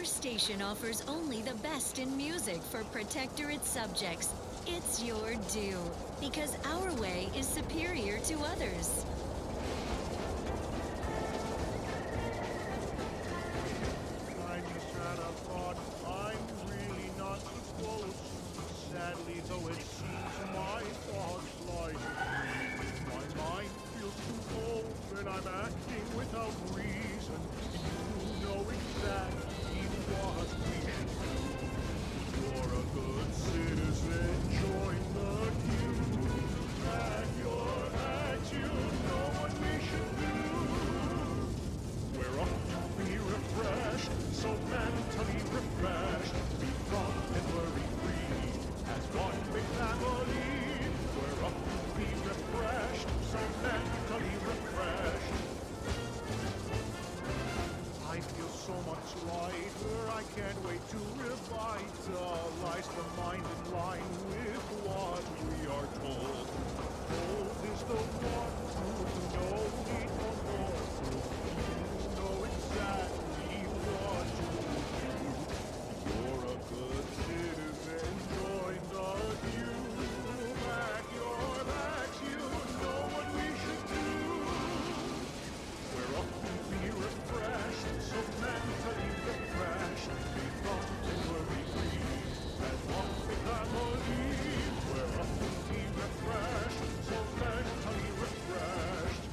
station offers only the best in music for Protectorate subjects. It's your due, because our way is superior to others. I just had a thought, I'm really not supposed to. Sadly, though it seems my thoughts lie free. My mind feels too cold when I'm acting without reason. You know exactly what we should do. You're a good citizen, join the queue. Pack your bags, you know what we should do. We're off to be refreshed, so mentally refreshed. Be prompt and worry-free as one big family. We're off to be refreshed, so mentally refreshed. I feel so much lighter, I can't wait to revitalize the mind in line with what we are told. Cold is the one proof, no need for more proof. You know exactly what to do. You're a good citizen, join the queue. Pack your bags, you know what we should do. We're off to be refreshed, so mentally refreshed. Be prompt and worry-free as one big family. We're off to be refreshed, so mentally refreshed.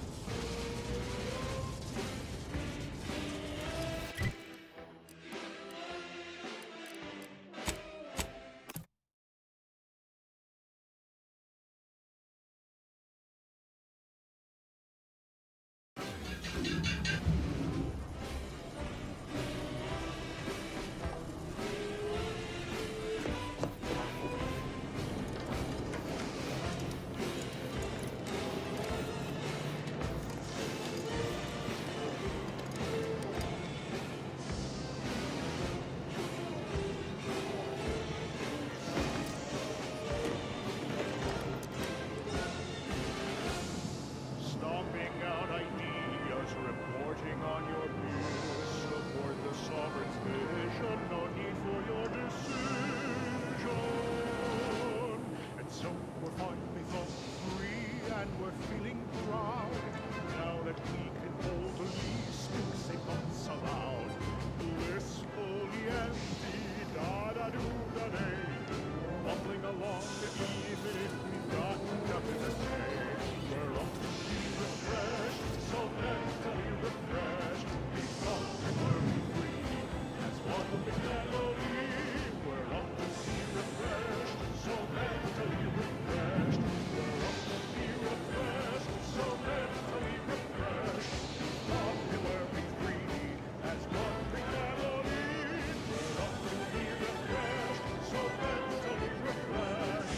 Stomping out ideas, reporting on your views. Support the sovereign's vision, no need for your decision. And so we're finally thought free, and we're feeling proud. Now that we can boldly speak, say thoughts aloud. Blissfully empty, da-da-doo-da-day. Bumbling along even if we've got nothing to say. We're off to be refreshed, so mentally refreshed. Be prompt and worry-free as one big family. We're off to be refreshed, so mentally refreshed. We're off to be refreshed, so mentally refreshed. Be prompt and worry-free as one big family. We're off to be refreshed, so mentally refreshed.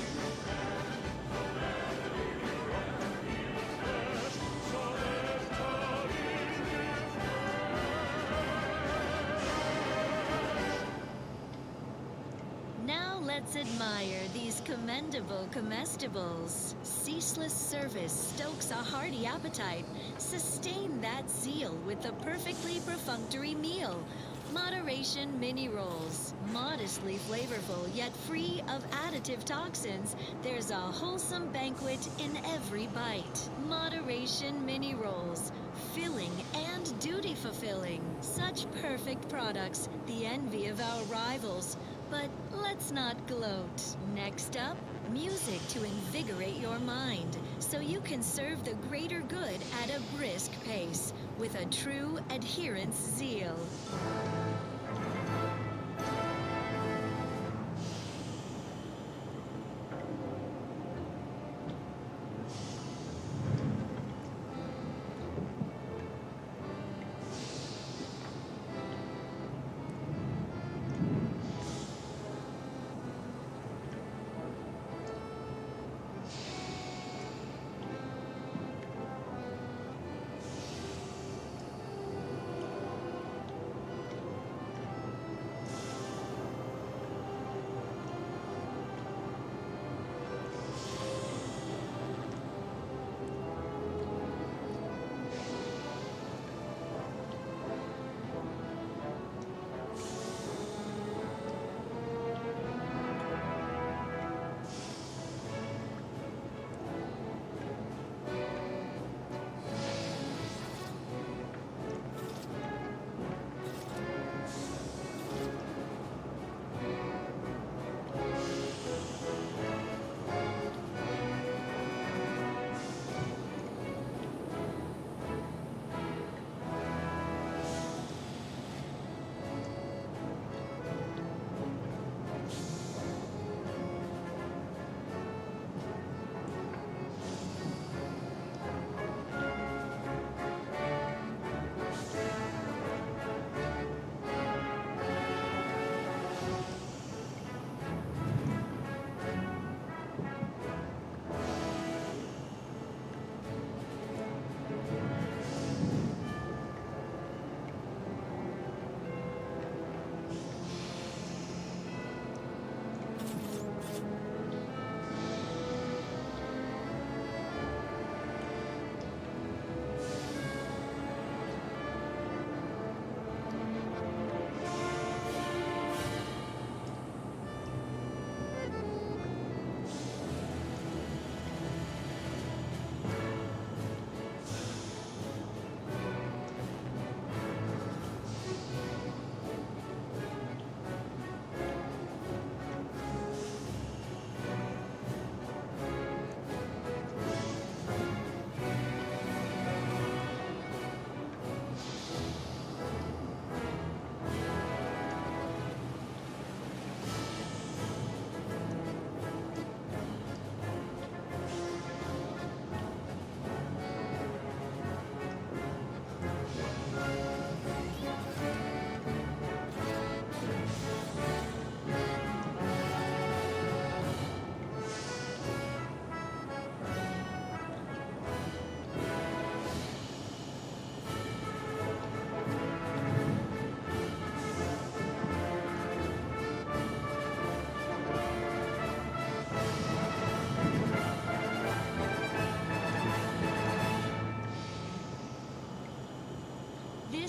Now let's admire these commendable comestibles. Ceaseless service stokes a hearty appetite. Sustain that zeal with the perfectly perfunctory meal. Moderation mini rolls. Modestly flavorful, yet free of additive toxins. There's a wholesome banquet in every bite. Moderation mini rolls. Filling and duty fulfilling. Such perfect products, the envy of our rivals. But let's not gloat. Next up, music to invigorate your mind, so you can serve the greater good at a brisk pace, with a true adherence zeal.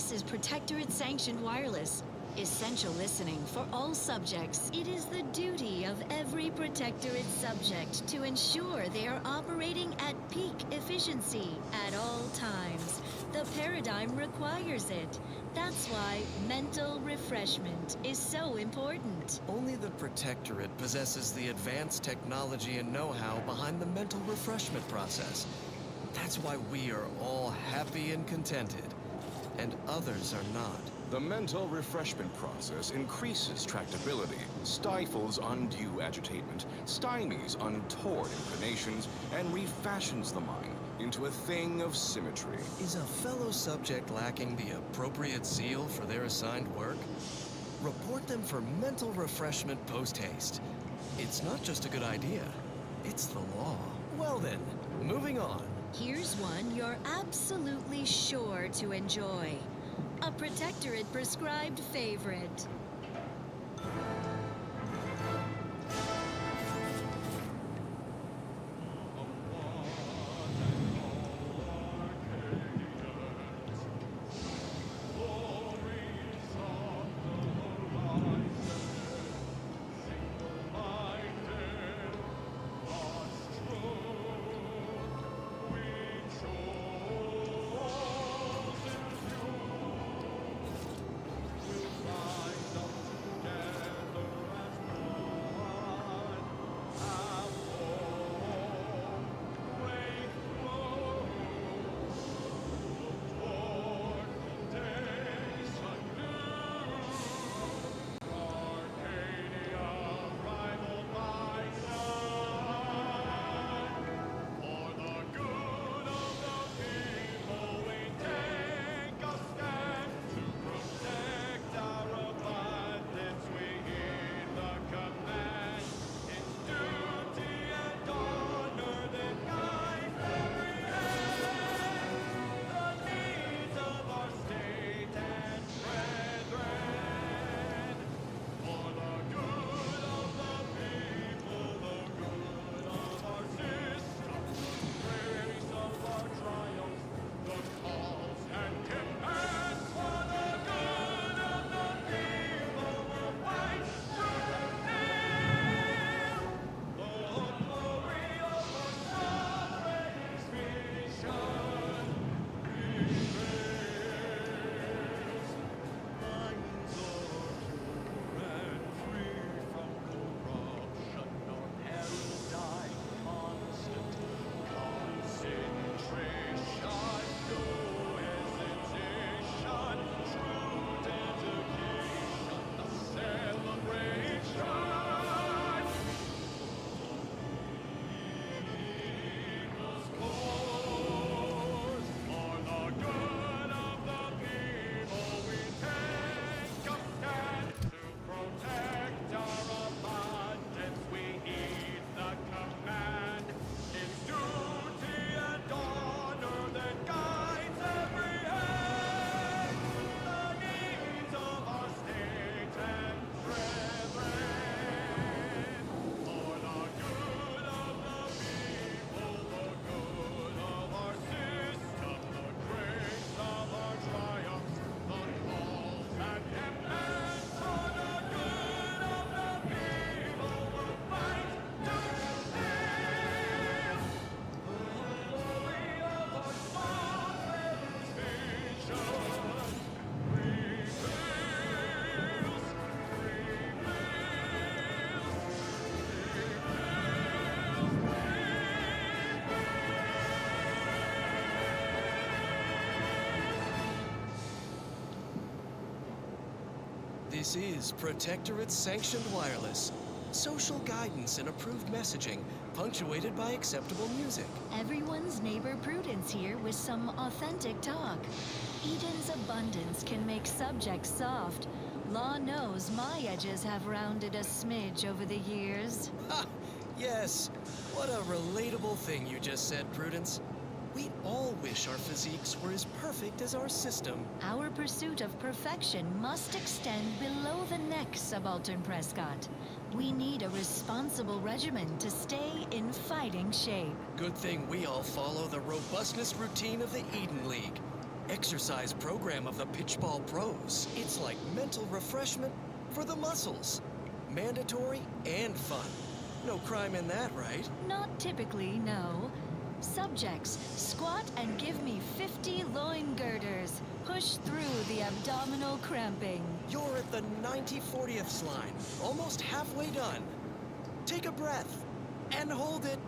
This is Protectorate Sanctioned Wireless. Essential listening for all subjects. It is the duty of every Protectorate subject to ensure they are operating at peak efficiency at all times. The paradigm requires it. That's why mental refreshment is so important. Only the Protectorate possesses the advanced technology and know-how behind the mental refreshment process. That's why we are all happy and contented, and others are not. The mental refreshment process increases tractability, stifles undue agitation, stymies untoward inclinations, and refashions the mind into a thing of symmetry. Is a fellow subject lacking the appropriate zeal for their assigned work? Report them for mental refreshment post-haste. It's not just a good idea, it's the law. Well then, moving on. Here's one you're absolutely sure to enjoy. A Protectorate prescribed favorite. This is Protectorate Sanctioned Wireless. Social guidance and approved messaging, punctuated by acceptable music. Everyone's neighbor Prudence here with some authentic talk. Eden's abundance can make subjects soft. Law knows my edges have rounded a smidge over the years. Ha! Yes. What a relatable thing you just said, Prudence. We all wish our physiques were as perfect as our system. Our pursuit of perfection must extend below the neck, Subaltern Prescott. We need a responsible regimen to stay in fighting shape. Good thing we all follow the robustness routine of the Eden League. exercise program of the Pitchball Pros. It's like mental refreshment for the muscles. Mandatory and fun. No crime in that, right? Not typically, no. Subjects, squat and give me 50 loin girders. Push through the abdominal cramping. You're at the 90/40th line, almost halfway done. Take a breath and hold it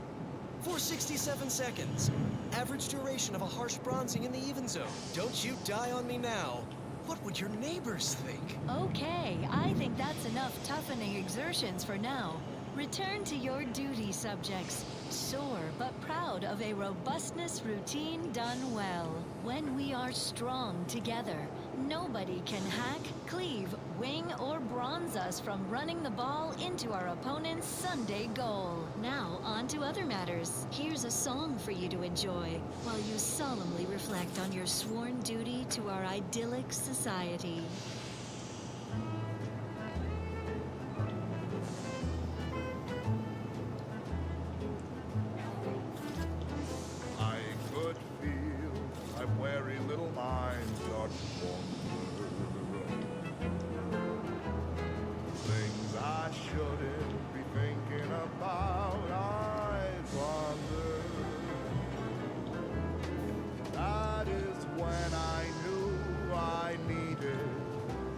for 67 seconds. Average duration of a harsh bronzing in the even zone. Don't you die on me now. What would your neighbors think? Okay, I think that's enough toughening exertions for now. Return to your duty, subjects. Sore but proud of a robustness routine done well. When we are strong together, nobody can hack, cleave, wing, or bronze us from running the ball into our opponent's Sunday goal. Now, on to other matters. Here's a song for you to enjoy while you solemnly reflect on your sworn duty to our idyllic society. I could feel my wary little mind start to wander. Things I shouldn't be thinking about, I ponder. That is when I knew I needed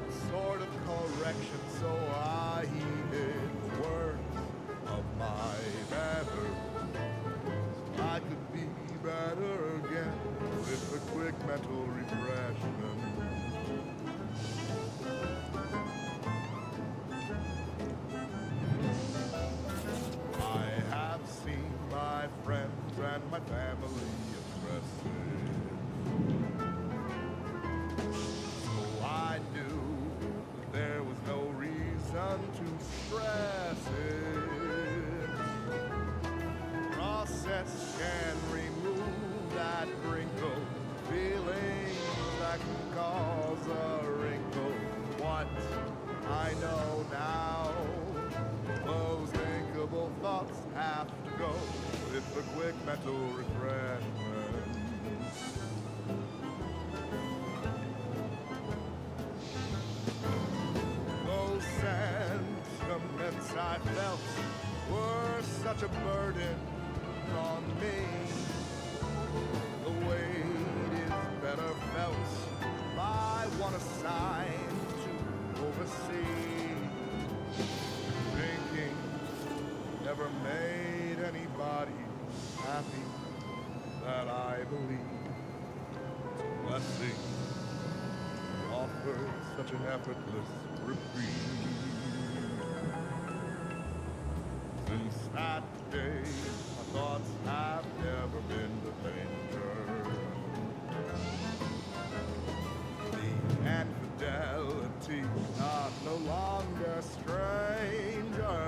a sort of correction, so I heeded the words of my better. I could be better again with a quick mental refreshment. I have seen my friends and my family impressive, so I knew that there was no reason to stress it. Process can remove that wrinkle, feelings that can cause a wrinkle. What I know now, those thinkable thoughts have to go with a quick mental refreshment. Those sentiments I felt were such a burden on me. The weight is better felt by one assigned to oversee. Thinking never made anybody happy, that I believe. It's a blessing to offer such an effortless reprieve. Since that day, my thoughts have never been the danger. The infidelity not no longer stranger.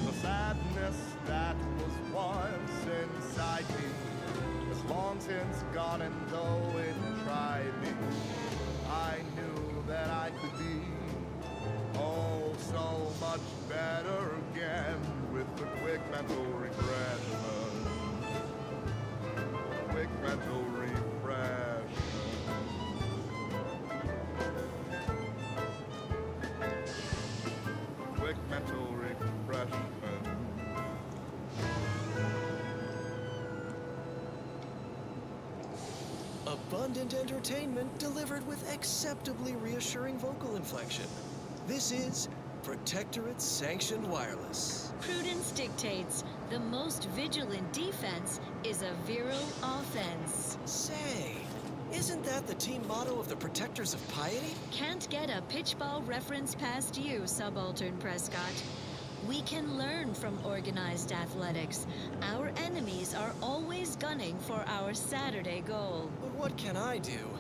The sadness that was once inside me has long since gone, and though it tried me, I knew that I could be oh so much better again with the quick mental refreshment. Quick mental refreshment. Quick mental refreshment. Abundant entertainment delivered with acceptably reassuring vocal inflection. This is Protectorate Sanctioned Wireless. Prudence dictates the most vigilant defense is a virile offense. Say, isn't that the team motto of the Protectors of Piety? Can't get a pitchball reference past you, Subaltern Prescott. We can learn from organized athletics. Our enemies are always gunning for our Saturday goal. But what can I do?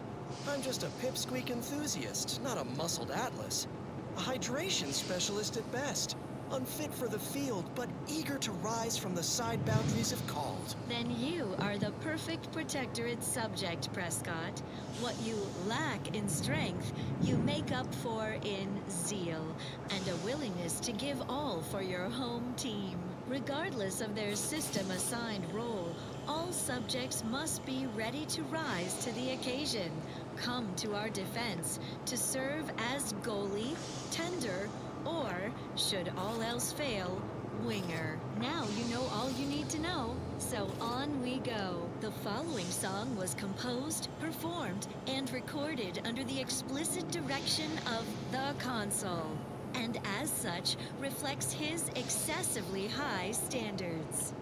I'm just a pipsqueak enthusiast, not a muscled atlas. A hydration specialist at best. Unfit for the field, but eager to rise from the side boundaries if called. Then you are the perfect Protectorate subject, Prescott. What you lack in strength, you make up for in zeal, and a willingness to give all for your home team. Regardless of their system-assigned role, all subjects must be ready to rise to the occasion, come to our defense, to serve as goalie, tender, or, should all else fail, winger. Now you know all you need to know, so on we go. The following song was composed, performed, and recorded under the explicit direction of the Consul, and as such reflects his excessively high standards.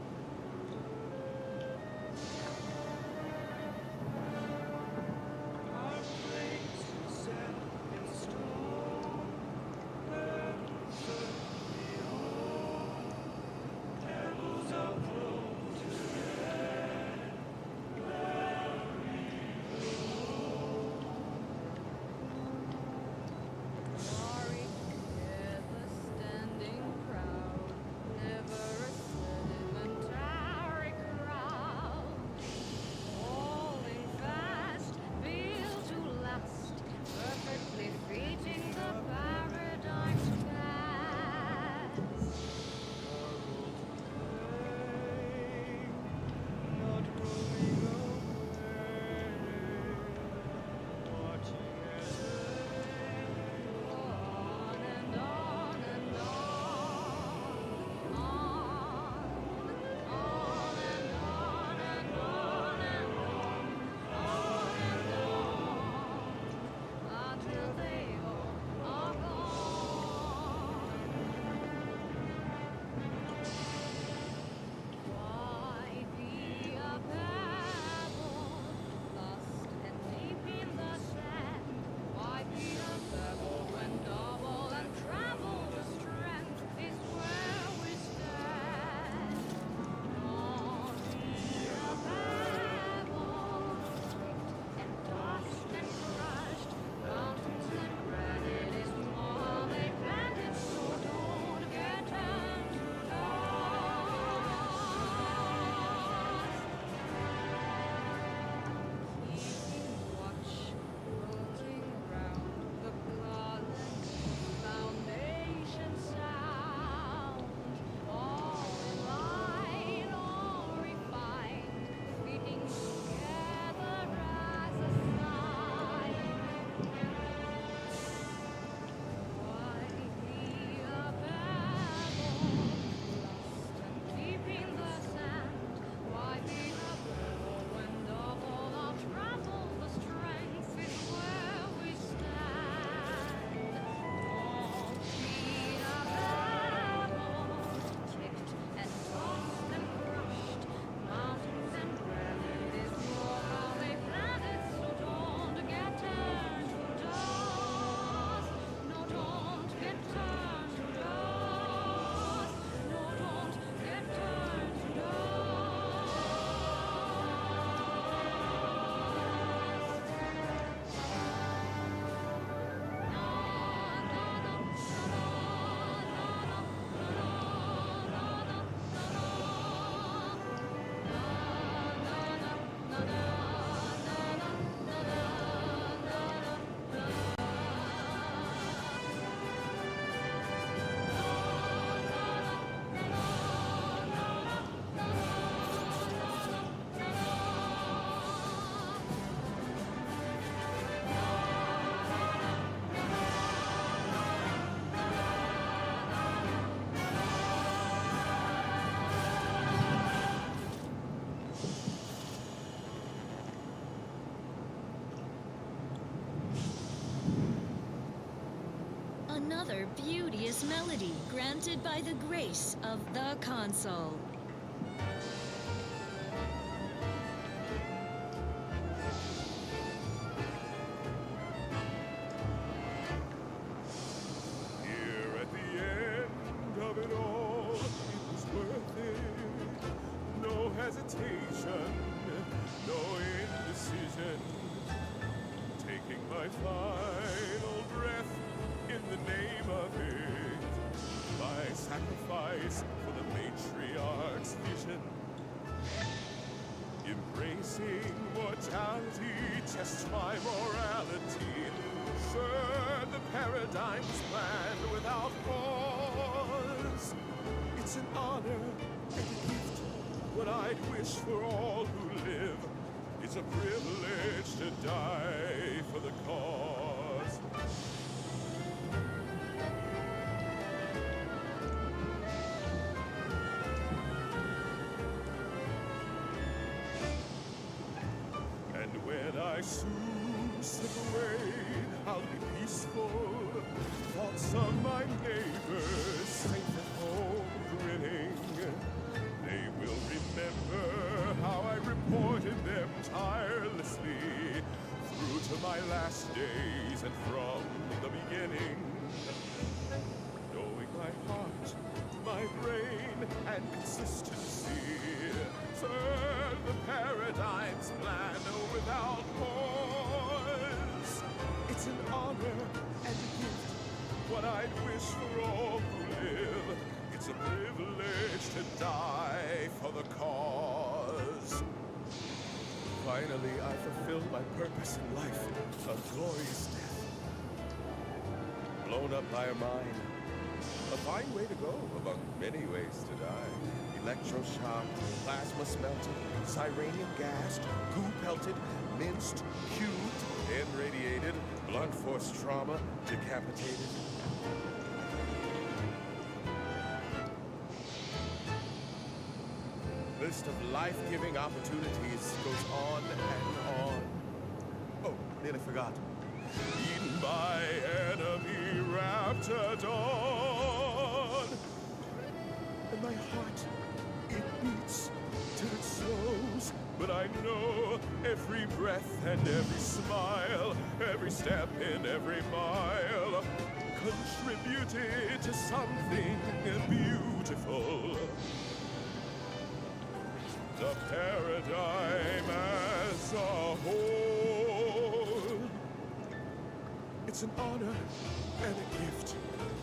Another beauteous melody granted by the grace of the Consul. Here at the end of it all, it was worth it. No hesitation, no indecision. Taking my final breath in the name of it. My sacrifice for the matriarch's vision. Embracing mortality tests my morality. Sir, the paradigm's planned without pause. It's an honor and a gift. What I'd wish for all who live. It's a privilege to die for the cause. And when I soon slip away, I'll be peaceful. Thoughts of my neighbors safe at home grinning. They will remember how I reported them tirelessly through to my last days and from the beginning. Knowing my heart, my brain, and consistency, serve the paradigm's plan without pause. It's an honor and a gift, what I'd wish for all who live. It's a privilege to die for the cause. Finally, I fulfilled my purpose in life, a glorious death. Blown up by a mine. A fine way to go, among many ways to die. Electroshocked, plasma smelted, cyranium gassed, goo pelted, minced, cubed, irradiated, blunt force trauma, decapitated. List of life-giving opportunities goes on and on. Oh, nearly forgot. Eaten by enemy raptidon. And my heart, it beats till it slows. But I know every breath and every smile, every step in every mile, contributed to something beautiful. The paradigm as a whole. It's an honor and a gift.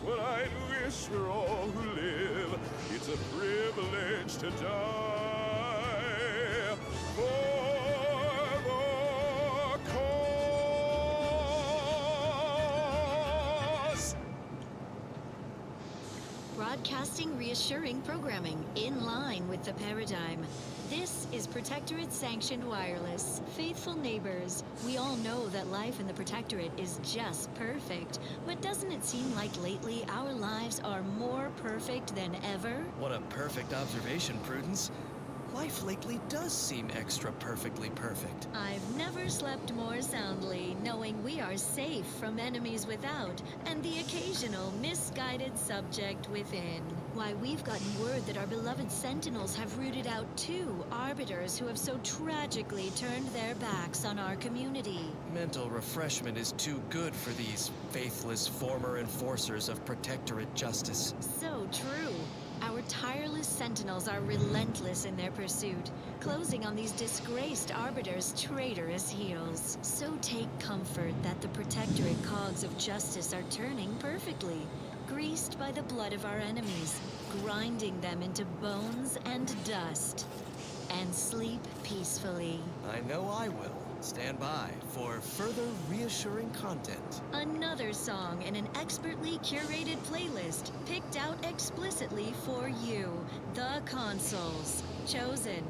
What I'd wish for all who live. It's a privilege to die for the cause. Broadcasting reassuring programming in line with the paradigm. This is Protectorate-sanctioned wireless. Faithful neighbors, we all know that life in the Protectorate is just perfect. But doesn't it seem like lately our lives are more perfect than ever? What a perfect observation, Prudence. Life lately does seem extra perfectly perfect. I've never slept more soundly, knowing we are safe from enemies without, and the occasional misguided subject within. Why, we've gotten word that our beloved Sentinels have rooted out 2 arbiters who have so tragically turned their backs on our community. Mental refreshment is too good for these faithless former enforcers of Protectorate justice. So true. Our tireless Sentinels are relentless in their pursuit, closing on these disgraced arbiters' traitorous heels. So take comfort that the Protectorate cogs of justice are turning perfectly, greased by the blood of our enemies, grinding them into bones and dust. And sleep peacefully. I know I will. Stand by for further reassuring content. Another song in an expertly curated playlist picked out explicitly for you, the consoles. Chosen.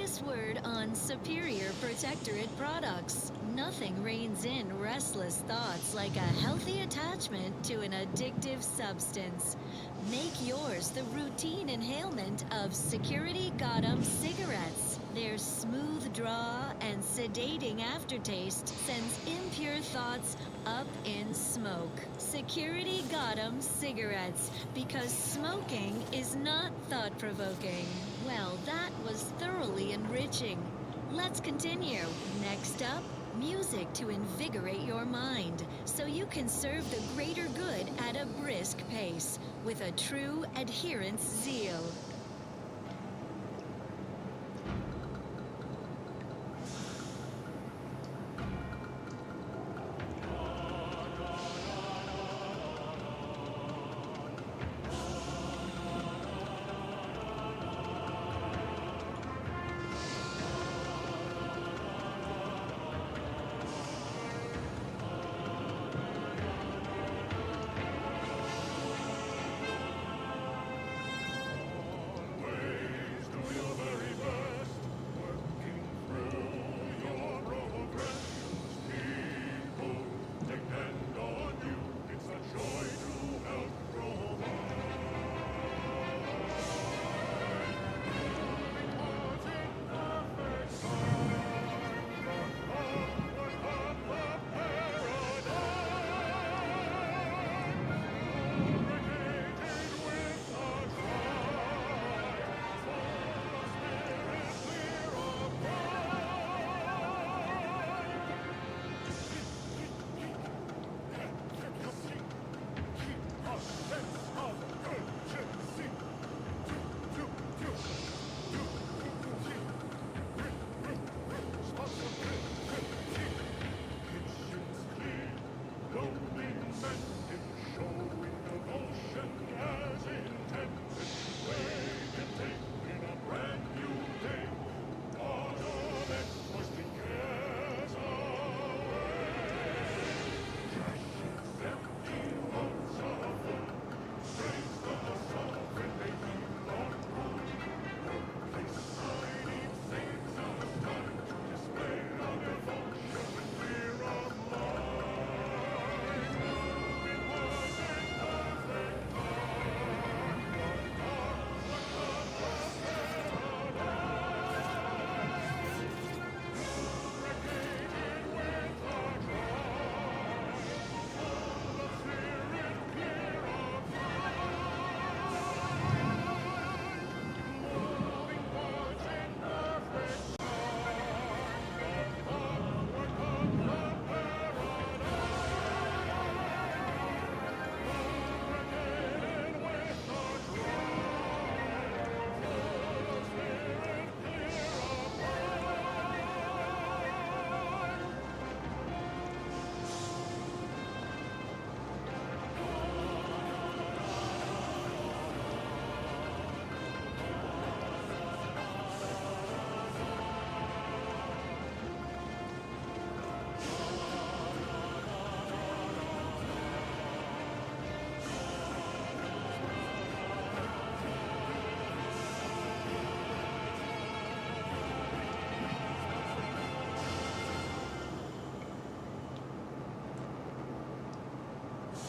latest word on superior protectorate products. Nothing reins in restless thoughts like a healthy attachment to an addictive substance. Make yours the routine inhalement of Security Gotham cigarettes. Their smooth draw and sedating aftertaste sends impure thoughts up in smoke. Security Gotham cigarettes, because smoking is not thought-provoking. Well, that was thoroughly enriching. Let's continue. Next up, music to invigorate your mind, so you can serve the greater good at a brisk pace, with a true adherence zeal.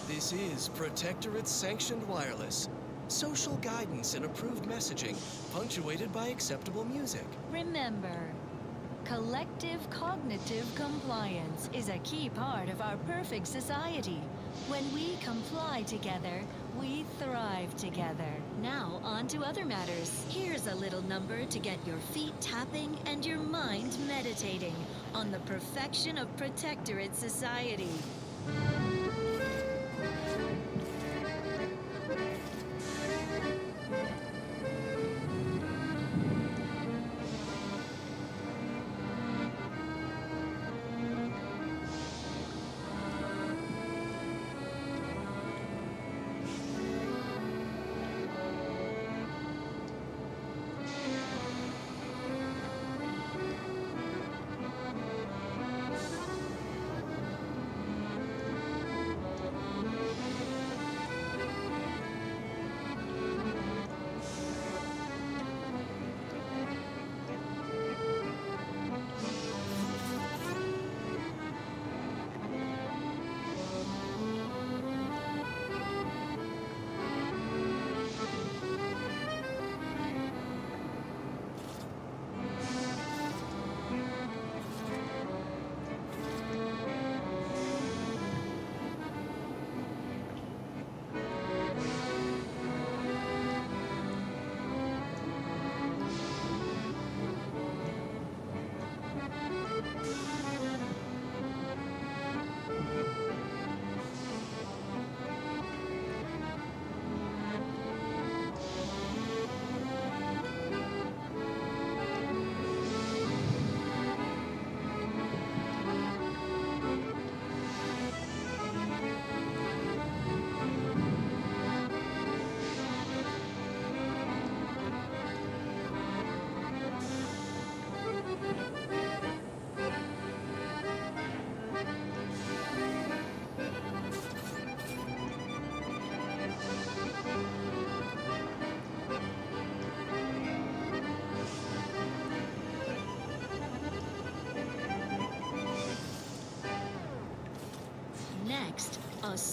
This is Protectorate Sanctioned Wireless. Social guidance and approved messaging, punctuated by acceptable music. Remember, collective cognitive compliance is a key part of our perfect society. When we comply together, we thrive together. Now, on to other matters. Here's a little number to get your feet tapping and your mind meditating on the perfection of Protectorate society.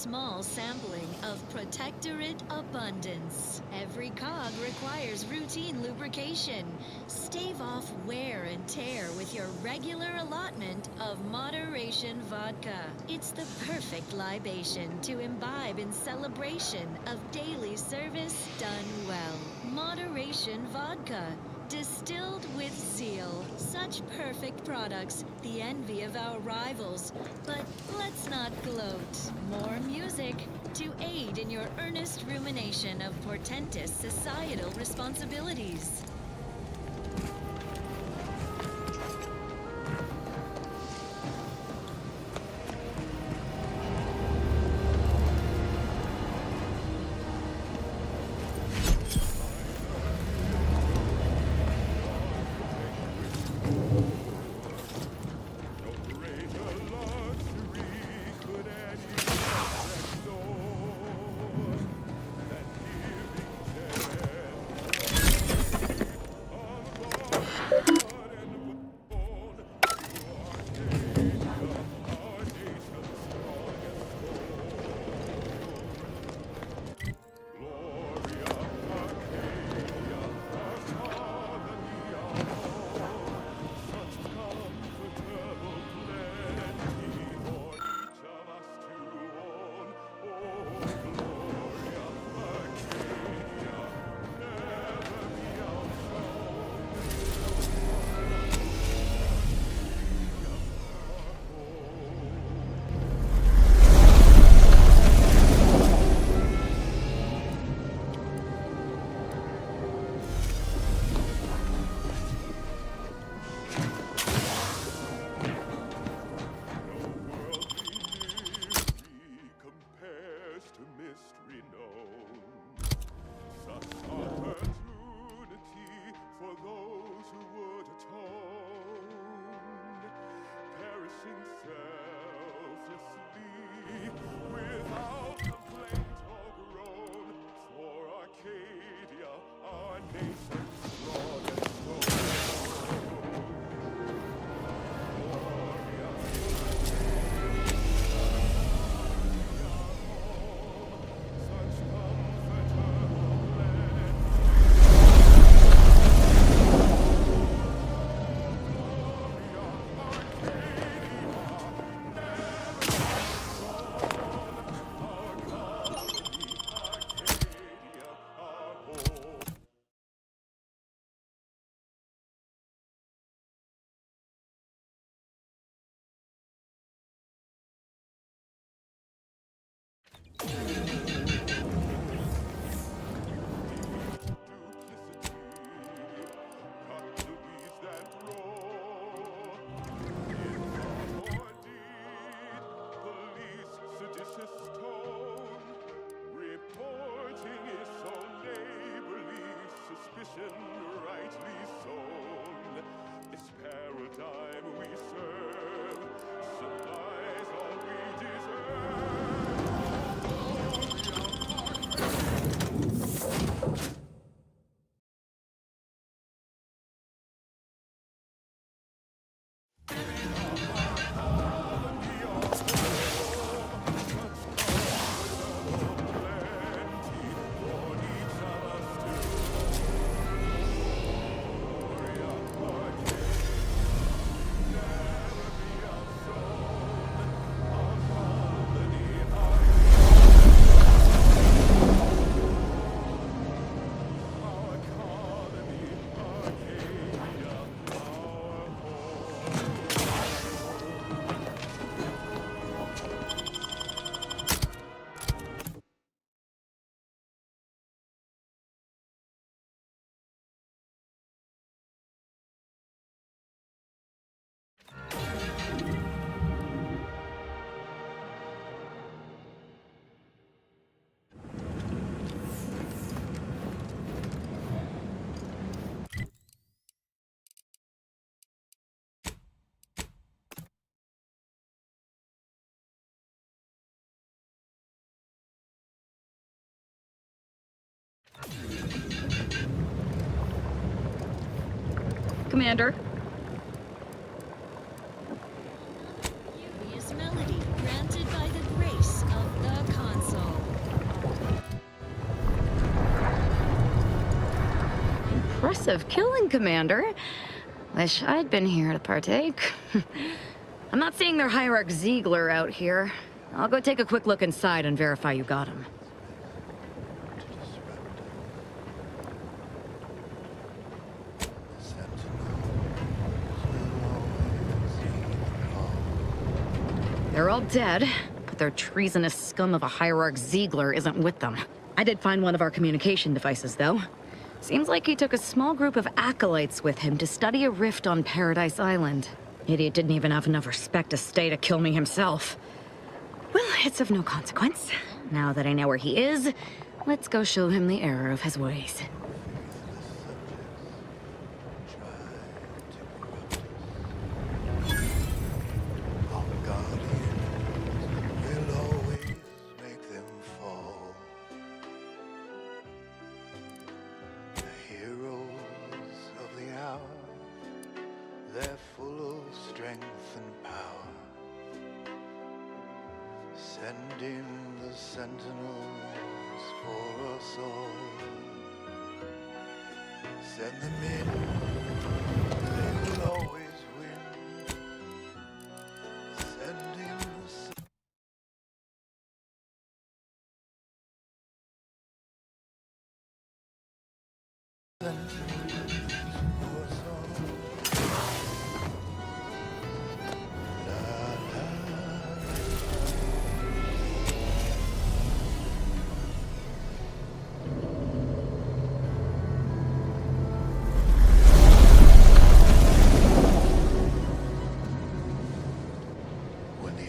small sampling of Protectorate Abundance. Every cog requires routine lubrication. Stave off wear and tear with your regular allotment of Moderation Vodka. It's the perfect libation to imbibe in celebration of daily service done well. Moderation Vodka. Distilled with zeal. Such perfect products, the envy of our rivals. But let's not gloat. More music to aid in your earnest rumination of portentous societal responsibilities. Commander. Curious melody granted by the grace of the Impressive killing, Commander. Wish I'd been here to partake. I'm not seeing their hierarch Ziegler out here. I'll go take a quick look inside and verify you got him. They're all dead, but their treasonous scum of a hierarch Ziegler isn't with them. I did find one of our communication devices, though. Seems like he took a small group of acolytes with him to study a rift on Paradise Island. Idiot didn't even have enough respect to stay to kill me himself. Well, it's of no consequence. Now that I know where he is, let's go show him the error of his ways. They're full of strength and power. Send in the sentinels for us all. Send them in, they will always win. Send in the sentinels for us all.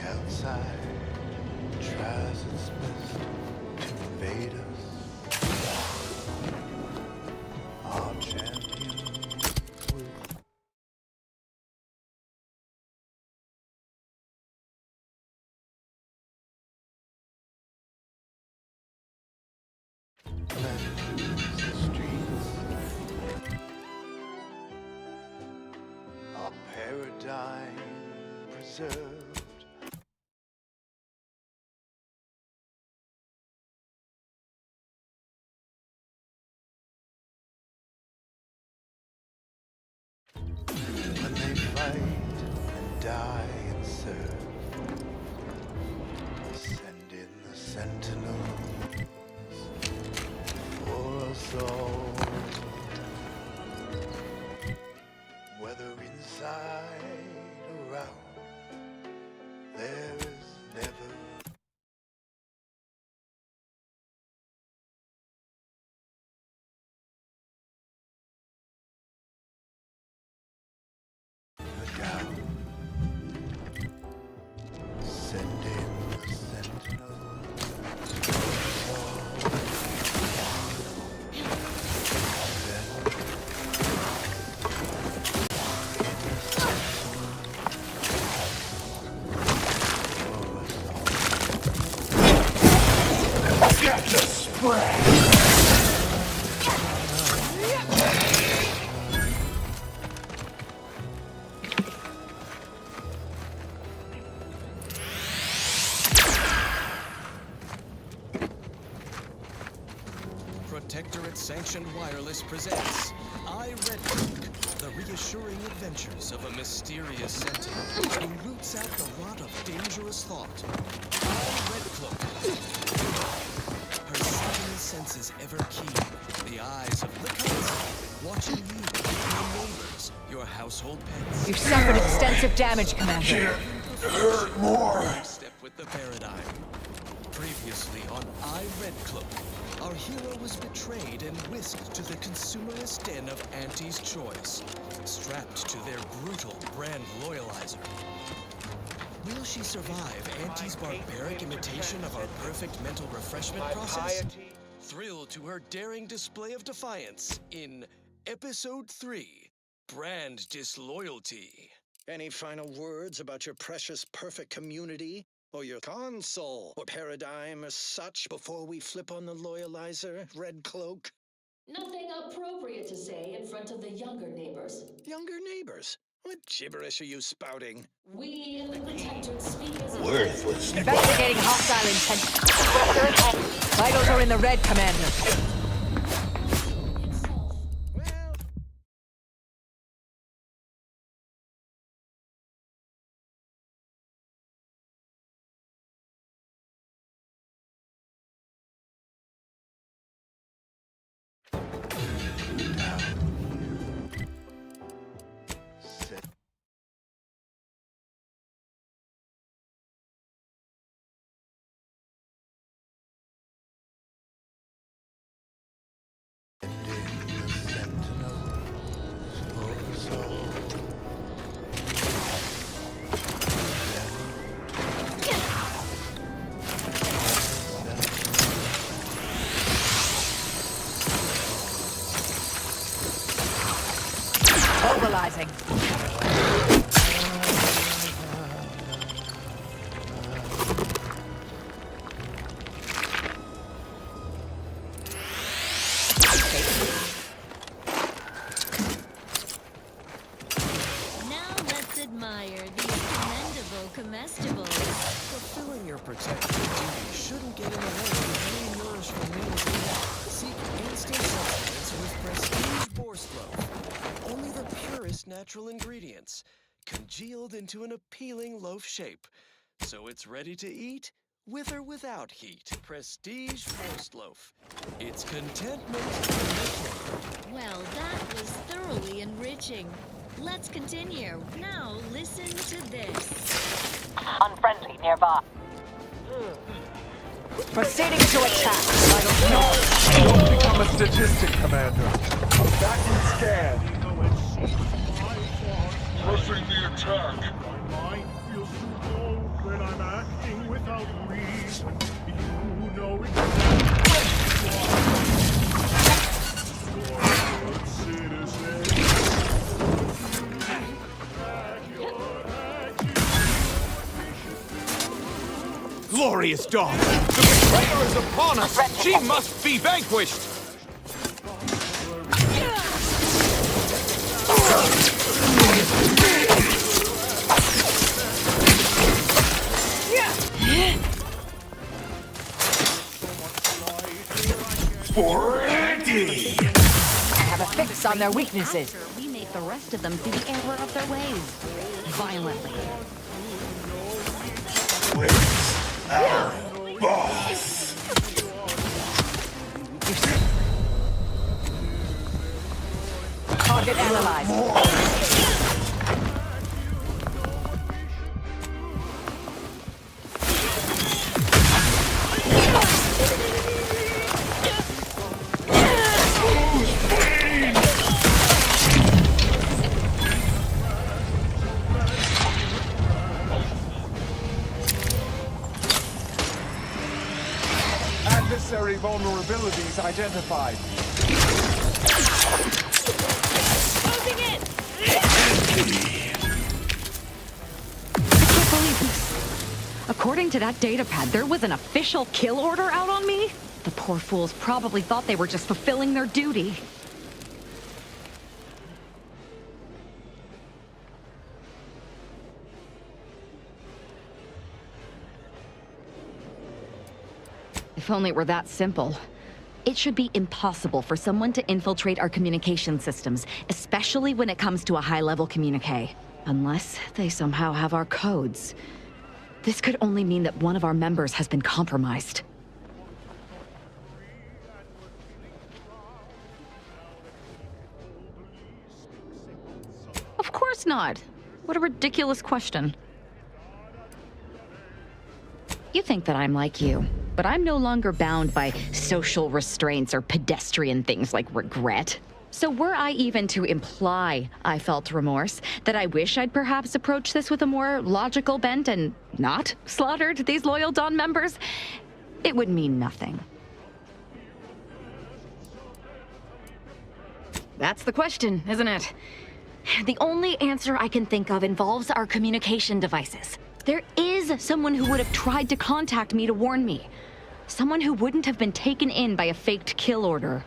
Outside tries its best to invade us. Our champions will cleanse the streets. Our paradigm preserved. When they fight and die and serve, send in the sentinels for us all. Whether inside or out, there is never a doubt. Send in the sentinels. Get the spread! Protectorate-sanctioned wireless presents I, Red Cloak, the reassuring adventures of a mysterious sentinel who roots out the rot of dangerous thought. I, Red Cloak. Her seven senses ever keen, the eyes of the council, watching you, your neighbors, your household pets. You've suffered extensive damage, Commander. Hurt more. Step with the paradigm. Previously on I, Red Cloak, our hero was betrayed and whisked to the consumerist den of Auntie's Choice, strapped to their brutal brand loyalizer. Will she survive Auntie's barbaric imitation of our perfect mental refreshment process? Thrilled to her daring display of defiance in Episode 3, Brand Disloyalty. Any final words about your precious perfect community? Or your console or paradigm as such before we flip on the loyalizer, Red Cloak? Nothing appropriate to say in front of the younger neighbors. Younger neighbors? What gibberish are you spouting? We in the Protectorate speak as worthless. Investigating hostile intent. Vitals are in the red, Commander. Well, Analyzing. Now let's admire these commendable comestibles. Fulfilling your protective duty shouldn't get in the way of any nourishful meals eaten. Seek instant sustenance with Prestige Borsloaf. Only the purest natural ingredients, congealed into an appealing loaf shape. So it's ready to eat, with or without heat. Prestige Borsloaf. It's contentment. Well, that was thoroughly enriching. Let's continue. Now listen to this. Unfriendly nearby. Proceeding to attack. Vital north. Don't become a statistic, Commander. Vacuum scan. Pressing the attack. My mind feels too cold when I'm acting without reason. You know exactly what you are. You're a good citizen. Glorious dawn! The betrayer is upon us! She must be vanquished! For Andy! I have a fix on their weaknesses. After we make the rest of them see the error of their ways. Violently. Our boss. Target analyzed. Adversary vulnerabilities identified. Closing in! I can't believe this. According to that data pad, there was an official kill order out on me? The poor fools probably thought they were just fulfilling their duty. If only it were that simple. It should be impossible for someone to infiltrate our communication systems, especially when it comes to a high-level communique. Unless they somehow have our codes. This could only mean that one of our members has been compromised. Of course not. What a ridiculous question. You think that I'm like you, but I'm no longer bound by social restraints or pedestrian things like regret. So were I even to imply I felt remorse, that I wish I'd perhaps approached this with a more logical bent and not slaughtered these loyal Dawn members, it would mean nothing. That's the question, isn't it? The only answer I can think of involves our communication devices. There is someone who would have tried to contact me to warn me. Someone who wouldn't have been taken in by a faked kill order.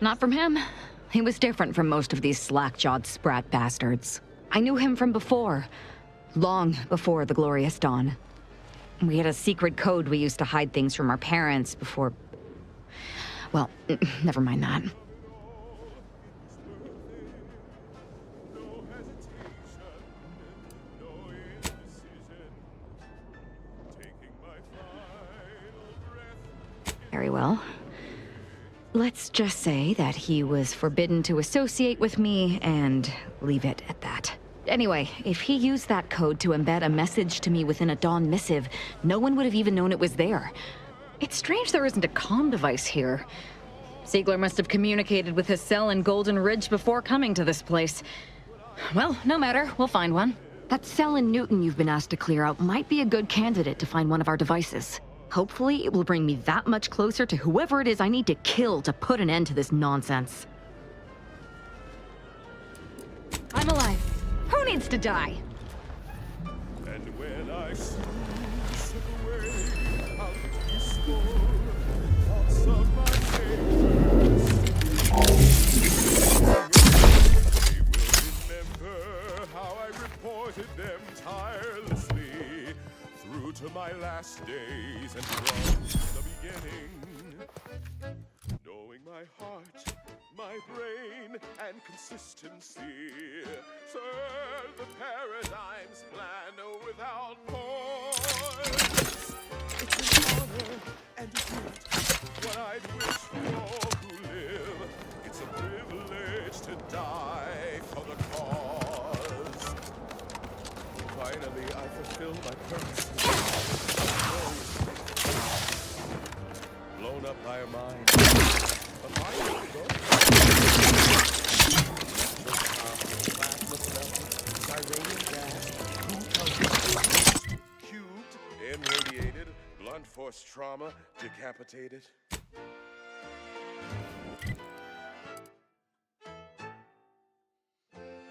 Not from him. He was different from most of these slack-jawed sprat bastards. I knew him from before. Long before the Glorious Dawn. We had a secret code we used to hide things from our parents before... Well, never mind that. Very well. Let's just say that he was forbidden to associate with me and leave it at that. Anyway, if he used that code to embed a message to me within a Dawn missive, no one would have even known it was there. It's strange there isn't a comm device here. Ziegler must have communicated with his cell in Golden Ridge before coming to this place. Well, no matter, we'll find one. That cell in Newton you've been asked to clear out might be a good candidate to find one of our devices. Hopefully, it will bring me that much closer to whoever it is I need to kill to put an end to this nonsense. I'm alive. Who needs to die? And when I slip away out peaceful thoughts of my neighbors, they will remember how I reported them tirelessly through to my last days and from the beginning. Knowing my heart, my brain, and consistency, serve the paradigm's plan without pause. It's an honor and a gift, what I'd wish for all who live. It's a privilege to die for the cause. Finally, I fulfill my purpose. Blown up by a mind. A mind of gold. Cubed, irradiated, blunt force trauma, decapitated.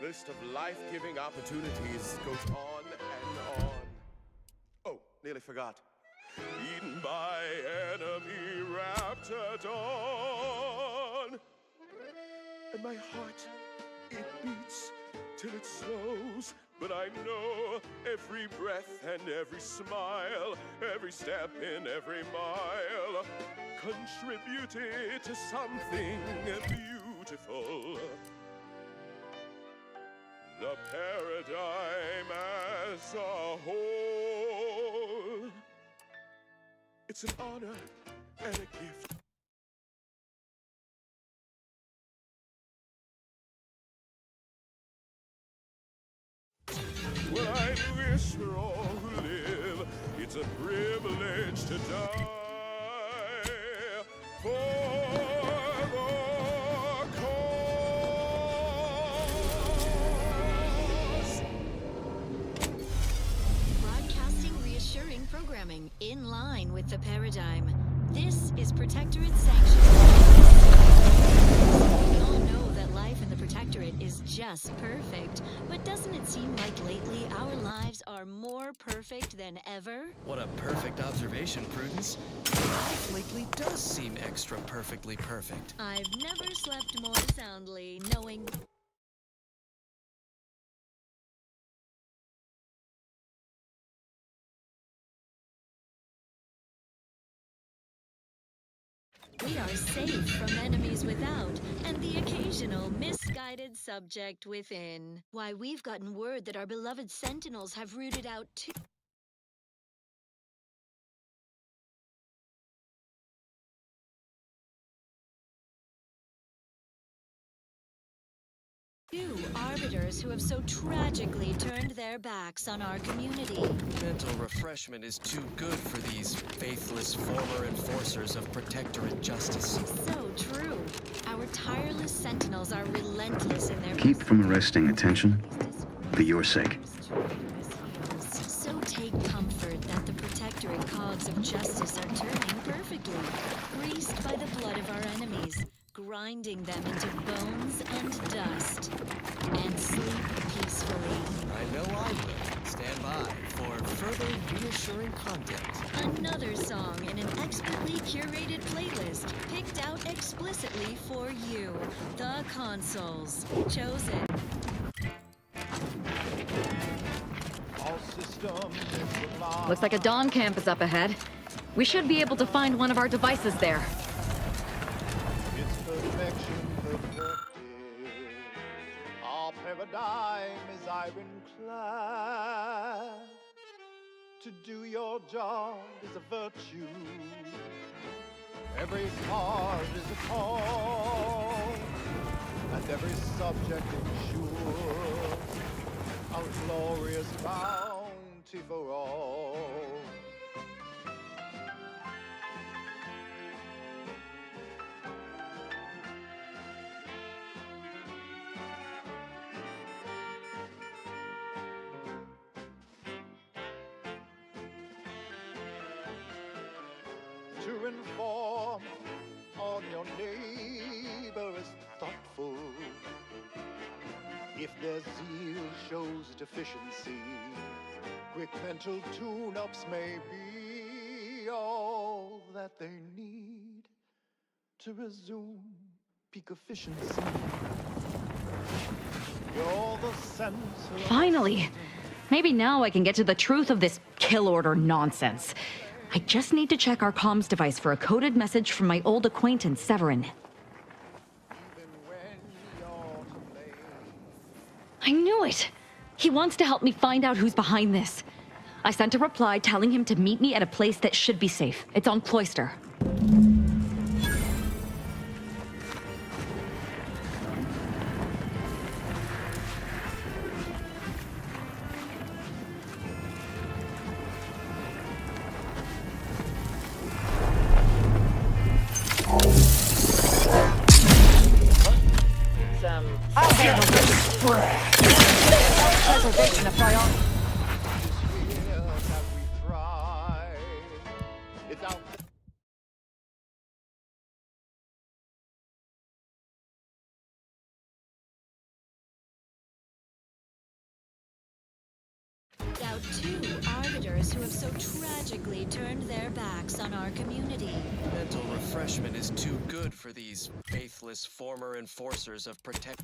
List of life-giving opportunities goes on and on. Oh, nearly forgot. Eaten by enemy raptidon. And my heart, it beats till it slows. But I know every breath and every smile, every step in every mile, contributed to something beautiful. The paradigm as a whole. It's an honor and a gift. Well, I wish for all who live, it's a privilege to die for the cause. Broadcasting reassuring programming in line with the paradigm. This is Protectorate sanctioned. We all know that life in the Protectorate is just perfect, but doesn't it seem like lately our lives are more perfect than ever? What a perfect observation, Prudence. Life lately does seem extra perfectly perfect. I've never slept more soundly knowing we are safe from enemies without and the occasional misguided subject within. Why, we've gotten word that our beloved Sentinels have rooted out two arbiters who have so tragically turned their backs on our community. Mental refreshment is too good for these faithless former enforcers of Protectorate justice. So true. Our tireless Sentinels are relentless in their Keep from arresting attention for your sake. So take comfort that the Protectorate cogs of justice are turning perfectly, greased by the blood of our enemies, grinding them into bones and dust, and sleep peacefully. I know I will. Stand by for further reassuring content. Another song in an expertly curated playlist, picked out explicitly for you. The Consoles. Chosen. Looks like a Dawn camp is up ahead. We should be able to find one of our devices there. It's perfection perfected. Our paradigm is ironclad. To do your job is a virtue. Every cause is a cause, and every subject ensures our glorious bounty for all. inform on your neighbor is thoughtful. If their zeal shows deficiency, quick mental tune-ups may be all that they need to resume peak efficiency. You're the center of Finally! Maybe now I can get to the truth of this kill order nonsense. I just need to check our comms device for a coded message from my old acquaintance, Severin. I knew it! He wants to help me find out who's behind this. I sent a reply telling him to meet me at a place that should be safe. It's on Cloister. I'll handle this. Preservation of priority. Out two arbiters who have so tragically turned their backs on our community. Mental refreshment is too good for these faithless former enforcers of protect.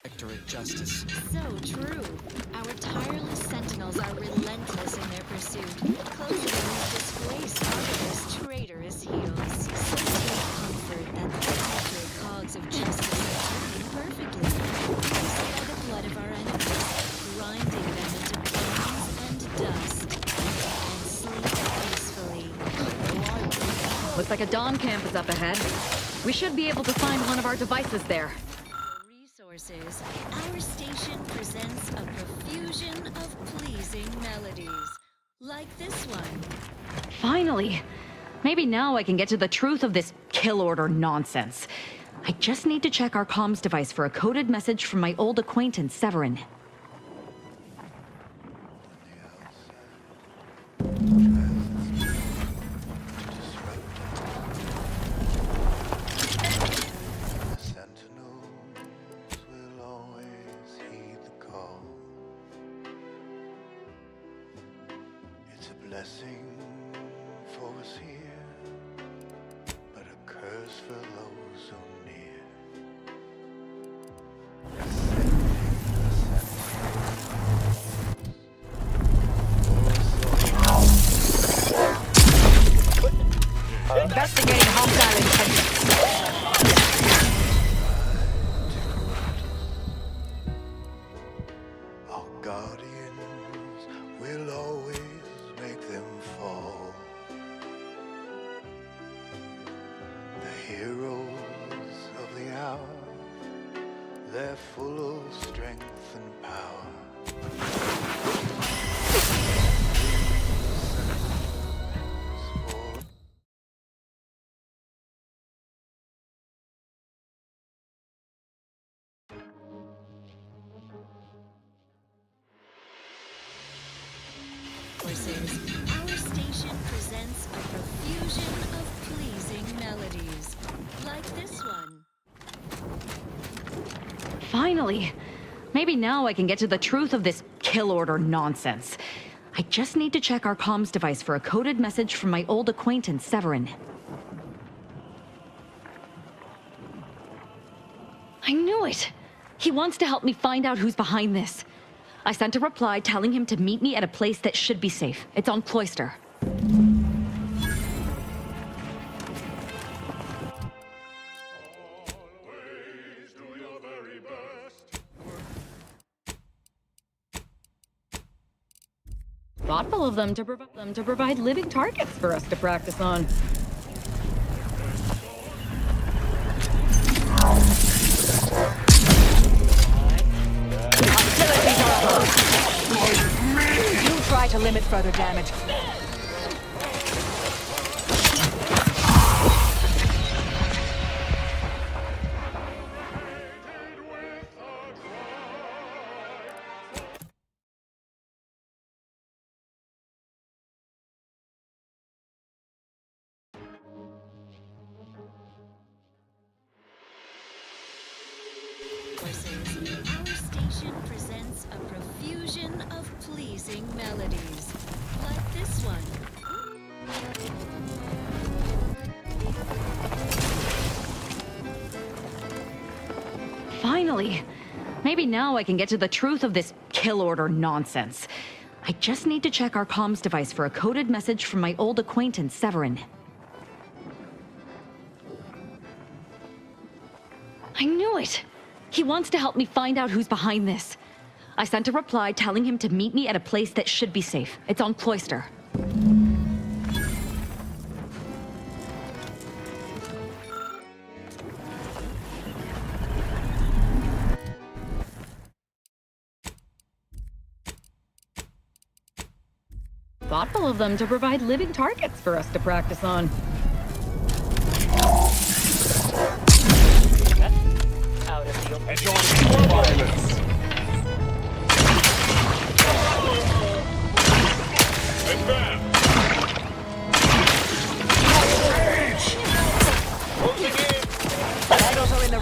Protectorate justice. So true. Our tireless sentinels are relentless in their pursuit, closing these disgraced arbiters' traitorous heels. So take comfort that the altered cogs of justice are turning perfectly. We saw the blood of our enemies, grinding them into bones and dust, and sleep peacefully. Looks like a Dom camp is up ahead. We should be able to find one of our devices there. Resources. Our station presents a profusion of pleasing melodies, like this one. Finally! Maybe now I can get to the truth of this kill order nonsense. I just need to check our comms device for a coded message from my old acquaintance, Severin. Blessing for us here, but a curse for those so near. Investigating hostile intentions. Our guardians will always make them fall. The heroes of the hour, they're full of strength and power. Our station presents a profusion of pleasing melodies, like this one. Finally! Maybe now I can get to the truth of this kill order nonsense. I just need to check our comms device for a coded message from my old acquaintance, Severin. I knew it! He wants to help me find out who's behind this. I sent a reply telling him to meet me at a place that should be safe. It's on Cloister. Thoughtful of them to provide living targets for us to practice on. You try to limit further damage. our station presents a profusion of pleasing melodies, like this one. Finally! Maybe now I can get to the truth of this kill order nonsense. I just need to check our comms device for a coded message from my old acquaintance, Severin. I knew it! He wants to help me find out who's behind this. I sent a reply telling him to meet me at a place that should be safe. It's on Cloister. Thoughtful of them to provide living targets for us to practice on. Out of the open. Enjoy violence. Rhinos are in the...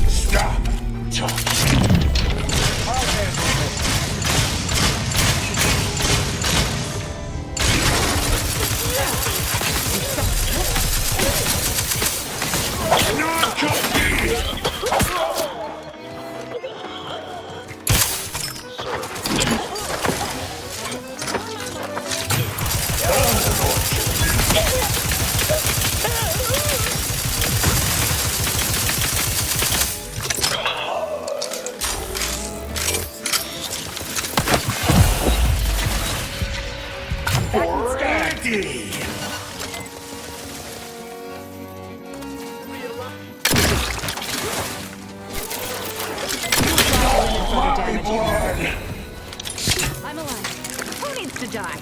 Stop talking. I'll handle this. Not complete. Ready. My blood. I'm alive. Who needs to die?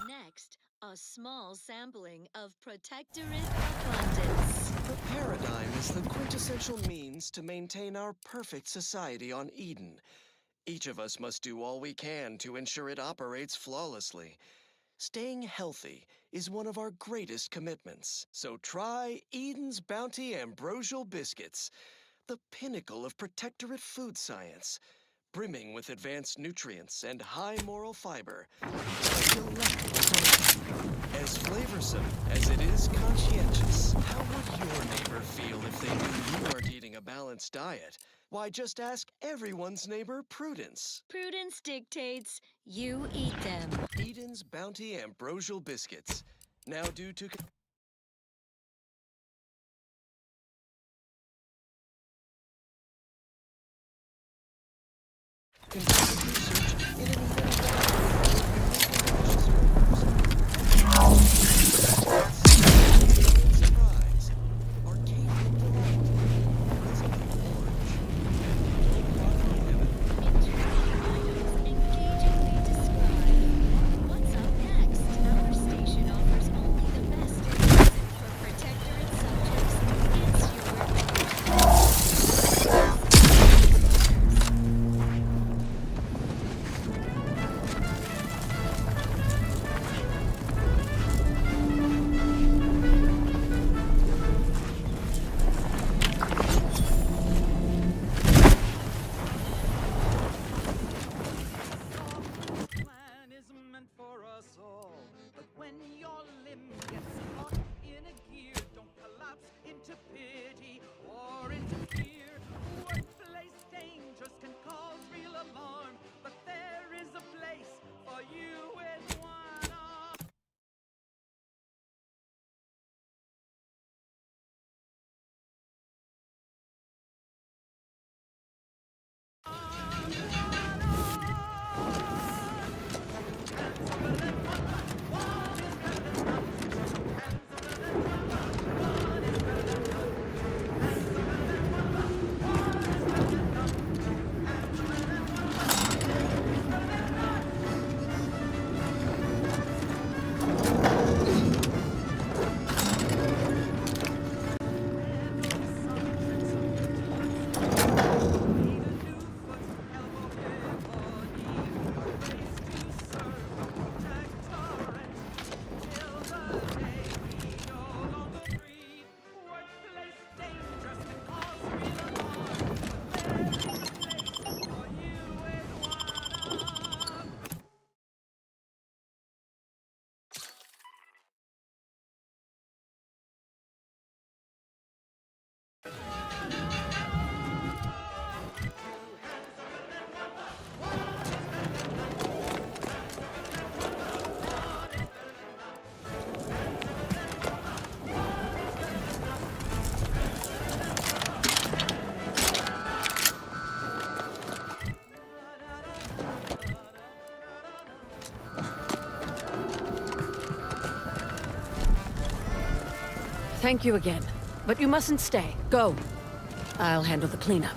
Next, a small sampling of Protectorate abundance. The paradigm is the quintessential means to maintain our perfect society on Eden. Each of us must do all we can to ensure it operates flawlessly. Staying healthy is one of our greatest commitments. So try Eden's Bounty Ambrosial Biscuits, the pinnacle of Protectorate food science, brimming with advanced nutrients and high moral fiber. As flavorsome as it is conscientious. How would your neighbor feel if they knew you weren't eating a balanced diet? Why, just ask everyone's neighbor, Prudence. Prudence dictates you eat them. Eden's Bounty Ambrosial Biscuits. Now due to... What's up next? Our station offers only the best in Thank you again. But you mustn't stay. Go. I'll handle the cleanup.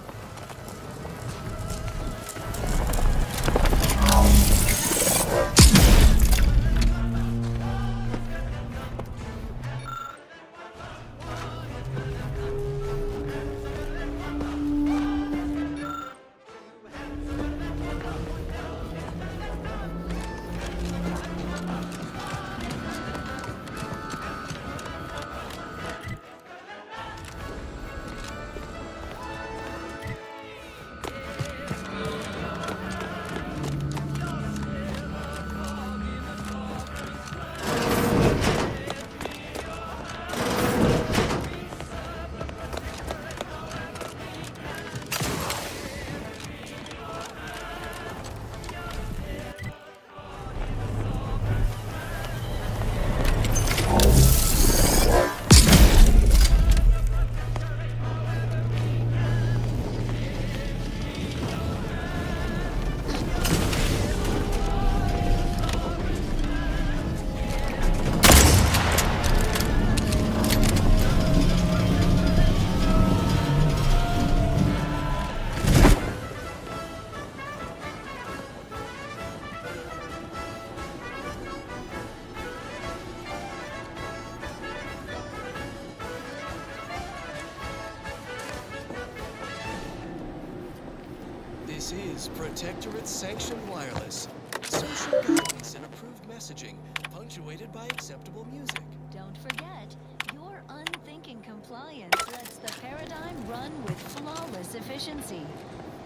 This is Protectorate Sanctioned Wireless. Social guidance and approved messaging, punctuated by acceptable music. Don't forget, your unthinking compliance lets the paradigm run with flawless efficiency.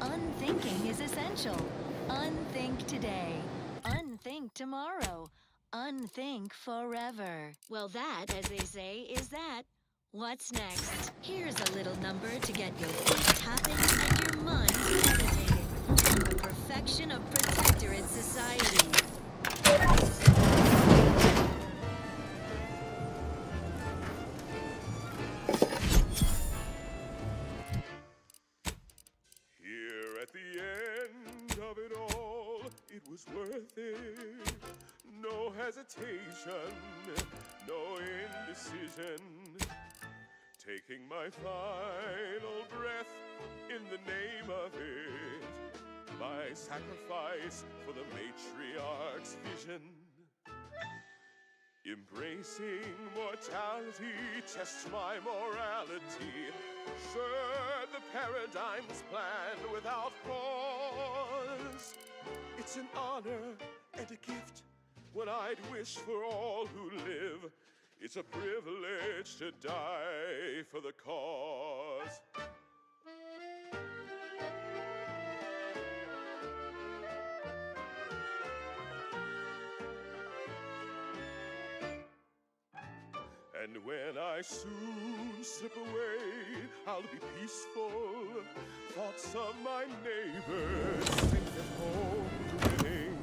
Unthinking is essential. Unthink today. Unthink tomorrow. Unthink forever. Well, that, as they say, is that. What's next? Here's a little number to get your feet tapping and your mind meditating on the perfection of Protectorate society. Here at the end of it all, it was worth it. No hesitation, no indecision. Taking my final breath in the name of it. My sacrifice for the matriarch's vision. Embracing mortality tests my morality. Sure, the paradigm's planned without pause. It's an honor and a gift when I'd wish for all who live. It's a privilege to die for the cause. And when I soon slip away, I'll be peaceful. Thoughts of my neighbors safe at home grinning.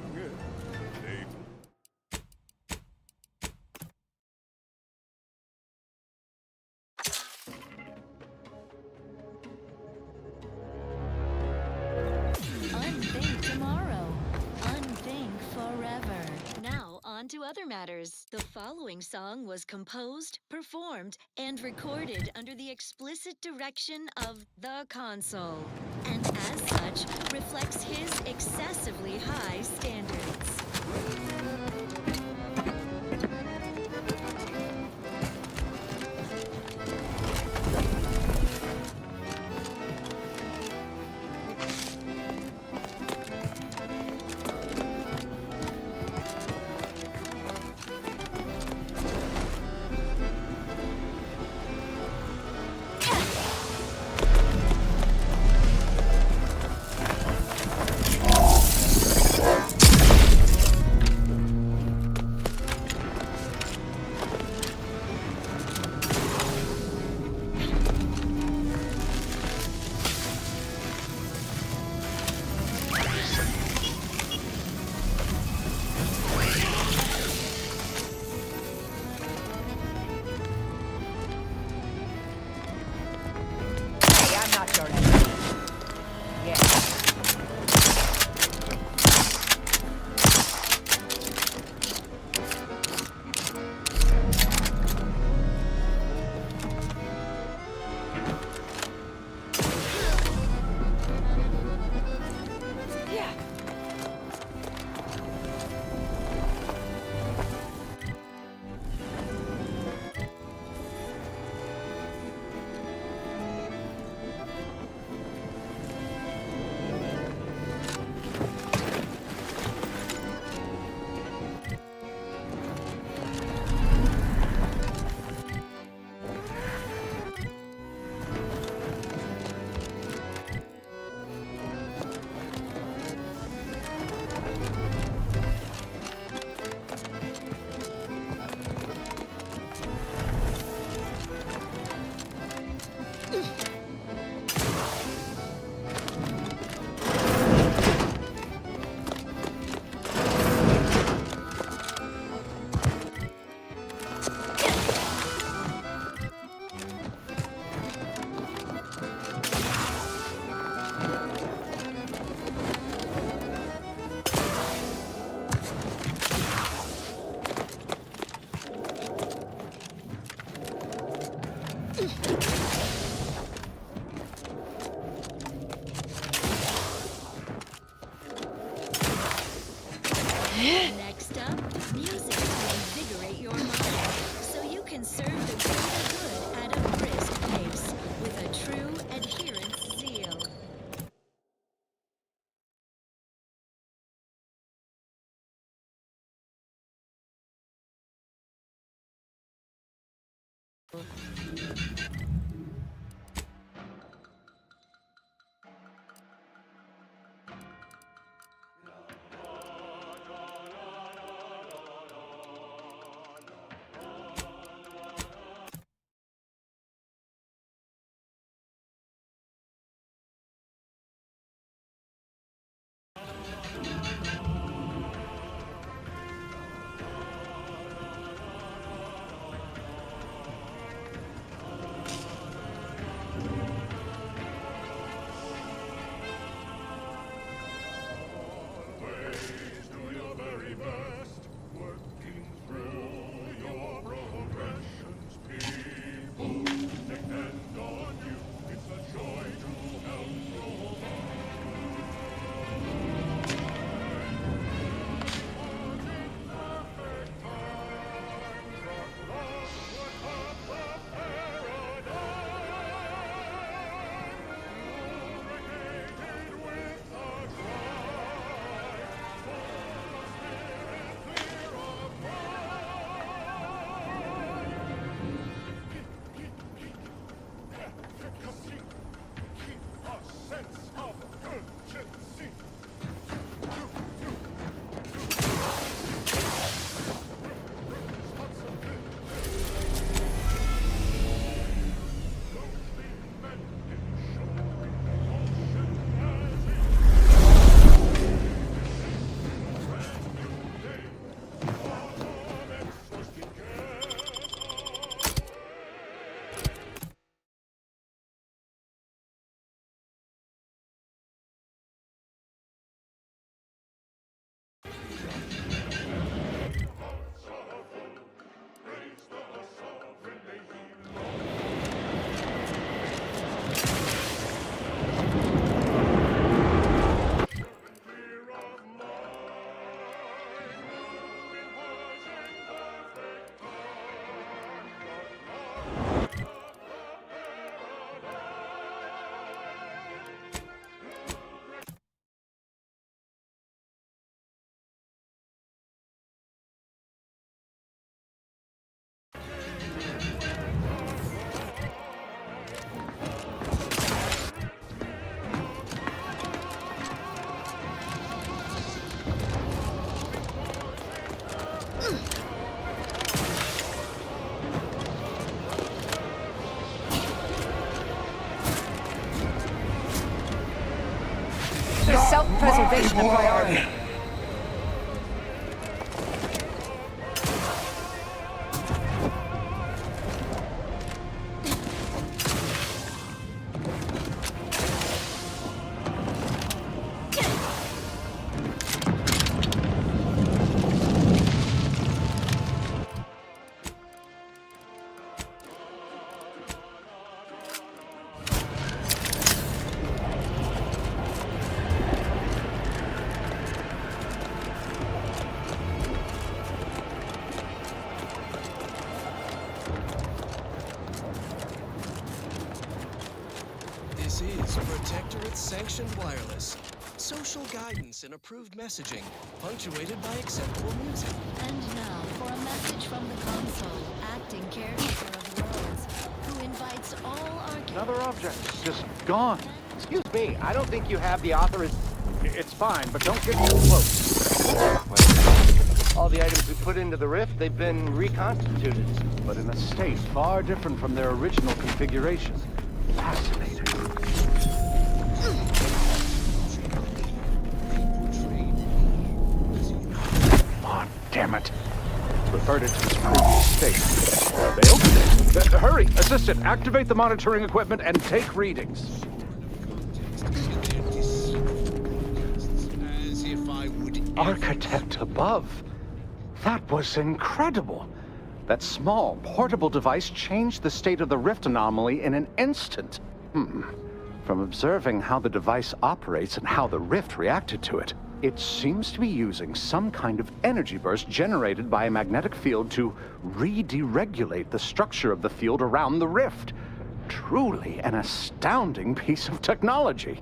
on to other matters. The following song was composed, performed, and recorded under the explicit direction of the console, and as such, reflects his excessively high standards. Next up, music to invigorate your mind, so you can serve the greater good at a brisk pace, with a true adherence zeal. preservation a priority. This is Protectorate-sanctioned wireless. Social guidance and approved messaging, punctuated by acceptable music. And now for a message from the console, acting caretaker of worlds, who invites all Another object, just gone. Excuse me, I don't think you have the authorization. It's fine, but don't get too close. All the items we put into the rift, they've been reconstituted. But in a state far different from their original configuration. Fascinating. Oh, damn it. Reverted to its previous state. They opened it. Hurry, assistant, activate the monitoring equipment and take readings. As if I would Architect above. That was incredible. That small, portable device changed the state of the rift anomaly in an instant. From observing how the device operates and how the rift reacted to it, it seems to be using some kind of energy burst generated by a magnetic field to re-deregulate the structure of the field around the rift. Truly an astounding piece of technology.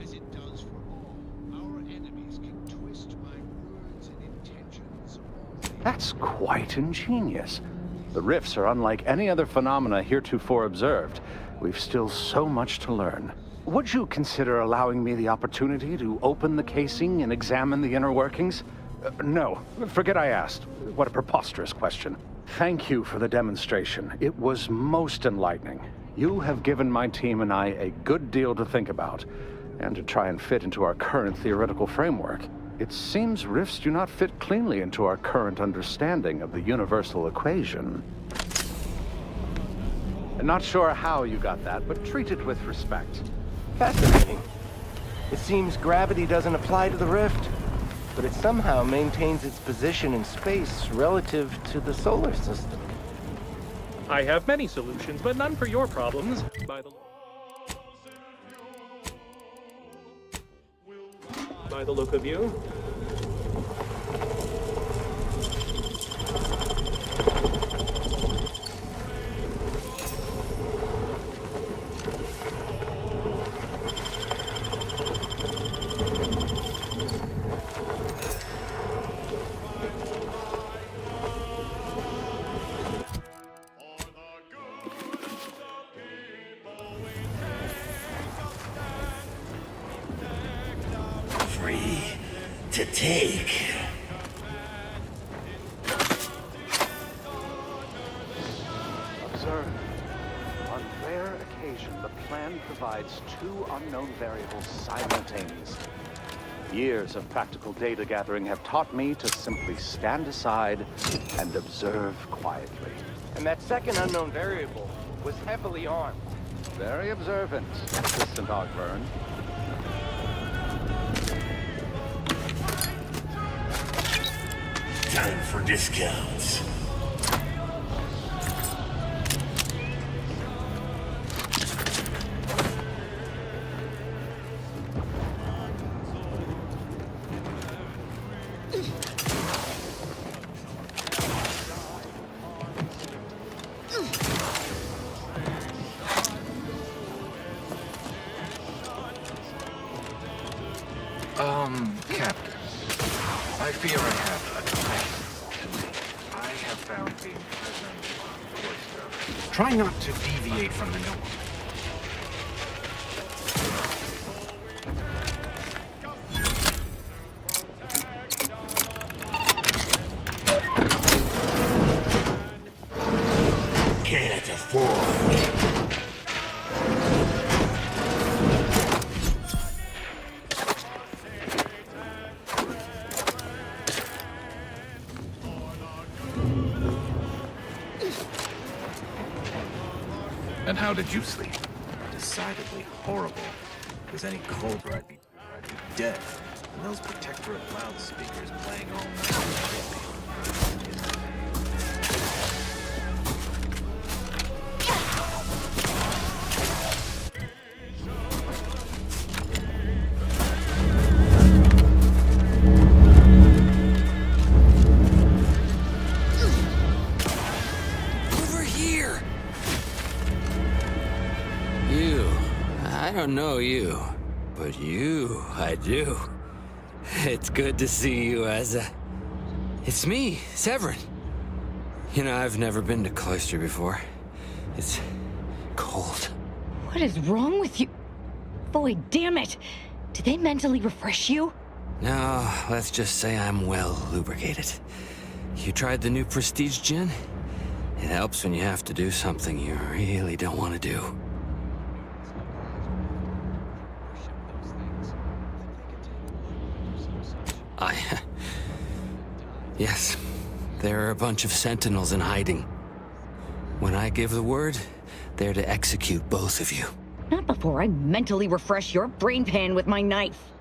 as it does for all, our enemies can twist my words and intentions. That's quite ingenious. The rifts are unlike any other phenomena heretofore observed. We've still so much to learn. Would you consider allowing me the opportunity to open the casing and examine the inner workings? No, forget I asked. What a preposterous question. Thank you for the demonstration. It was most enlightening. You have given my team and I a good deal to think about, and to try and fit into our current theoretical framework. It seems rifts do not fit cleanly into our current understanding of the universal equation. Not sure how you got that, but treat it with respect. Fascinating. It seems gravity doesn't apply to the rift, but it somehow maintains its position in space relative to the solar system. I have many solutions, but none for your problems. By the look of you. Free to take. Observe. On rare occasion, the plan provides two unknown variables simultaneously. Years of practical data gathering have taught me to simply stand aside and observe quietly. And that second unknown variable was heavily armed. Very observant, Assistant Ogburn. Time for discounts. Captain, I fear I have a defect. I have found being present on Oyster. Try not to deviate from the norm. Can't afford. And how did you sleep? Decidedly horrible. If it was any colder, I'd be dead. And those protectorate loudspeakers playing all night. Over here! You. I don't know you. But you, I do. It's good to see you, Asa. It's me, Severin. You know, I've never been to Cloister before. It's cold. What is wrong with you? Boy, damn it! Did they mentally refresh you? No, let's just say I'm well lubricated. You tried the new Prestige gin? It helps when you have to do something you really don't want to do. Yes, there are a bunch of sentinels in hiding. When I give the word, they're to execute both of you. Not before I mentally refresh your brain pan with my knife.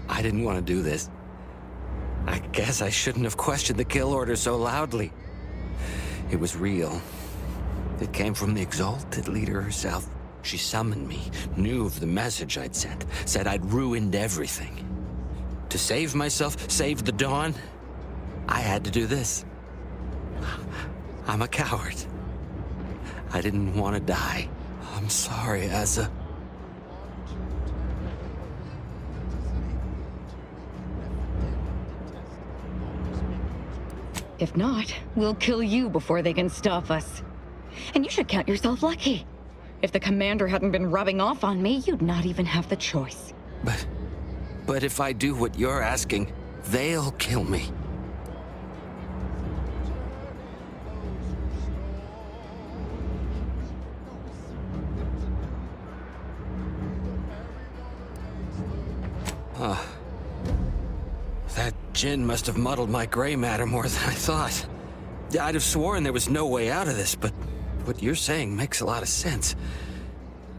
I didn't want to do this. I guess I shouldn't have questioned the kill order so loudly. It was real. It came from the Exalted Leader herself. She summoned me, knew of the message I'd sent, said I'd ruined everything. To save myself, save the Dawn, I had to do this. I'm a coward. I didn't want to die. I'm sorry, Asa. If not, we'll kill you before they can stop us. And you should count yourself lucky. If the commander hadn't been rubbing off on me, you'd not even have the choice. But if I do what you're asking, they'll kill me. That gin must have muddled my gray matter more than I thought. I'd have sworn there was no way out of this, but what you're saying makes a lot of sense.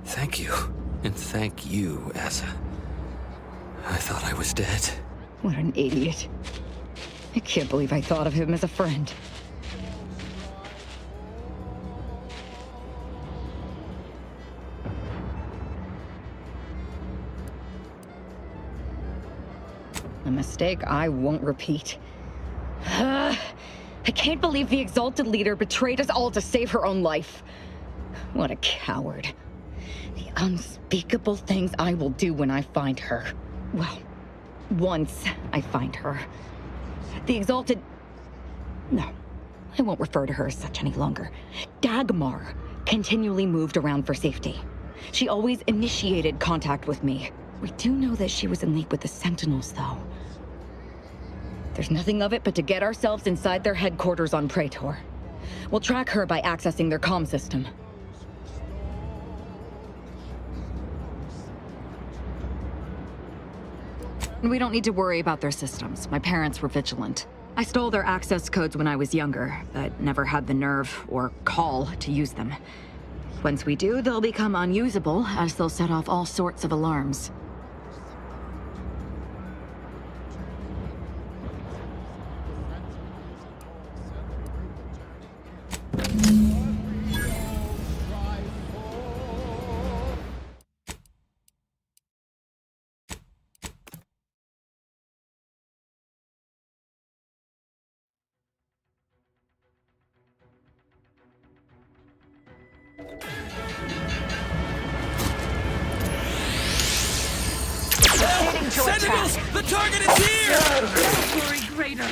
Thank you. And thank you, Asa. I thought I was dead. What an idiot. I can't believe I thought of him as a friend. A mistake I won't repeat. I can't believe the Exalted Leader betrayed us all to save her own life. What a coward. The unspeakable things I will do when I find her. Well, once I find her. The Exalted... No, I won't refer to her as such any longer. Dagmar continually moved around for safety. She always initiated contact with me. We do know that she was in league with the Sentinels, though. There's nothing of it but to get ourselves inside their headquarters on Praetor. We'll track her by accessing their comm system. We don't need to worry about their systems. My parents were vigilant. I stole their access codes when I was younger, but never had the nerve or call to use them. Once we do, they'll become unusable, as they'll set off all sorts of alarms. Sentinels! The target is here! Glory greater.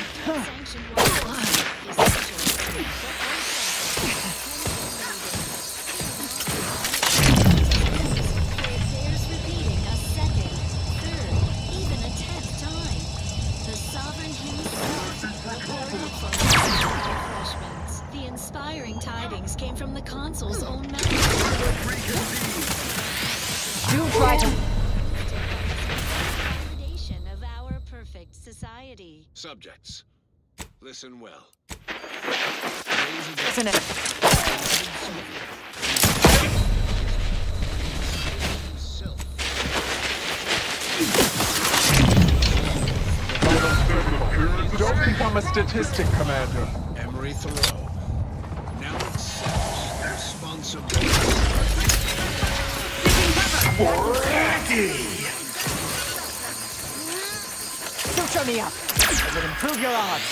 Foundation of our perfect society. Subjects, listen well. Listen in. Don't become a statistic, Commander. Emery Thoreau now accepts responsibility. Ready! Suture me up. It would improve your odds.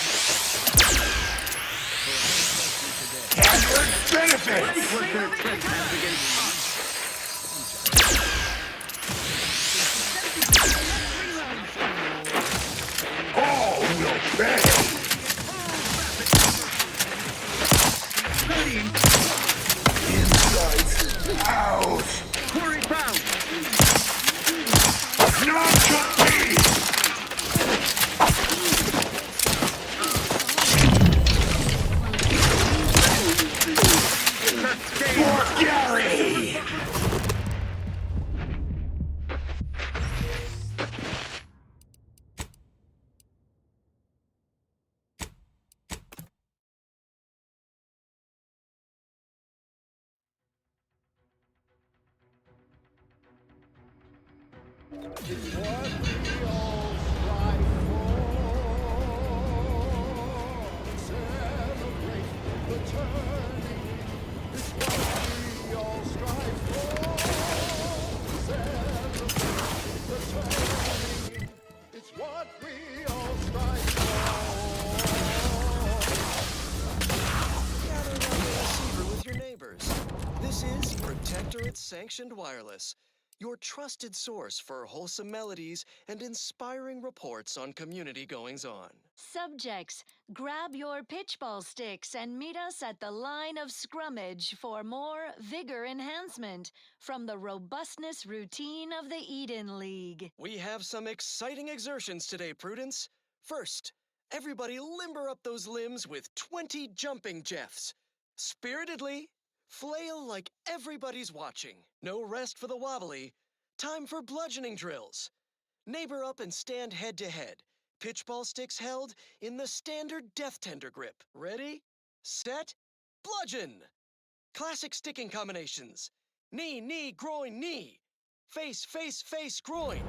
Hazard benefits! All will pay! Insides out! Quarry bound! Not complete! For Gary! It's what we all strive for. Gather around the receiver with your neighbors. This is Protectorate Sanctioned Wireless, your trusted source for wholesome melodies and inspiring reports on community goings-on. Subjects, grab your pitchball sticks and meet us at the line of scrummage for more vigor enhancement from the robustness routine of the Eden League. We have some exciting exertions today, Prudence. First, everybody limber up those limbs with 20 jumping jeffs. Spiritedly, flail like everybody's watching. No rest for the wobbly. Time for bludgeoning drills. Neighbor up and stand head to head. Pitchball sticks held in the standard death tender grip. Ready, set, bludgeon. Classic sticking combinations. Knee, knee, groin, knee. Face, face, face, groin.